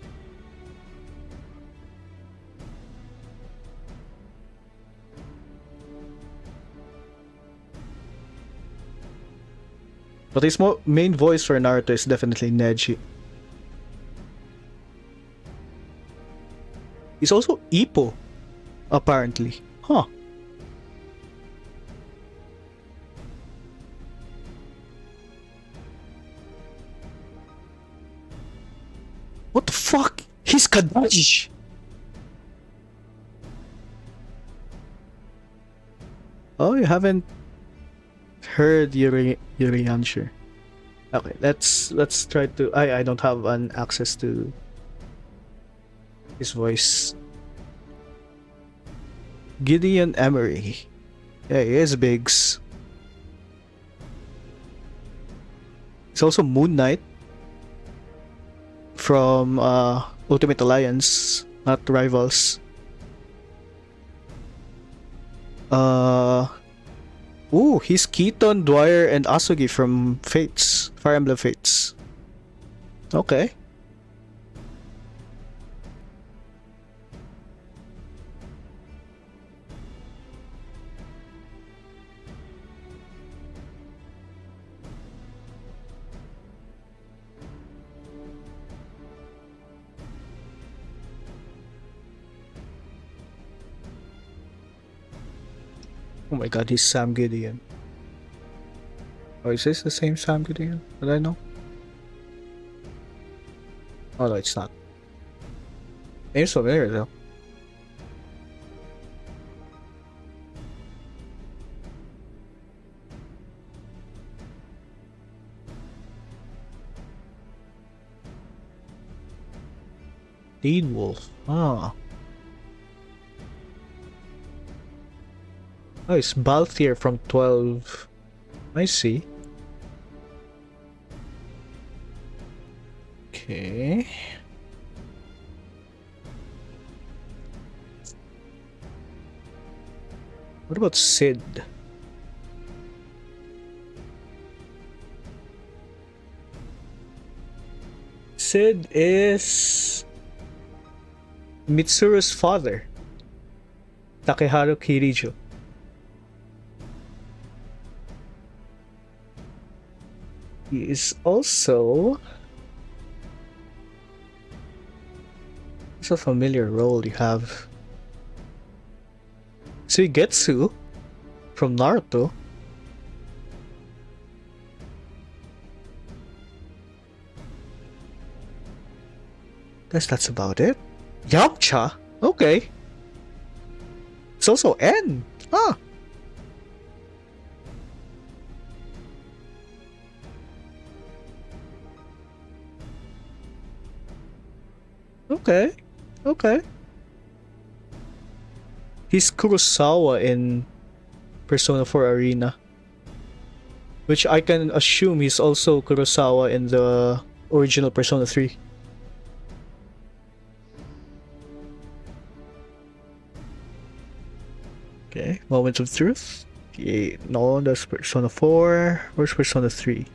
But his main voice for Naruto is definitely Neji. He's also Ippo, apparently. Huh. What the fuck? He's Kadaji! Oh, you haven't heard Yuriansher. Okay, let's try to. I don't have an access to his voice. Gideon Emery. Yeah, he is Biggs. He's also Moon Knight from Ultimate Alliance, not Rivals. Ooh, he's Keaton, Dwyer, and Asugi from Fates, Fire Emblem Fates. Okay. Oh my god, he's Sam Gideon. Oh, is this the same Sam Gideon that I know? Oh no, it's not. Name's familiar though. Deed Wolf. Ah. Oh, it's Balthier from 12. I see. Okay. What about Sid? Sid is Mitsuru's father, Takeharu Kirijo. He is also... It's a familiar role you have. Suigetsu from Naruto. Guess that's about it. Yamcha? Okay. It's also N. Huh. Okay. Okay. He's Kurosawa in Persona 4 Arena. Which I can assume he's also Kurosawa in the original Persona 3. Okay, Moment of Truth. Okay, no, that's Persona 4. Where's Persona 3?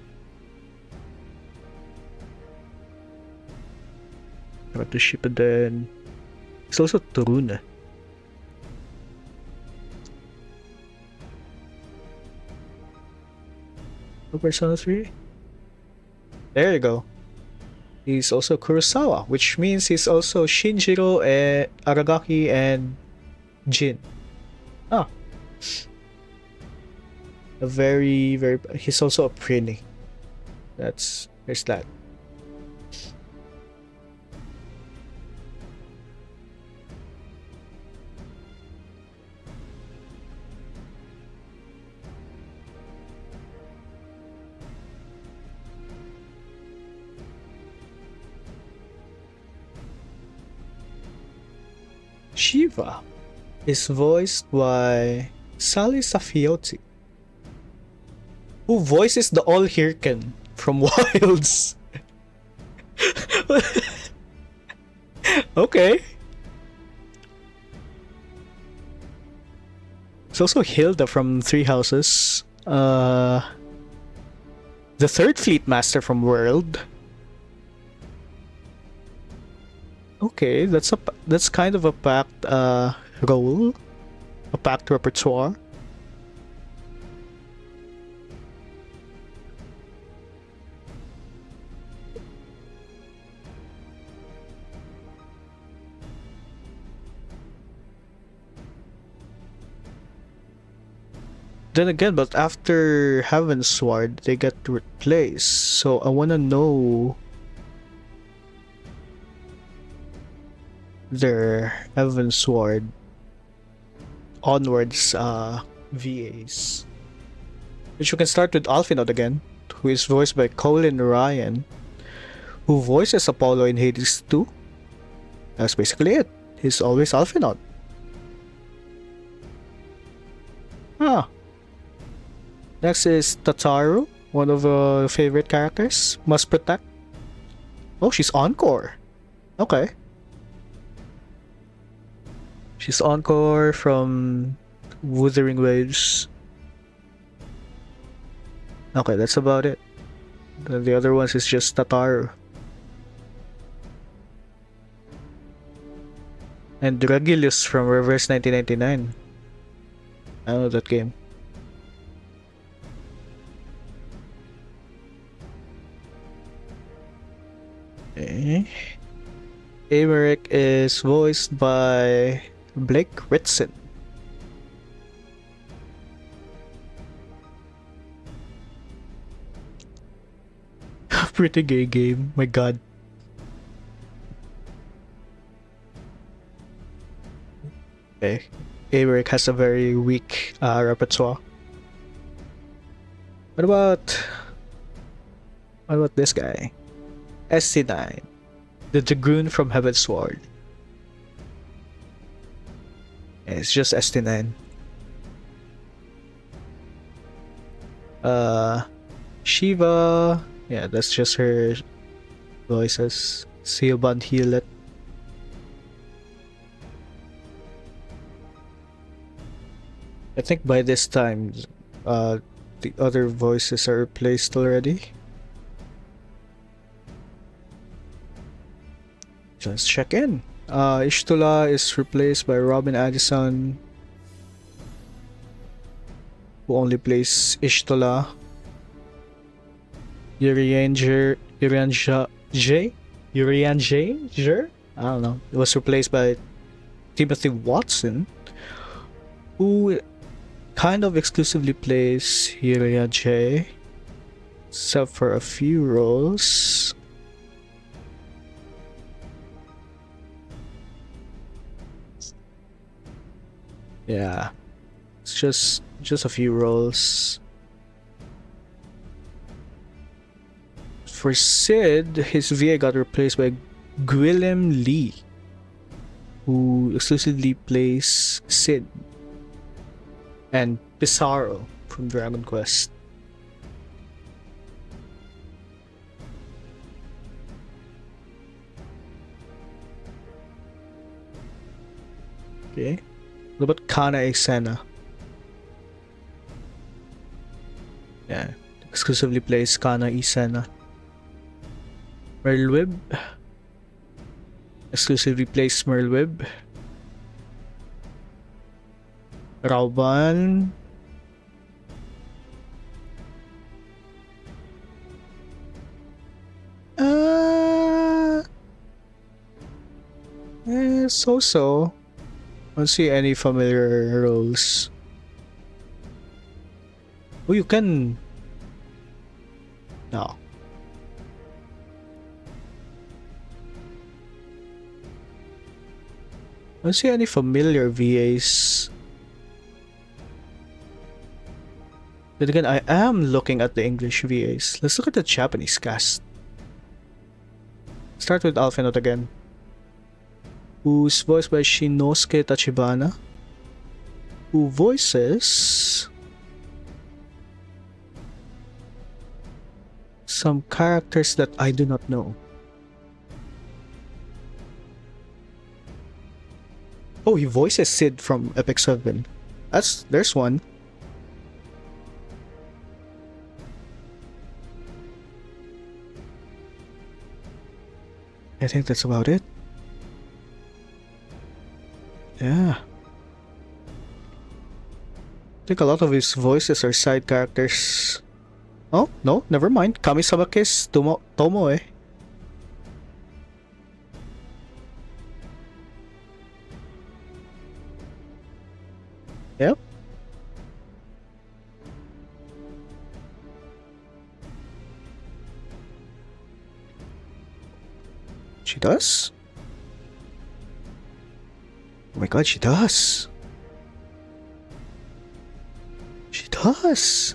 Got the ship and then... It's also Torune. Persona 3? There you go. He's also Kurosawa, which means he's also Shinjiro, Aragaki, and Jin. Ah. A very... He's also a Prinny. There's that. Shiva is voiced by Sally Safiotti, who voices the All-Hirken from Wilds. Okay. It's also Hilda from Three Houses. The third Fleet Master from World. Okay, that's kind of a packed role, a packed repertoire. Then again, but after Heavensward, they get replaced. So I wanna know their Heavensward onwards VAs. Which you can start with Alphinaud again, who is voiced by Colin Ryan, who voices Apollo in Hades 2. That's basically it. He's always Alphinaud. Huh. Next is Tataru, one of the favorite characters. Must Protect. Oh, she's Encore. Okay. She's Encore from Wuthering Waves. Okay, that's about it. The other ones is just Tataru. And Regulus from Reverse 1999. I know that game. Okay. Amaric is voiced by Blake Ritson. Pretty gay game, my god. Okay. Amaric has a very weak repertoire. What about this guy? SC9, the Dragoon from Heavensward. Yeah, it's just ST9. Shiva, yeah, that's just her voices. Siobhan Healet. I think by this time, the other voices are replaced already. Let's check in. Ishtula is replaced by Robin Addison, who only plays Ishtula. Urian J? I don't know. It was replaced by Timothy Watson, who kind of exclusively plays Urian J, except for a few roles. Yeah. It's just a few roles. For Sid, his VA got replaced by Gwillem Lee, who exclusively plays Sid and Pizarro from Dragon Quest. Okay. What about Kana Esena? Yeah, exclusively plays Kana Esena. Merlwib exclusively plays Merlwib. Rauban. So. I don't see any familiar roles. Oh, you can. No. I don't see any familiar VAs. But again, I am looking at the English VAs. Let's look at the Japanese cast. Start with Alphinaud again. Who's voiced by Shinosuke Tachibana. Who voices some characters that I do not know. Oh, he voices Sid from FFXIV. There's one. I think that's about it. Yeah. I think a lot of his voices are side characters. Oh, no, never mind. Kami-sama Kiss Tomoe. Yep. She does? Oh my god, she does. She does.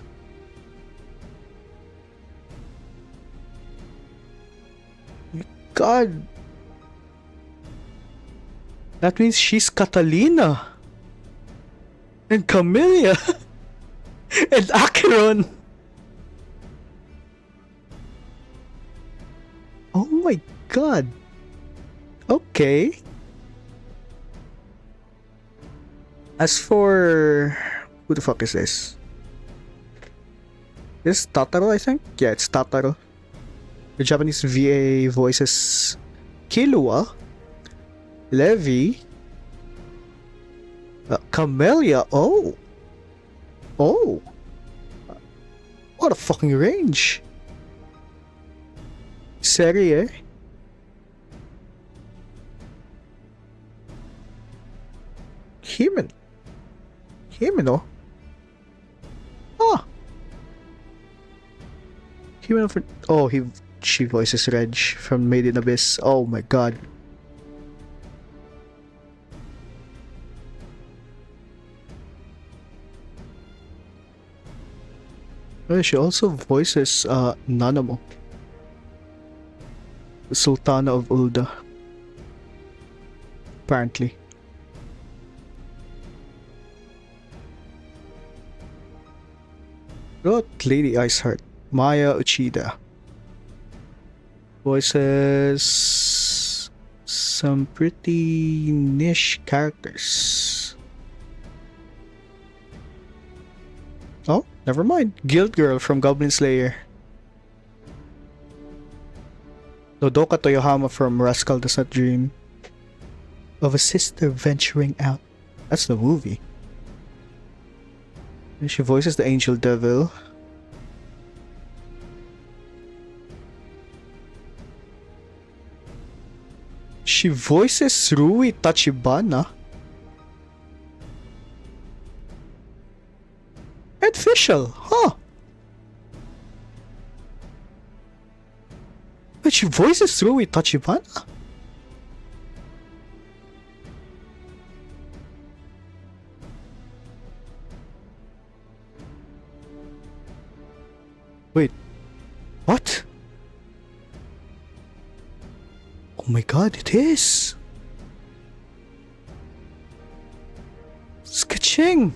Oh my god. That means she's Catalina. And Camellia. And Acheron. Oh my god. Okay. As for... Who the fuck is this? This is Tataro, I think? Yeah, it's Tataro. The Japanese VA voices Killua, Levi, Camellia. Oh! Oh! What a fucking range! Serie. Himeno? Ah! Himeno for... Oh, she voices Reg from Made in Abyss. Oh my god. Oh, she also voices Nanamo, the Sultana of Ulda. Apparently. Got Lady Iceheart, Maya Uchida. Voices some pretty niche characters. Oh, never mind. Guild Girl from Goblin Slayer. Nodoka Toyohama from Rascal Does Not Dream of a Sister Venturing Out. That's the movie. And she voices the Angel Devil. She voices Rui Tachibana. Ed Fischl, huh? But she voices Rui Tachibana? Wait. What? Oh my god, it is! Sketching!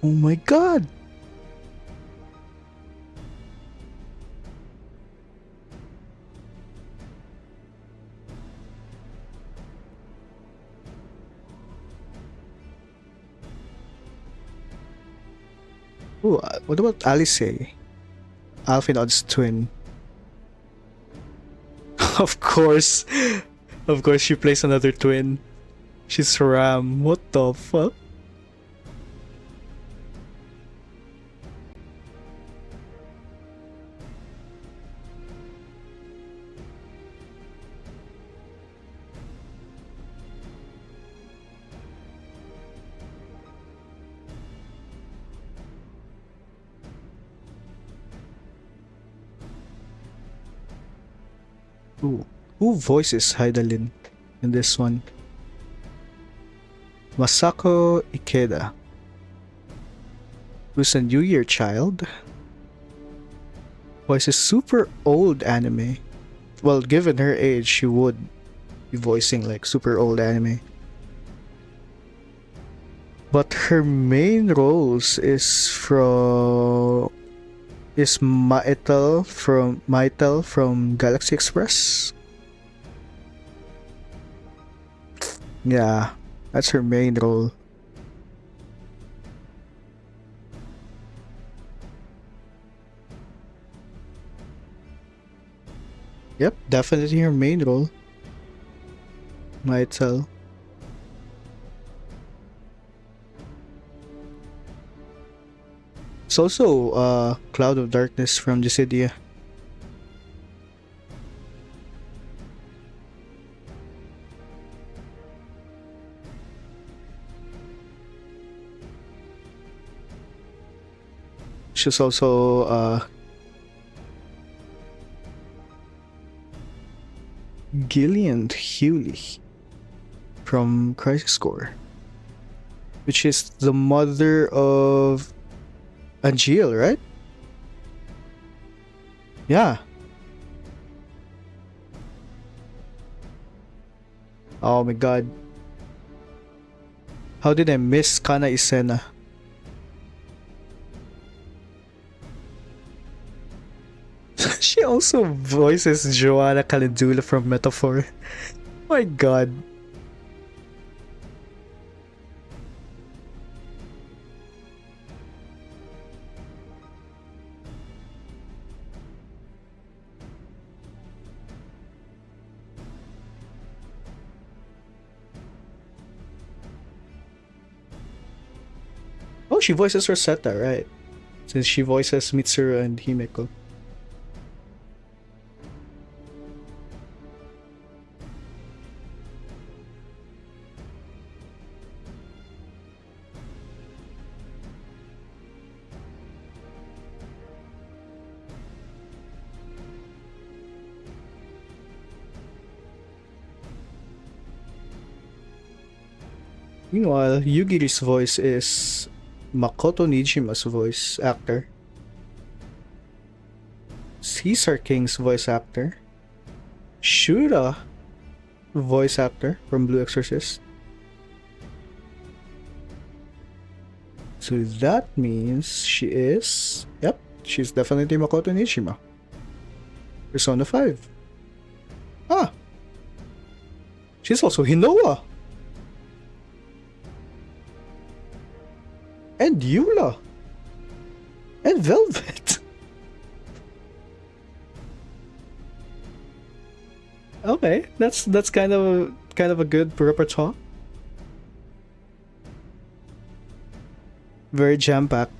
Oh my god! Ooh, what about Alice? Alphinaud's twin. Of course. Of course she plays another twin. She's Ram. What the fuck? Ooh. Who voices Hydaelyn in this one? Masako Ikeda. Who's a New Year child? Voices super old anime. Well, given her age, she would be voicing like super old anime. But her main roles is Maitel from Galaxy Express. Yeah, that's her main role. Yep, definitely her main role. Maitel. It's also Cloud of Darkness from Dissidia. She's also Gillian Hewley from Crisis Core, which is the mother of Angeal, right? Yeah. Oh my god. How did I miss Kana Isena? She also voices Joanna Calendula from Metaphor. My god. Oh, she voices Rosetta, right? Since she voices Mitsuru and Himeko. Meanwhile, Yugiri's voice is Makoto Nijima's voice actor. Caesar King's voice actor. Shura, voice actor from Blue Exorcist. So that means she is... Yep, she's definitely Makoto Nijima. Persona 5. Ah! She's also Hinoa! And Eula! And Velvet! Okay, that's kind of a good repertoire. Very jam-packed.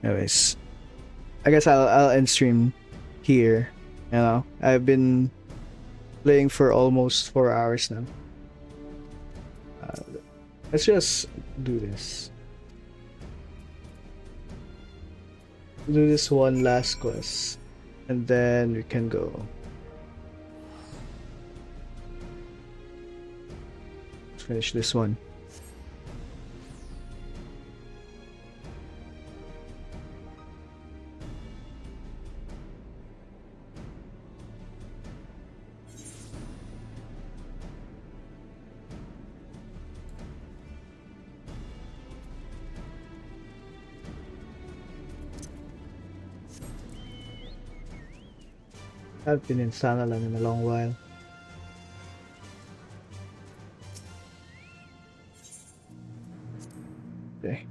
Anyways, I guess I'll end stream here. You know, I've been playing for almost 4 hours now. Let's just do this. Do this one last quest, and then we can go. finish this one. I've been in Sanalan in a long while. Okay.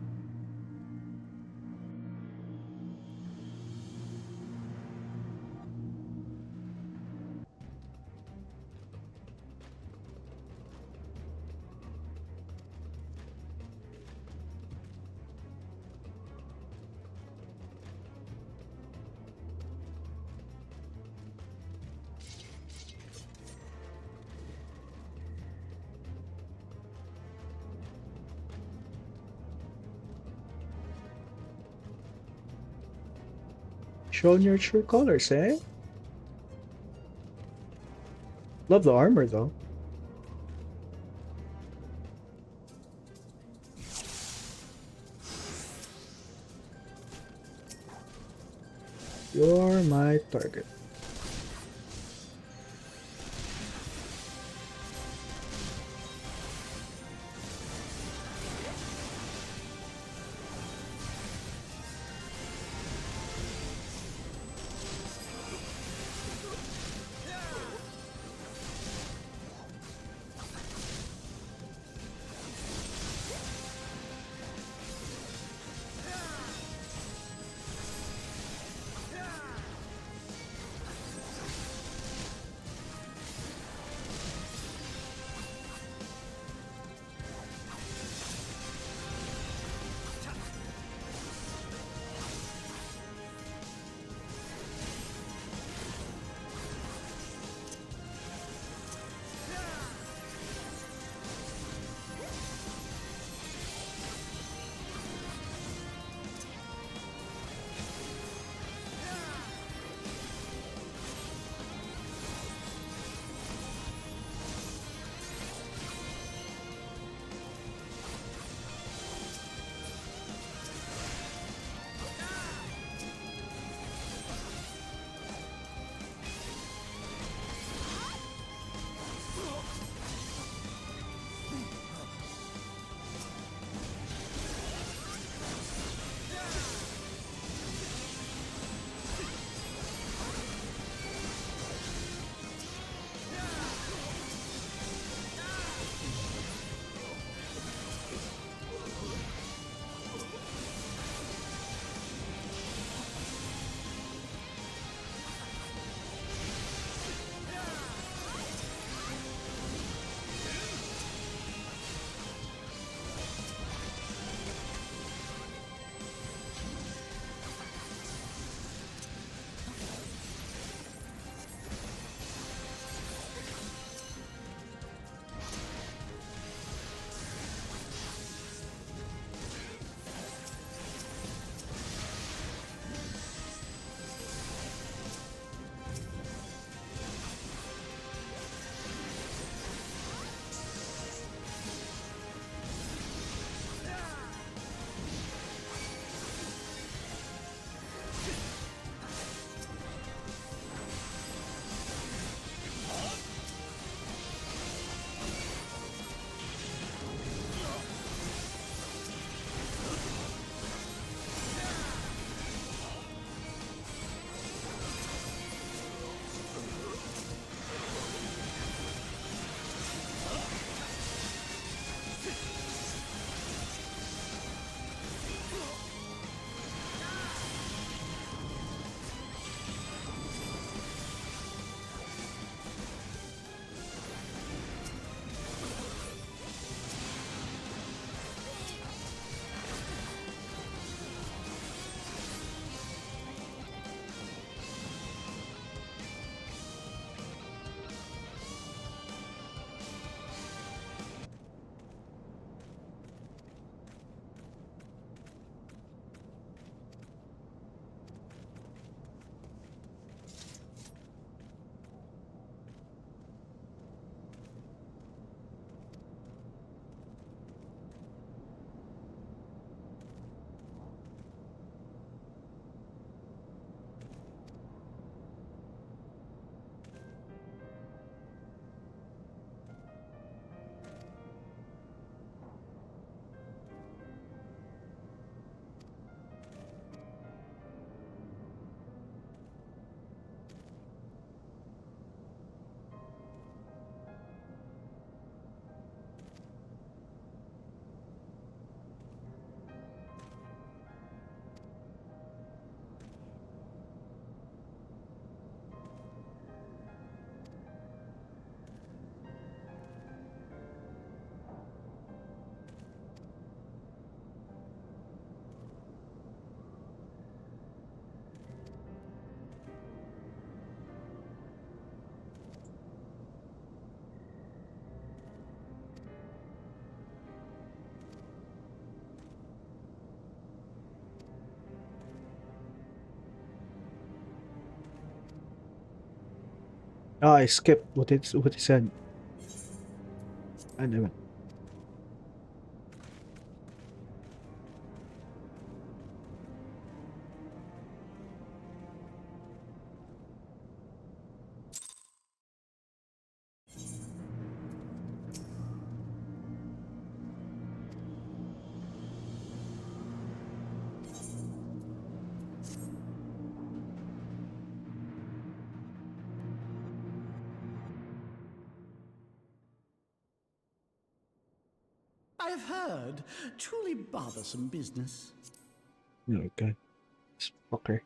Showing your true colors, eh? Love the armor though. You're my target. Oh, I skipped what he said. I damn it. I have heard. Truly bothersome business. Okay. This fucker.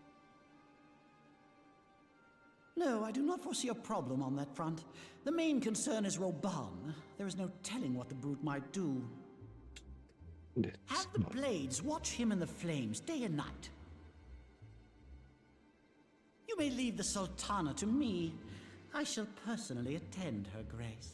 No, I do not foresee a problem on that front. The main concern is Roban. There is no telling what the brute might do. Have the blades watch him in the flames day and night. You may leave the Sultana to me. I shall personally attend her grace.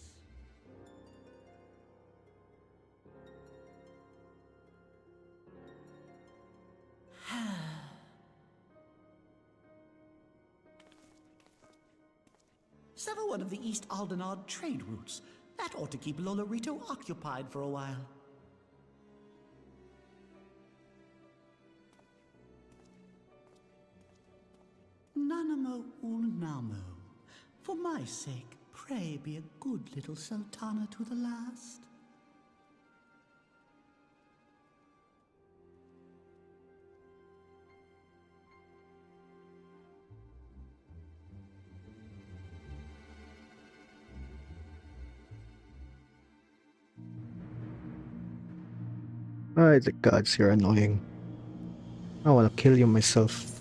Sever one of the East Aldenard trade routes. That ought to keep Lolorito occupied for a while. Nanamo Ulnamo. For my sake, pray be a good little Sultana to the last. Alright, the gods, you're annoying. I wanna kill you myself.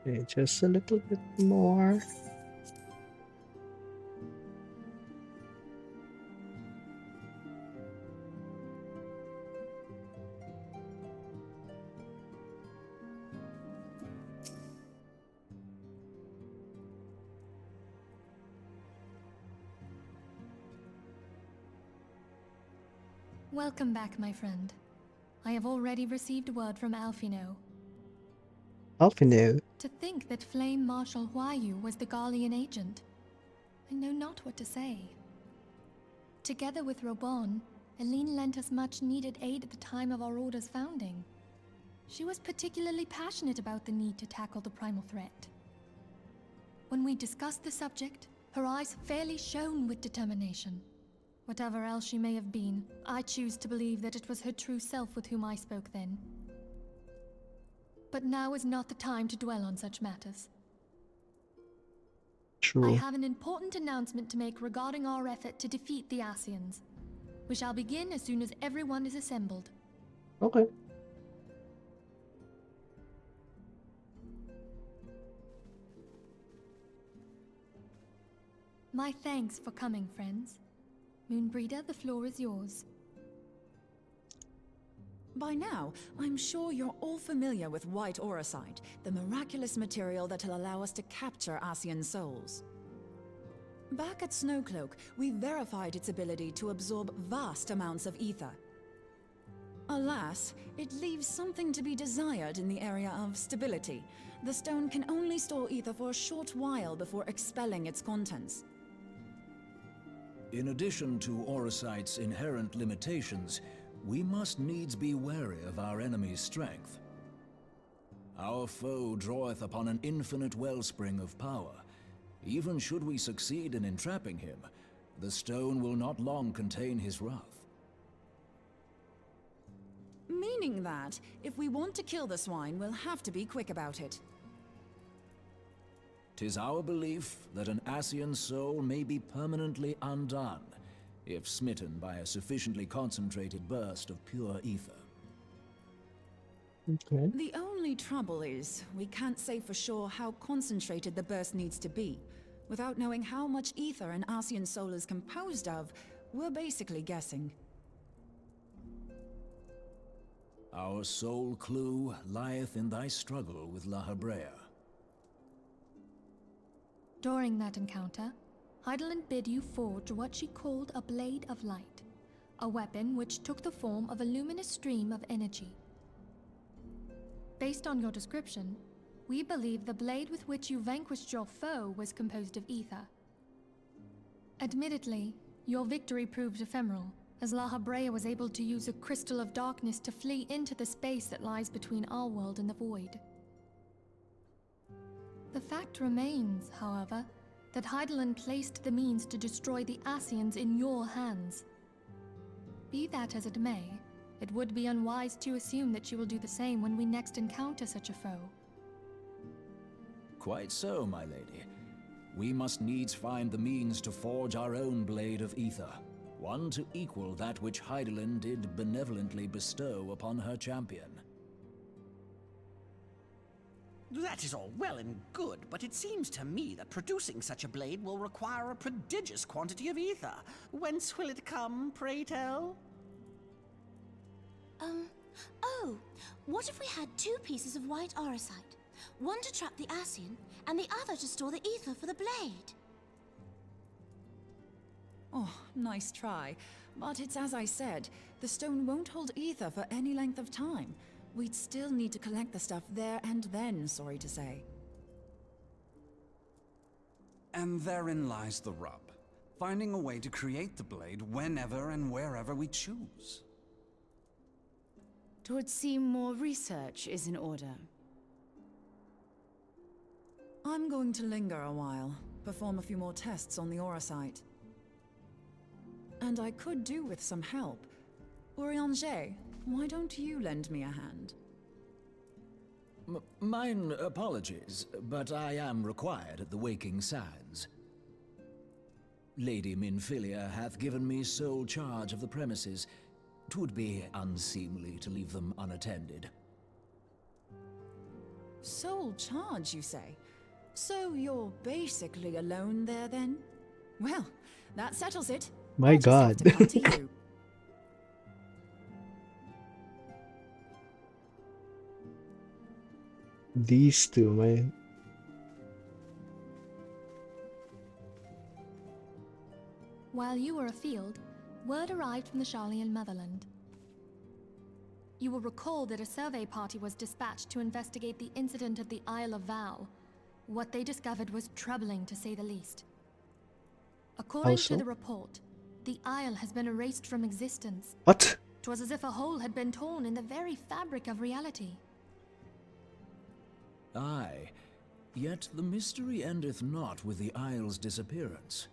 Okay, just a little bit more. Welcome back, my friend. I have already received word from Alfino. Alfino. To think that Flame Marshal Huayu was the Garlean agent. I know not what to say. Together with Robon, Eline lent us much needed aid at the time of our Order's founding. She was particularly passionate about the need to tackle the primal threat. When we discussed the subject, her eyes fairly shone with determination. Whatever else she may have been, I choose to believe that it was her true self with whom I spoke then. But now is not the time to dwell on such matters. True. I have an important announcement to make regarding our effort to defeat the Asians. We shall begin as soon as everyone is assembled. Okay. My thanks for coming, friends. Moonbreeder, the floor is yours. By now, I'm sure you're all familiar with white auracite, the miraculous material that'll allow us to capture Asian souls. Back at Snowcloak, we verified its ability to absorb vast amounts of ether. Alas, it leaves something to be desired in the area of stability. The stone can only store ether for a short while before expelling its contents. In addition to auracite's inherent limitations, we must needs be wary of our enemy's strength. Our foe draweth upon an infinite wellspring of power. Even should we succeed in entrapping him, the stone will not long contain his wrath. Meaning that, if we want to kill the swine, we'll have to be quick about it. 'Tis our belief that an Asian soul may be permanently undone, if smitten by a sufficiently concentrated burst of pure ether. Okay. The only trouble is, we can't say for sure how concentrated the burst needs to be. Without knowing how much ether an Asian soul is composed of, we're basically guessing. Our sole clue lieth in thy struggle with La Hebrea. During that encounter, Heidelin bid you forge what she called a Blade of Light, a weapon which took the form of a luminous stream of energy. Based on your description, we believe the blade with which you vanquished your foe was composed of ether. Admittedly, your victory proved ephemeral, as La Hebrea was able to use a crystal of darkness to flee into the space that lies between our world and the void. The fact remains, however, that Heidelin placed the means to destroy the Asians in your hands. Be that as it may, it would be unwise to assume that she will do the same when we next encounter such a foe. Quite so, my lady. We must needs find the means to forge our own blade of ether, one to equal that which Heidelin did benevolently bestow upon her champion. That is all well and good, but it seems to me that producing such a blade will require a prodigious quantity of ether. Whence will it come, pray tell? Oh, what if we had two pieces of white auracite? One to trap the Asian, and the other to store the ether for the blade. Oh, nice try. But it's as I said, the stone won't hold ether for any length of time. We'd still need to collect the stuff there and then, sorry to say. And therein lies the rub. Finding a way to create the blade whenever and wherever we choose. 'Twould seem more research is in order. I'm going to linger a while, perform a few more tests on the auracite. And I could do with some help. Urianger, why don't you lend me a hand? Mine apologies, but I am required at the Waking Sands. Lady Minfilia hath given me sole charge of the premises. 'Twould be unseemly to leave them unattended. Sole charge, you say? So you're basically alone there, then? Well, that settles it. My I'll just have God. to come to you. These two, man. While you were afield, word arrived from the Sharlayan motherland. You will recall that a survey party was dispatched to investigate the incident at the Isle of Vow. What they discovered was troubling, to say the least. According to the report, the Isle has been erased from existence. What? 'Twas as if a hole had been torn in the very fabric of reality. Aye, yet the mystery endeth not with the Isle's disappearance.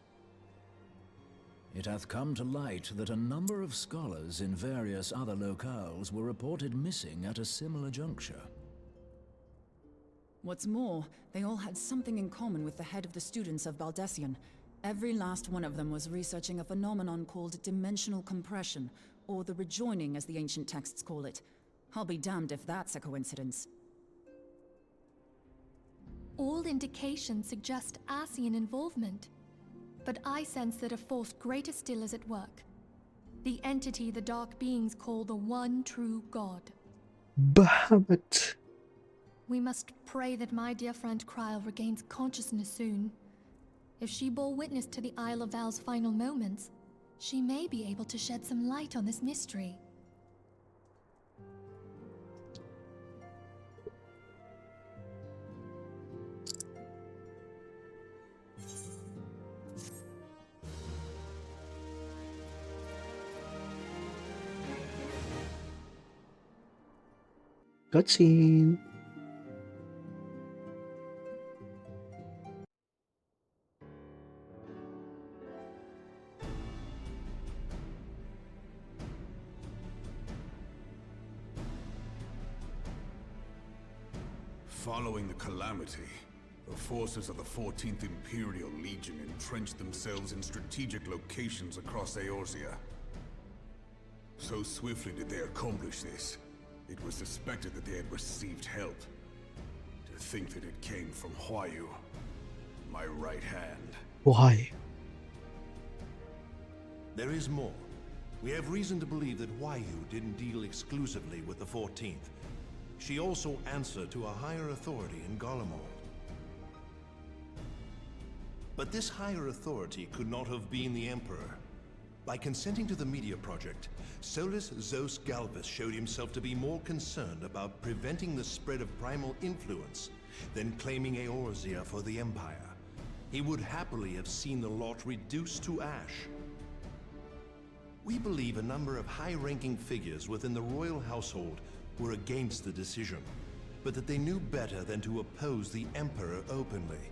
It hath come to light that a number of scholars in various other locales were reported missing at a similar juncture. What's more, they all had something in common with the head of the students of Baldessian. Every last one of them was researching a phenomenon called dimensional compression, or the rejoining as the ancient texts call it. I'll be damned if that's a coincidence. All indications suggest Asian involvement. but I sense that a force greater still is at work. The entity the Dark Beings call the One True God. Bahamut. We must pray that my dear friend Kryl regains consciousness soon. If she bore witness to the Isle of Val's final moments, she may be able to shed some light on this mystery. Cutscene. Following the calamity, the forces of the 14th Imperial Legion entrenched themselves in strategic locations across Eorzea. So swiftly did they accomplish this, it was suspected that they had received help. To think that it came from Huayu, my right hand. Why? There is more. We have reason to believe that Huayu didn't deal exclusively with the 14th. She also answered to a higher authority in Garlemald. But this higher authority could not have been the Emperor. By consenting to the Media Project, Solus Zos Galvus showed himself to be more concerned about preventing the spread of primal influence than claiming Eorzea for the Empire. He would happily have seen the lot reduced to ash. We believe a number of high-ranking figures within the royal household were against the decision, but that they knew better than to oppose the Emperor openly.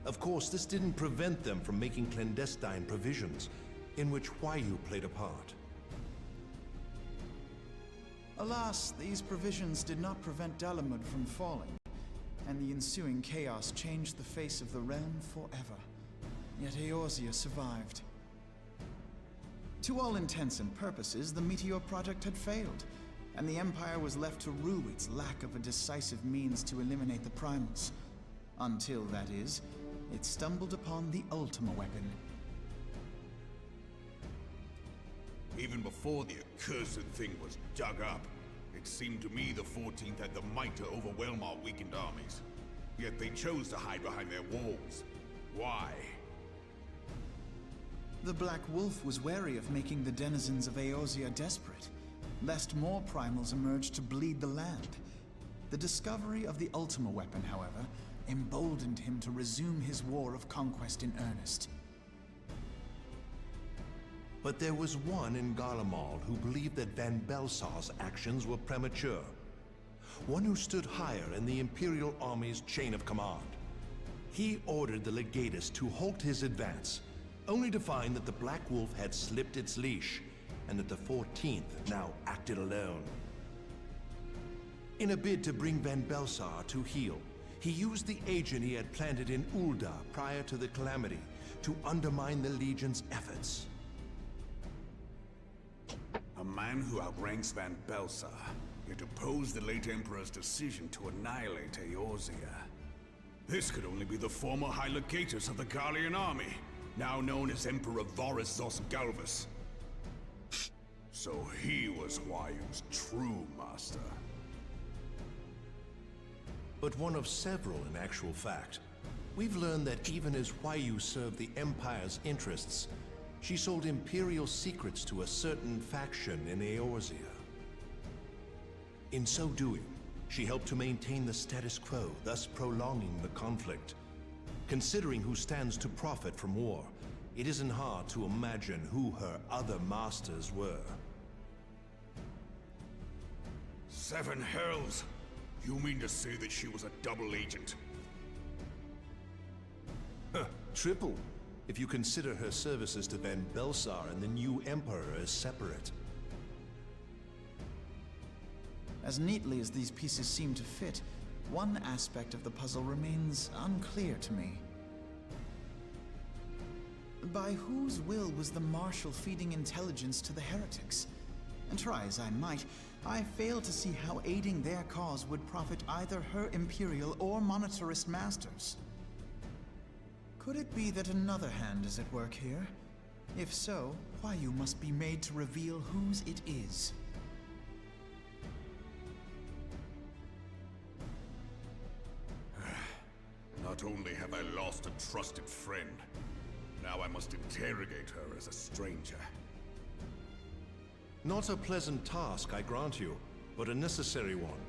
Of course, this didn't prevent them from making clandestine provisions, in which Huayu played a part. Alas, these provisions did not prevent Dalamud from falling, and the ensuing chaos changed the face of the realm forever. Yet Eorzea survived. To all intents and purposes, the Meteor Project had failed, and the Empire was left to rue its lack of a decisive means to eliminate the Primals. Until, that is, it stumbled upon the Ultima weapon. Even before the accursed thing was dug up, it seemed to me the 14th had the might to overwhelm our weakened armies. Yet they chose to hide behind their walls. Why? The Black Wolf was wary of making the denizens of Eorzea desperate, lest more primals emerge to bleed the land. The discovery of the Ultima weapon, however, emboldened him to resume his war of conquest in earnest. But there was one in Garlemald who believed that Van Belsar's actions were premature. One who stood higher in the Imperial Army's chain of command. He ordered the Legatus to halt his advance, only to find that the Black Wolf had slipped its leash, and that the 14th now acted alone. In a bid to bring Van Belsar to heel, he used the agent he had planted in Ul'dah prior to the calamity to undermine the Legion's efforts. A man who outranks Van Belsar, yet opposed the late Emperor's decision to annihilate Eorzea. This could only be the former High Legatus of the Garlean army, now known as Emperor Varus Zos Galvus. So he was Huayu's true master. But one of several in actual fact. We've learned that even as Huayu served the Empire's interests, she sold Imperial secrets to a certain faction in Eorzea. In so doing, she helped to maintain the status quo, thus prolonging the conflict. Considering who stands to profit from war, it isn't hard to imagine who her other masters were. Seven hells! You mean to say that she was a double agent? Triple, if you consider her services to Van Belsar and the new Emperor as separate. As neatly as these pieces seem to fit, one aspect of the puzzle remains unclear to me. By whose will was the Marshal feeding intelligence to the heretics? And try as I might, I fail to see how aiding their cause would profit either her Imperial or Monetarist masters. Could it be that another hand is at work here? If so, why you must be made to reveal whose it is. Not only have I lost a trusted friend, now I must interrogate her as a stranger. Not a pleasant task, I grant you, but a necessary one.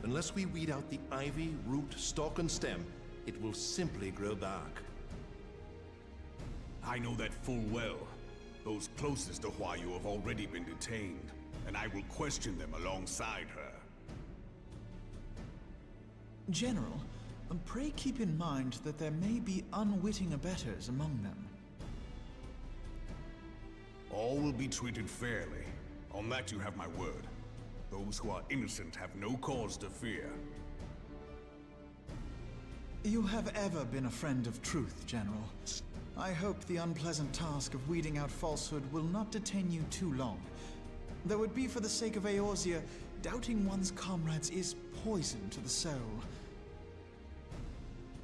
Unless we weed out the ivy, root, stalk, and stem, it will simply grow back. I know that full well. Those closest to Huayu have already been detained, and I will question them alongside her. General, pray keep in mind that there may be unwitting abettors among them. All will be treated fairly. On that you have my word. Those who are innocent have no cause to fear. You have ever been a friend of truth, General. I hope the unpleasant task of weeding out falsehood will not detain you too long. Though it be for the sake of Eorzea, doubting one's comrades is poison to the soul.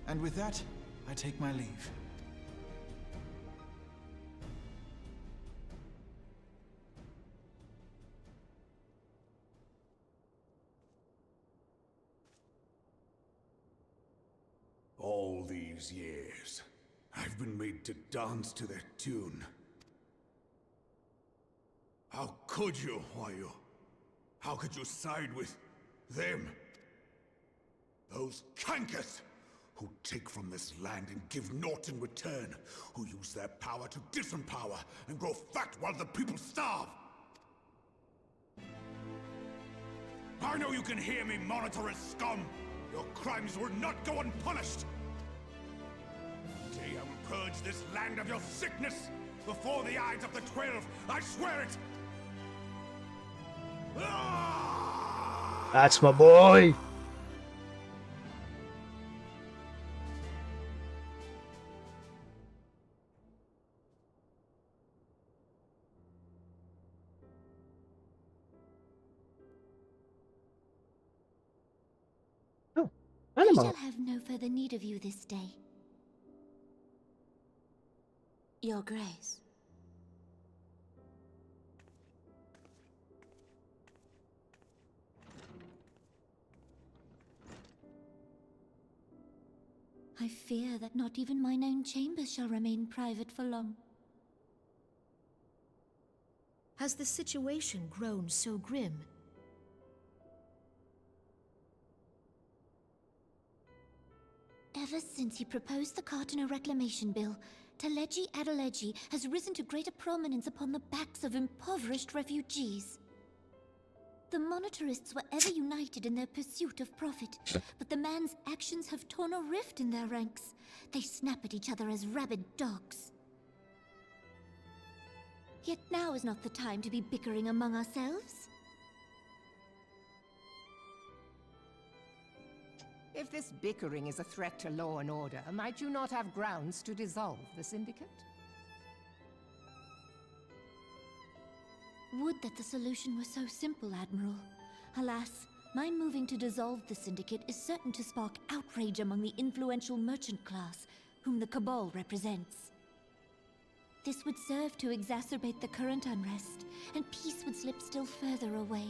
And with that, I take my leave. All these years, I've been made to dance to their tune. How could you, Huayu? How could you side with them? Those cankers who take from this land and give naught in return, who use their power to disempower and grow fat while the people starve. I know you can hear me, monitorous scum! Your crimes will not go unpunished! Today I will purge this land of your sickness! Before the eyes of the 12, I swear it! That's my boy! I shall have no further need of you this day. Your Grace. I fear that not even mine own chambers shall remain private for long. Has the situation grown so grim? Ever since he proposed the Cartiner Reclamation Bill, Teleji Adeleji has risen to greater prominence upon the backs of impoverished refugees. The Monitorists were ever united in their pursuit of profit, but the man's actions have torn a rift in their ranks. They snap at each other as rabid dogs. Yet now is not the time to be bickering among ourselves. If this bickering is a threat to law and order, might you not have grounds to dissolve the Syndicate? Would that the solution were so simple, Admiral. Alas, my moving to dissolve the Syndicate is certain to spark outrage among the influential merchant class, whom the Cabal represents. This would serve to exacerbate the current unrest, and peace would slip still further away.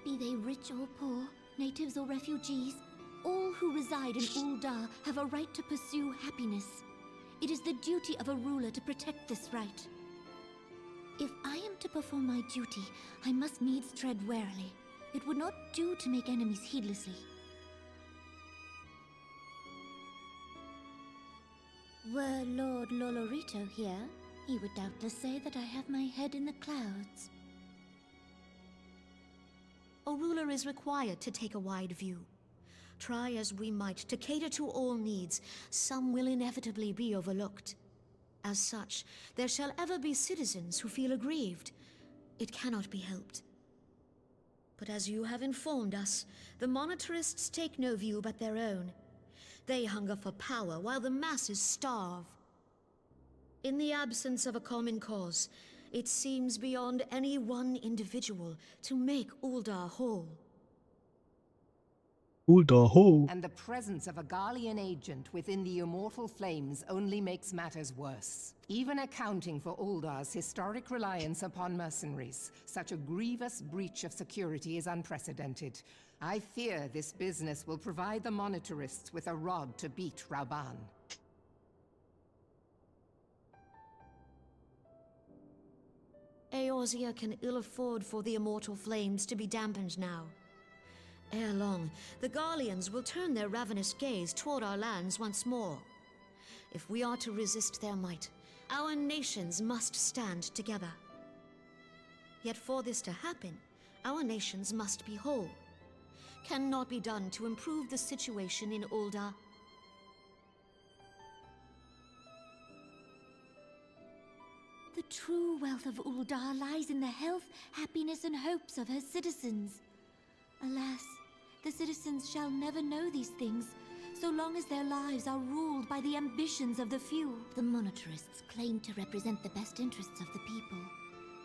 Be they rich or poor, natives or refugees, all who reside in Ul'dah have a right to pursue happiness. It is the duty of a ruler to protect this right. If I am to perform my duty, I must needs tread warily. It would not do to make enemies heedlessly. Were Lord Lolorito here, he would doubtless say that I have my head in the clouds. A ruler is required to take a wide view. Try as we might to cater to all needs, some will inevitably be overlooked. As such, there shall ever be citizens who feel aggrieved. It cannot be helped. But as you have informed us, the Monitorists take no view but their own. They hunger for power while the masses starve. In the absence of a common cause, it seems beyond any one individual to make Ul'dah whole. Ulda ho. And the presence of a Garlean agent within the immortal flames only makes matters worse. Even accounting for Uldar's historic reliance upon mercenaries, such a grievous breach of security is unprecedented. I fear this business will provide the monitorists with a rod to beat Rauban. Eorzea can ill afford for the immortal flames to be dampened now. Ere long, the Garleans will turn their ravenous gaze toward our lands once more. If we are to resist their might, our nations must stand together. Yet for this to happen, our nations must be whole. Cannot be done to improve the situation in Ulda. The true wealth of Ulda lies in the health, happiness, and hopes of her citizens. Alas, the citizens shall never know these things, so long as their lives are ruled by the ambitions of the few. The monitorists claim to represent the best interests of the people,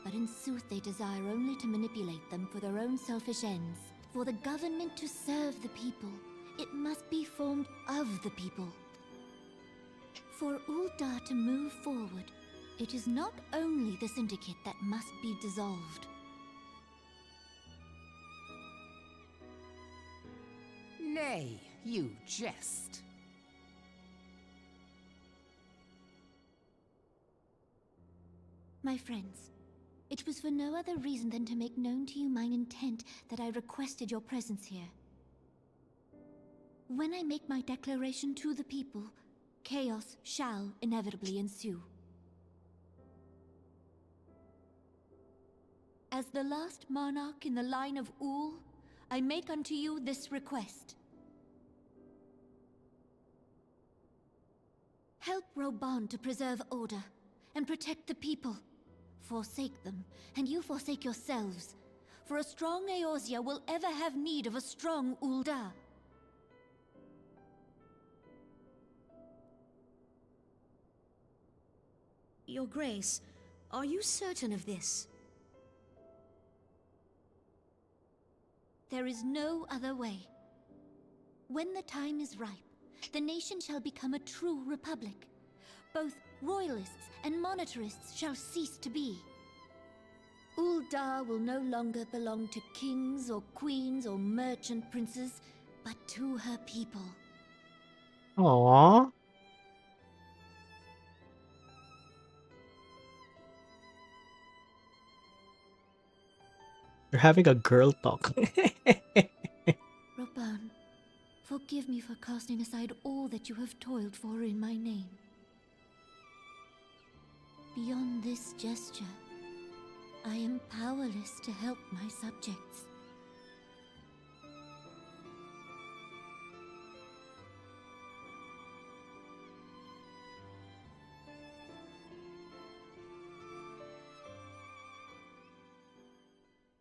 but in sooth they desire only to manipulate them for their own selfish ends. For the government to serve the people, it must be formed of the people. For Ulda to move forward, it is not only the Syndicate that must be dissolved. Nay, you jest. My friends, it was for no other reason than to make known to you mine intent that I requested your presence here. When I make my declaration to the people, chaos shall inevitably ensue. As the last monarch in the line of Ul, I make unto you this request. Help Rauban to preserve order and protect the people. Forsake them, and you forsake yourselves. For a strong Eorzea will ever have need of a strong Ulda. Your Grace, are you certain of this? There is no other way. When the time is ripe, the nation shall become a true republic. Both royalists and monitorists shall cease to be. Ulda will no longer belong to kings or queens or merchant princes, but to her people. Aww. You're having a girl talk. Rauban, forgive me for casting aside all that you have toiled for in my name. Beyond this gesture, I am powerless to help my subjects.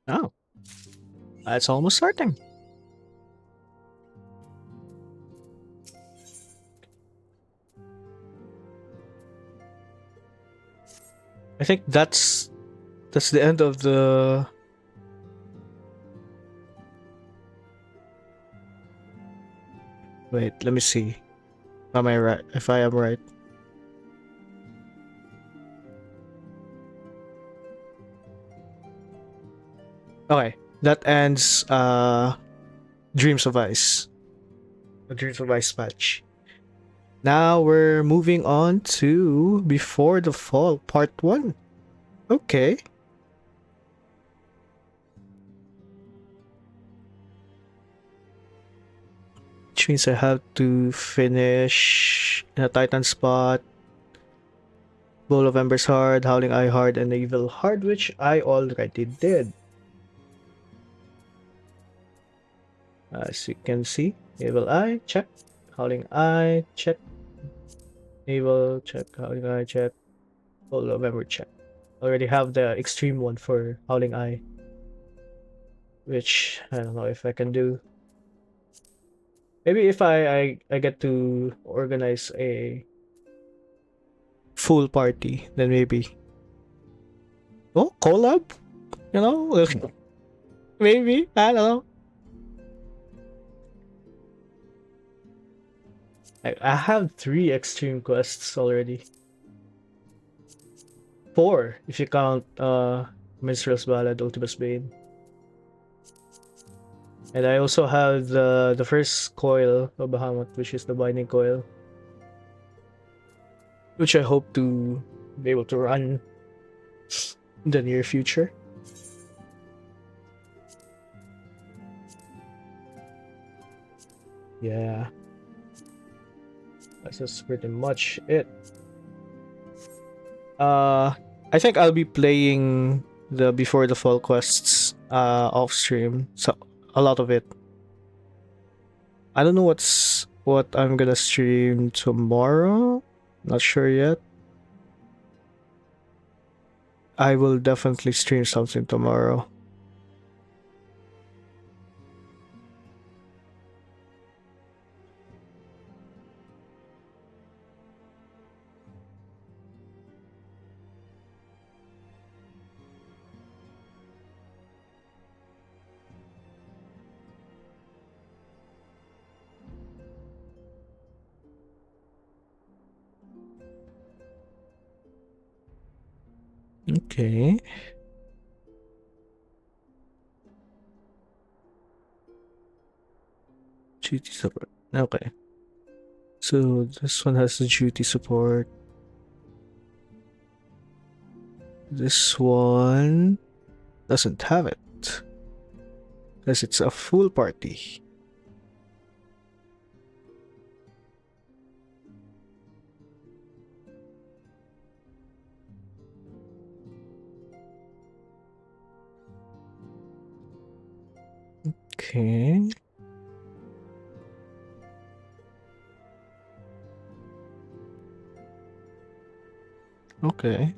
Oh. It's almost starting. I think that's the end of the Wait, let me see. Am I right? If I am right. Okay, that ends Dreams of Ice. The Dreams of Ice match. Now we're moving on to Before the Fall, Part 1. Okay. Which means I have to finish in a Titan spot, Bowl of Embers Hard, Howling Eye Hard, and Evil Hard, which I already did. As you can see, Evil Eye, check. Howling Eye, check. Evil, check. Howling Eye, check. Bowl of Ember, check. Already have the extreme one for Howling Eye, which I don't know if I can do. Maybe if I get to organize a full party, then maybe. Oh, collab? You know? Maybe, I don't know. I have 3 extreme quests already. 4 if you count Minstrel's Ballad, Ultimus Bane. And I also have the first coil of Bahamut, which is the Binding Coil, which I hope to be able to run in the near future. Yeah. That's just pretty much it. I think I'll be playing the Before the Fall quests off stream. So a lot of it. I don't know what I'm gonna stream tomorrow. Not sure yet. I will definitely stream something tomorrow. Okay. Duty support. Okay. So this one has the duty support. This one doesn't have it. Because it's a full party. Okay. Okay.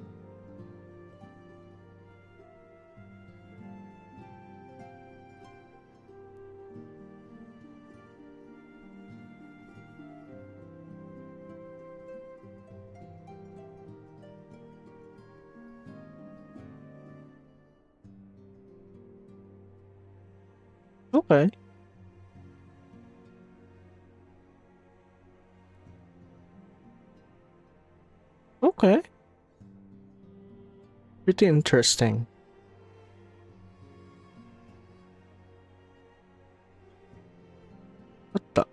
Okay. Okay. Pretty interesting. What the?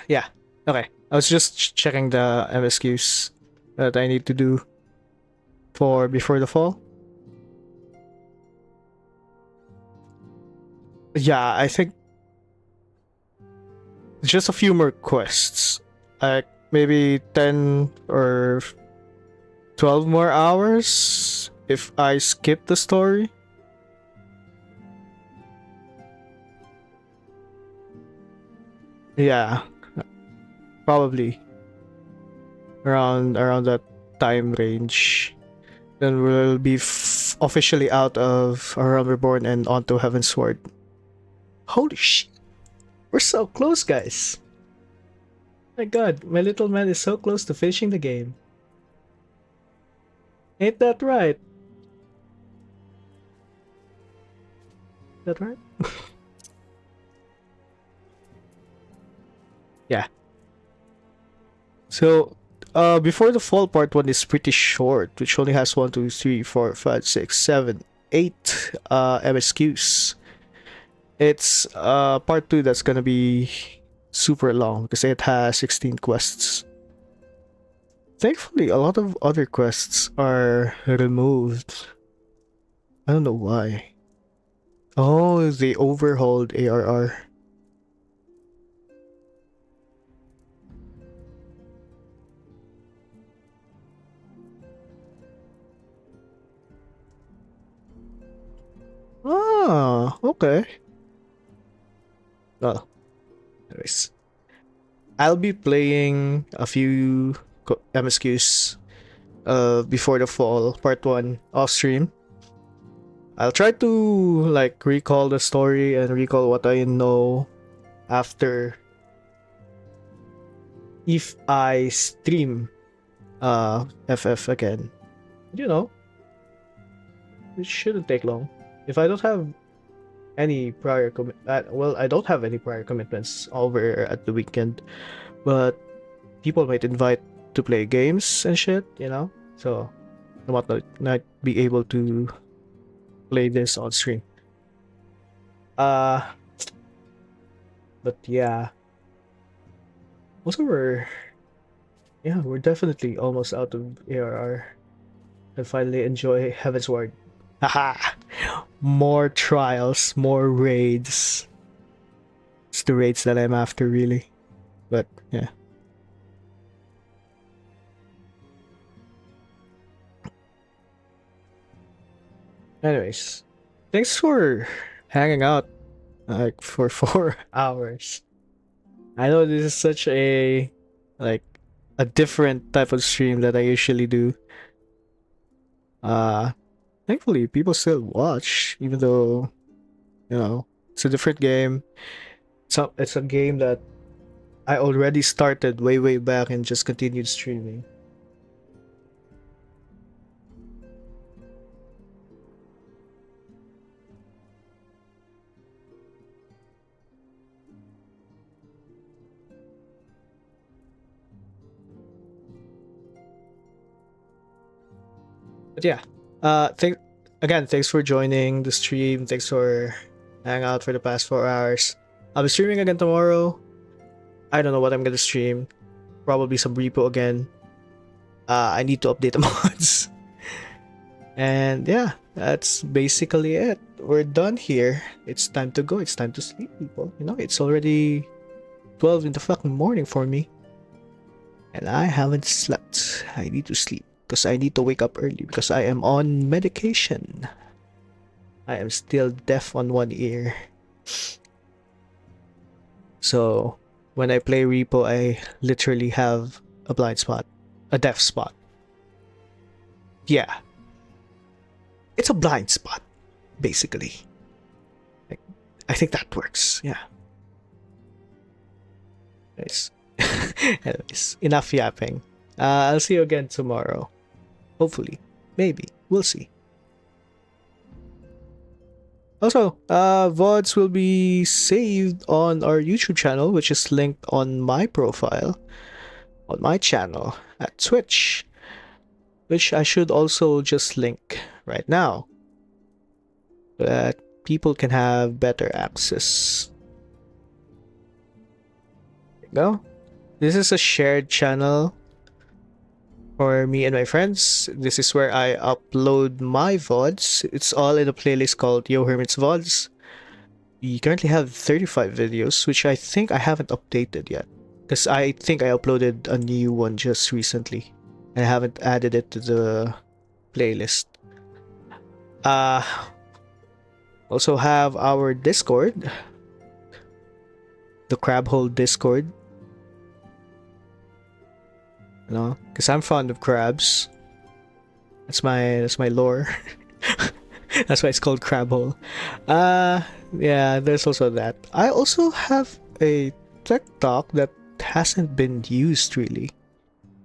Yeah. Okay. I was just checking the MSQs that I need to do for Before the Fall. Yeah, I think just a few more quests. Like maybe 10 or 12 more hours if I skip the story. Yeah. Probably around that time range. Then we'll be officially out of A Realm Reborn and onto Heaven's Sword. Holy shit. We're so close, guys. My god, my little man is so close to finishing the game. Ain't that right? That right? Yeah. So, Before the Fall Part 1 is pretty short, which only has 1, 2, 3, 4, 5, 6, 7, 8 MSQs. It's Part 2 that's gonna be super long because it has 16 quests. Thankfully, a lot of other quests are removed. I don't know why. Oh, they overhauled ARR. Ah, okay. Well, anyways. I'll be playing a few MSQs before the fall, part 1 off stream. I'll try to like recall the story and recall what I know after if I stream FF again. You know, it shouldn't take long. If I don't have any prior well, I don't have any prior commitments over at the weekend, but people might invite to play games and shit, you know, so I might not be able to play this on stream. But yeah, also we're definitely almost out of ARR and finally enjoy Heaven's Ward. Haha, more trials, more raids. It's the raids that I'm after, really. But yeah. Anyways, thanks for hanging out like for 4 hours. I know this is such a like a different type of stream that I usually do. Thankfully people still watch, even though, you know, it's a different game. It's a game that I already started way back and just continued streaming. But yeah, thanks for joining the stream. Thanks for hanging out for the past 4 hours. I'll be streaming again tomorrow. I don't know what I'm gonna stream. Probably some repo again. I need to update the mods. And yeah, that's basically it. We're done here. It's time to go. It's time to sleep, people. You know, it's already 12 in the fucking morning for me. And I haven't slept. I need to sleep because I need to wake up early because I am on medication. I am still deaf on one ear. So when I play repo, I literally have a blind spot, a deaf spot. Yeah. It's a blind spot, basically. I think that works, yeah. Nice. Anyways, enough yapping. I'll see you again tomorrow. Hopefully. Maybe. We'll see. Also, VODs will be saved on our YouTube channel, which is linked on my profile, on my channel at Twitch, which I should also just link right now, so that people can have better access. There you go. This is a shared channel for me and my friends. This is where I upload my VODs. It's all in a playlist called Yo Hermit's VODs. We currently have 35 videos, which I think I haven't updated yet, because I think I uploaded a new one just recently and I haven't added it to the playlist. Also have our Discord, the Crab Hole Discord. You know, because I'm fond of crabs. That's my lore. That's why it's called Crab Hole. Yeah, there's also that. I also have a TikTok that hasn't been used really.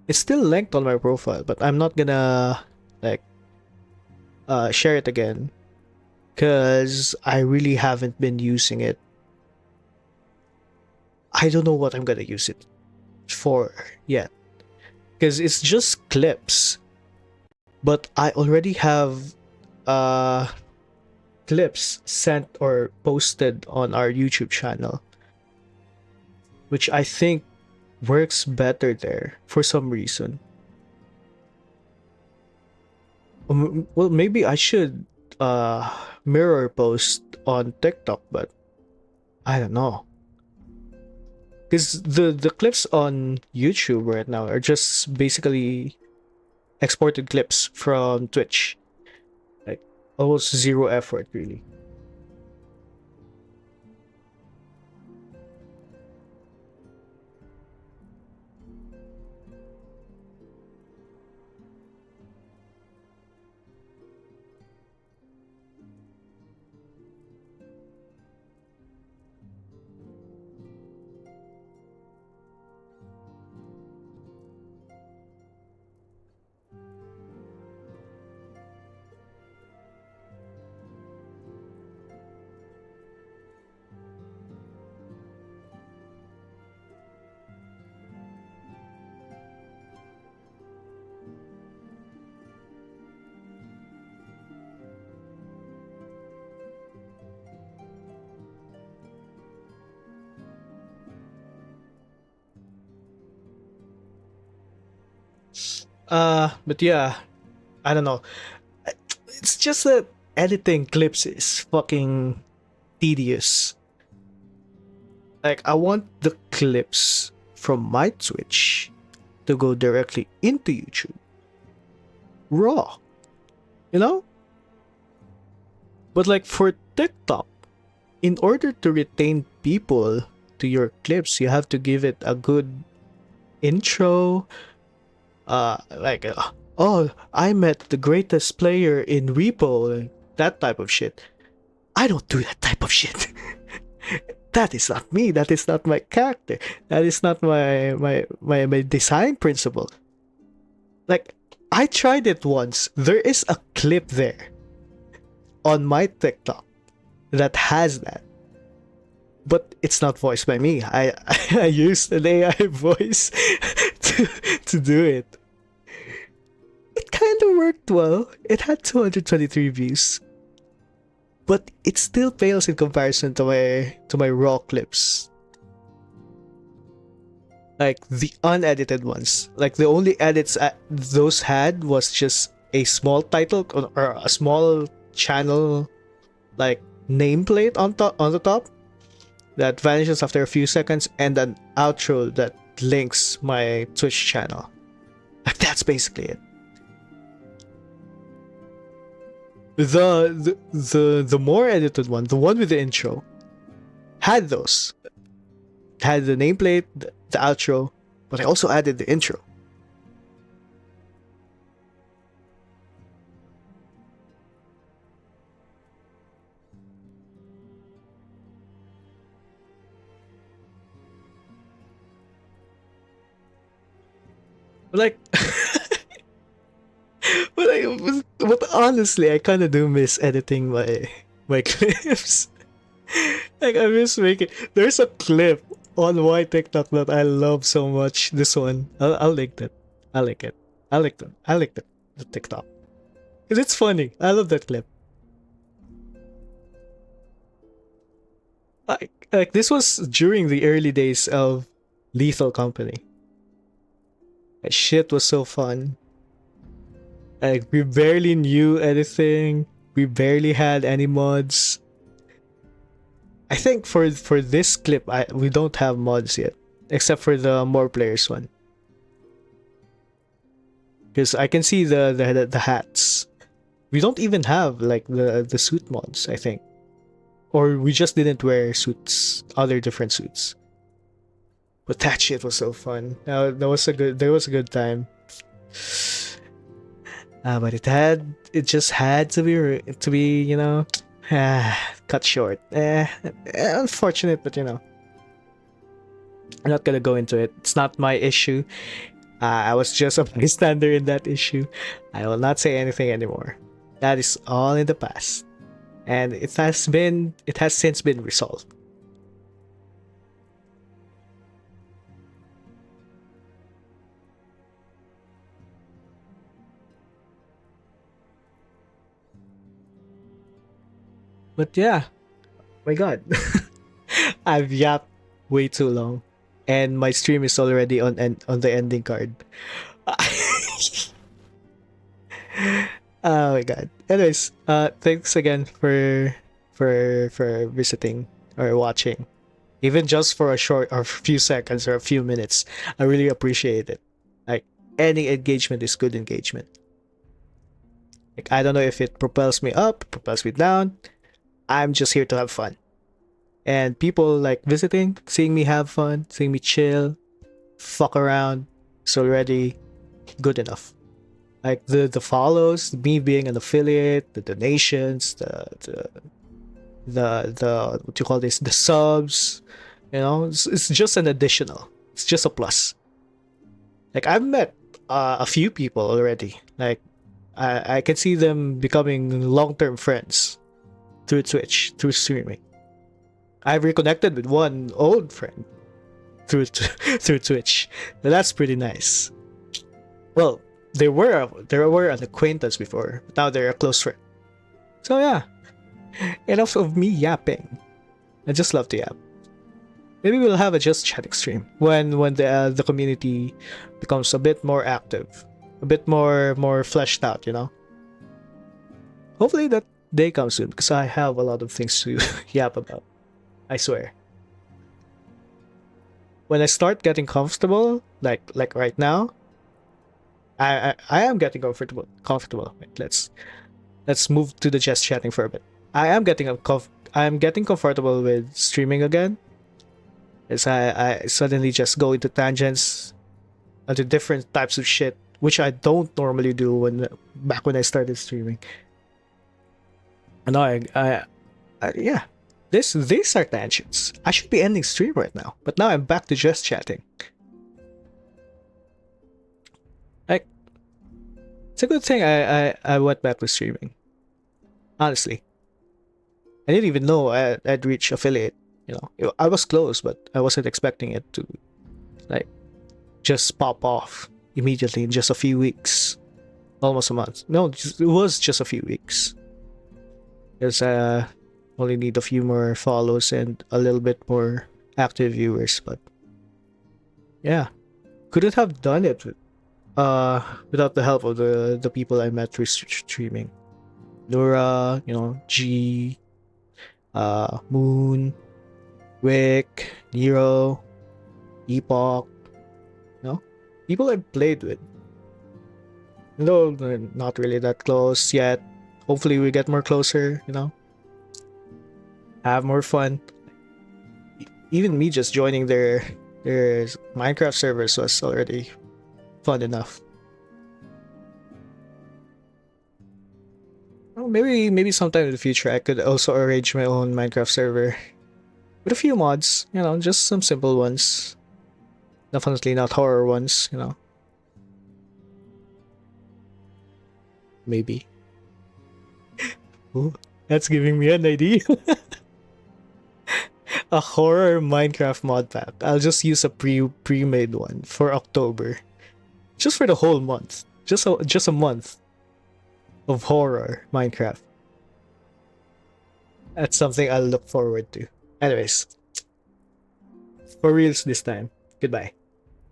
It's still linked on my profile, but I'm not gonna like share it again because I really haven't been using it. I don't know what I'm gonna use it for yet, because it's just clips, but I already have clips sent or posted on our YouTube channel, which I think works better there for some reason. Well, maybe I should mirror post on TikTok, but I don't know. Because the clips on YouTube right now are just basically exported clips from Twitch. Like almost zero effort really. But yeah, I don't know. It's just that editing clips is fucking tedious. Like, I want the clips from my Twitch to go directly into YouTube. Raw. You know? But like for TikTok, in order to retain people to your clips, you have to give it a good intro. Oh, I met the greatest player in Repo, that type of shit. I don't do that type of shit. That is not me. That is not my character. That is not my design principle. Like, I tried it once. There is a clip there on my TikTok that has that. But it's not voiced by me. I used an AI voice to do it. It kind of worked well. It had 223 views. But it still pales in comparison to my raw clips. Like the unedited ones. Like the only edits those had was just a small title or a small channel like nameplate on the top that vanishes after a few seconds, and an outro that links my Twitch channel. Like that's basically it. The more edited one, the one with the intro, had those. It had the nameplate, the outro, but I also added the intro. Like, but honestly, I kind of do miss editing my clips. Like I miss making. There's a clip on my TikTok that I love so much. This one, I'll link that. I like it. I like the TikTok because it's funny. I love that clip. Like this was during the early days of Lethal Company. That shit was so fun. Like we barely knew anything. We barely had any mods. I think for this clip, we don't have mods yet, except for the more players one. Because I can see the hats. We don't even have like the suit mods, I think, or we just didn't wear suits, other different suits. But that shit was so fun. There was a good time. But it just had to be you know, cut short. Unfortunate, but you know, I'm not gonna go into it. It's not my issue. I was just a bystander in that issue. I will not say anything anymore. That is all in the past, and it has since been resolved. But yeah, my god. I've yapped way too long, and my stream is already on the ending card. Oh my god. Anyways, thanks again for visiting or watching. Even just for a short or a few seconds or a few minutes. I really appreciate it. Like any engagement is good engagement. Like I don't know if it propels me up, propels me down. I'm just here to have fun. And people like visiting, seeing me have fun, seeing me chill, fuck around, is already good enough. Like the follows, me being an affiliate, the donations, the what you call this, the subs, you know, it's just an additional. It's just a plus. Like I've met a few people already. Like I can see them becoming long-term friends through Twitch, through streaming. I've reconnected with one old friend through Twitch. Now that's pretty nice. Well, they were an acquaintance before, but now they're a close friend. So yeah, enough of me yapping. I just love to yap. Maybe we'll have a just chatting stream when the community becomes a bit more active. a bit more fleshed out, you know. Hopefully that day comes soon because I have a lot of things to yap about. I swear. When I start getting comfortable, like right now, I am getting comfortable. Wait, let's move to the just chatting for a bit. I am getting comfortable with streaming again. As I suddenly just go into tangents, into different types of shit, which I don't normally do back when I started streaming. And yeah, these are tangents. I should be ending stream right now, but now I'm back to just chatting. Like, it's a good thing I went back to streaming. Honestly, I didn't even know I'd reach affiliate. You know, I was close, but I wasn't expecting it to, like, just pop off immediately in just a few weeks, almost a month. No, it was just a few weeks. Because only need a few more follows and a little bit more active viewers, but yeah, couldn't have done it without the help of the people I met through streaming. Nura, you know, G, Moon, Wick, Nero, Epoch, you know, people I played with. Though they're not really that close yet. Hopefully we get more closer, you know. Have more fun. Even me just joining their Minecraft servers was already fun enough. Well, maybe sometime in the future I could also arrange my own Minecraft server with a few mods, you know, just some simple ones. Definitely not horror ones, you know. Maybe. Ooh, that's giving me an idea. A horror Minecraft mod pack. I'll just use a pre-made one for October. Just for the whole month. Just a month of horror Minecraft. That's something I'll look forward to. Anyways. For reals this time. Goodbye.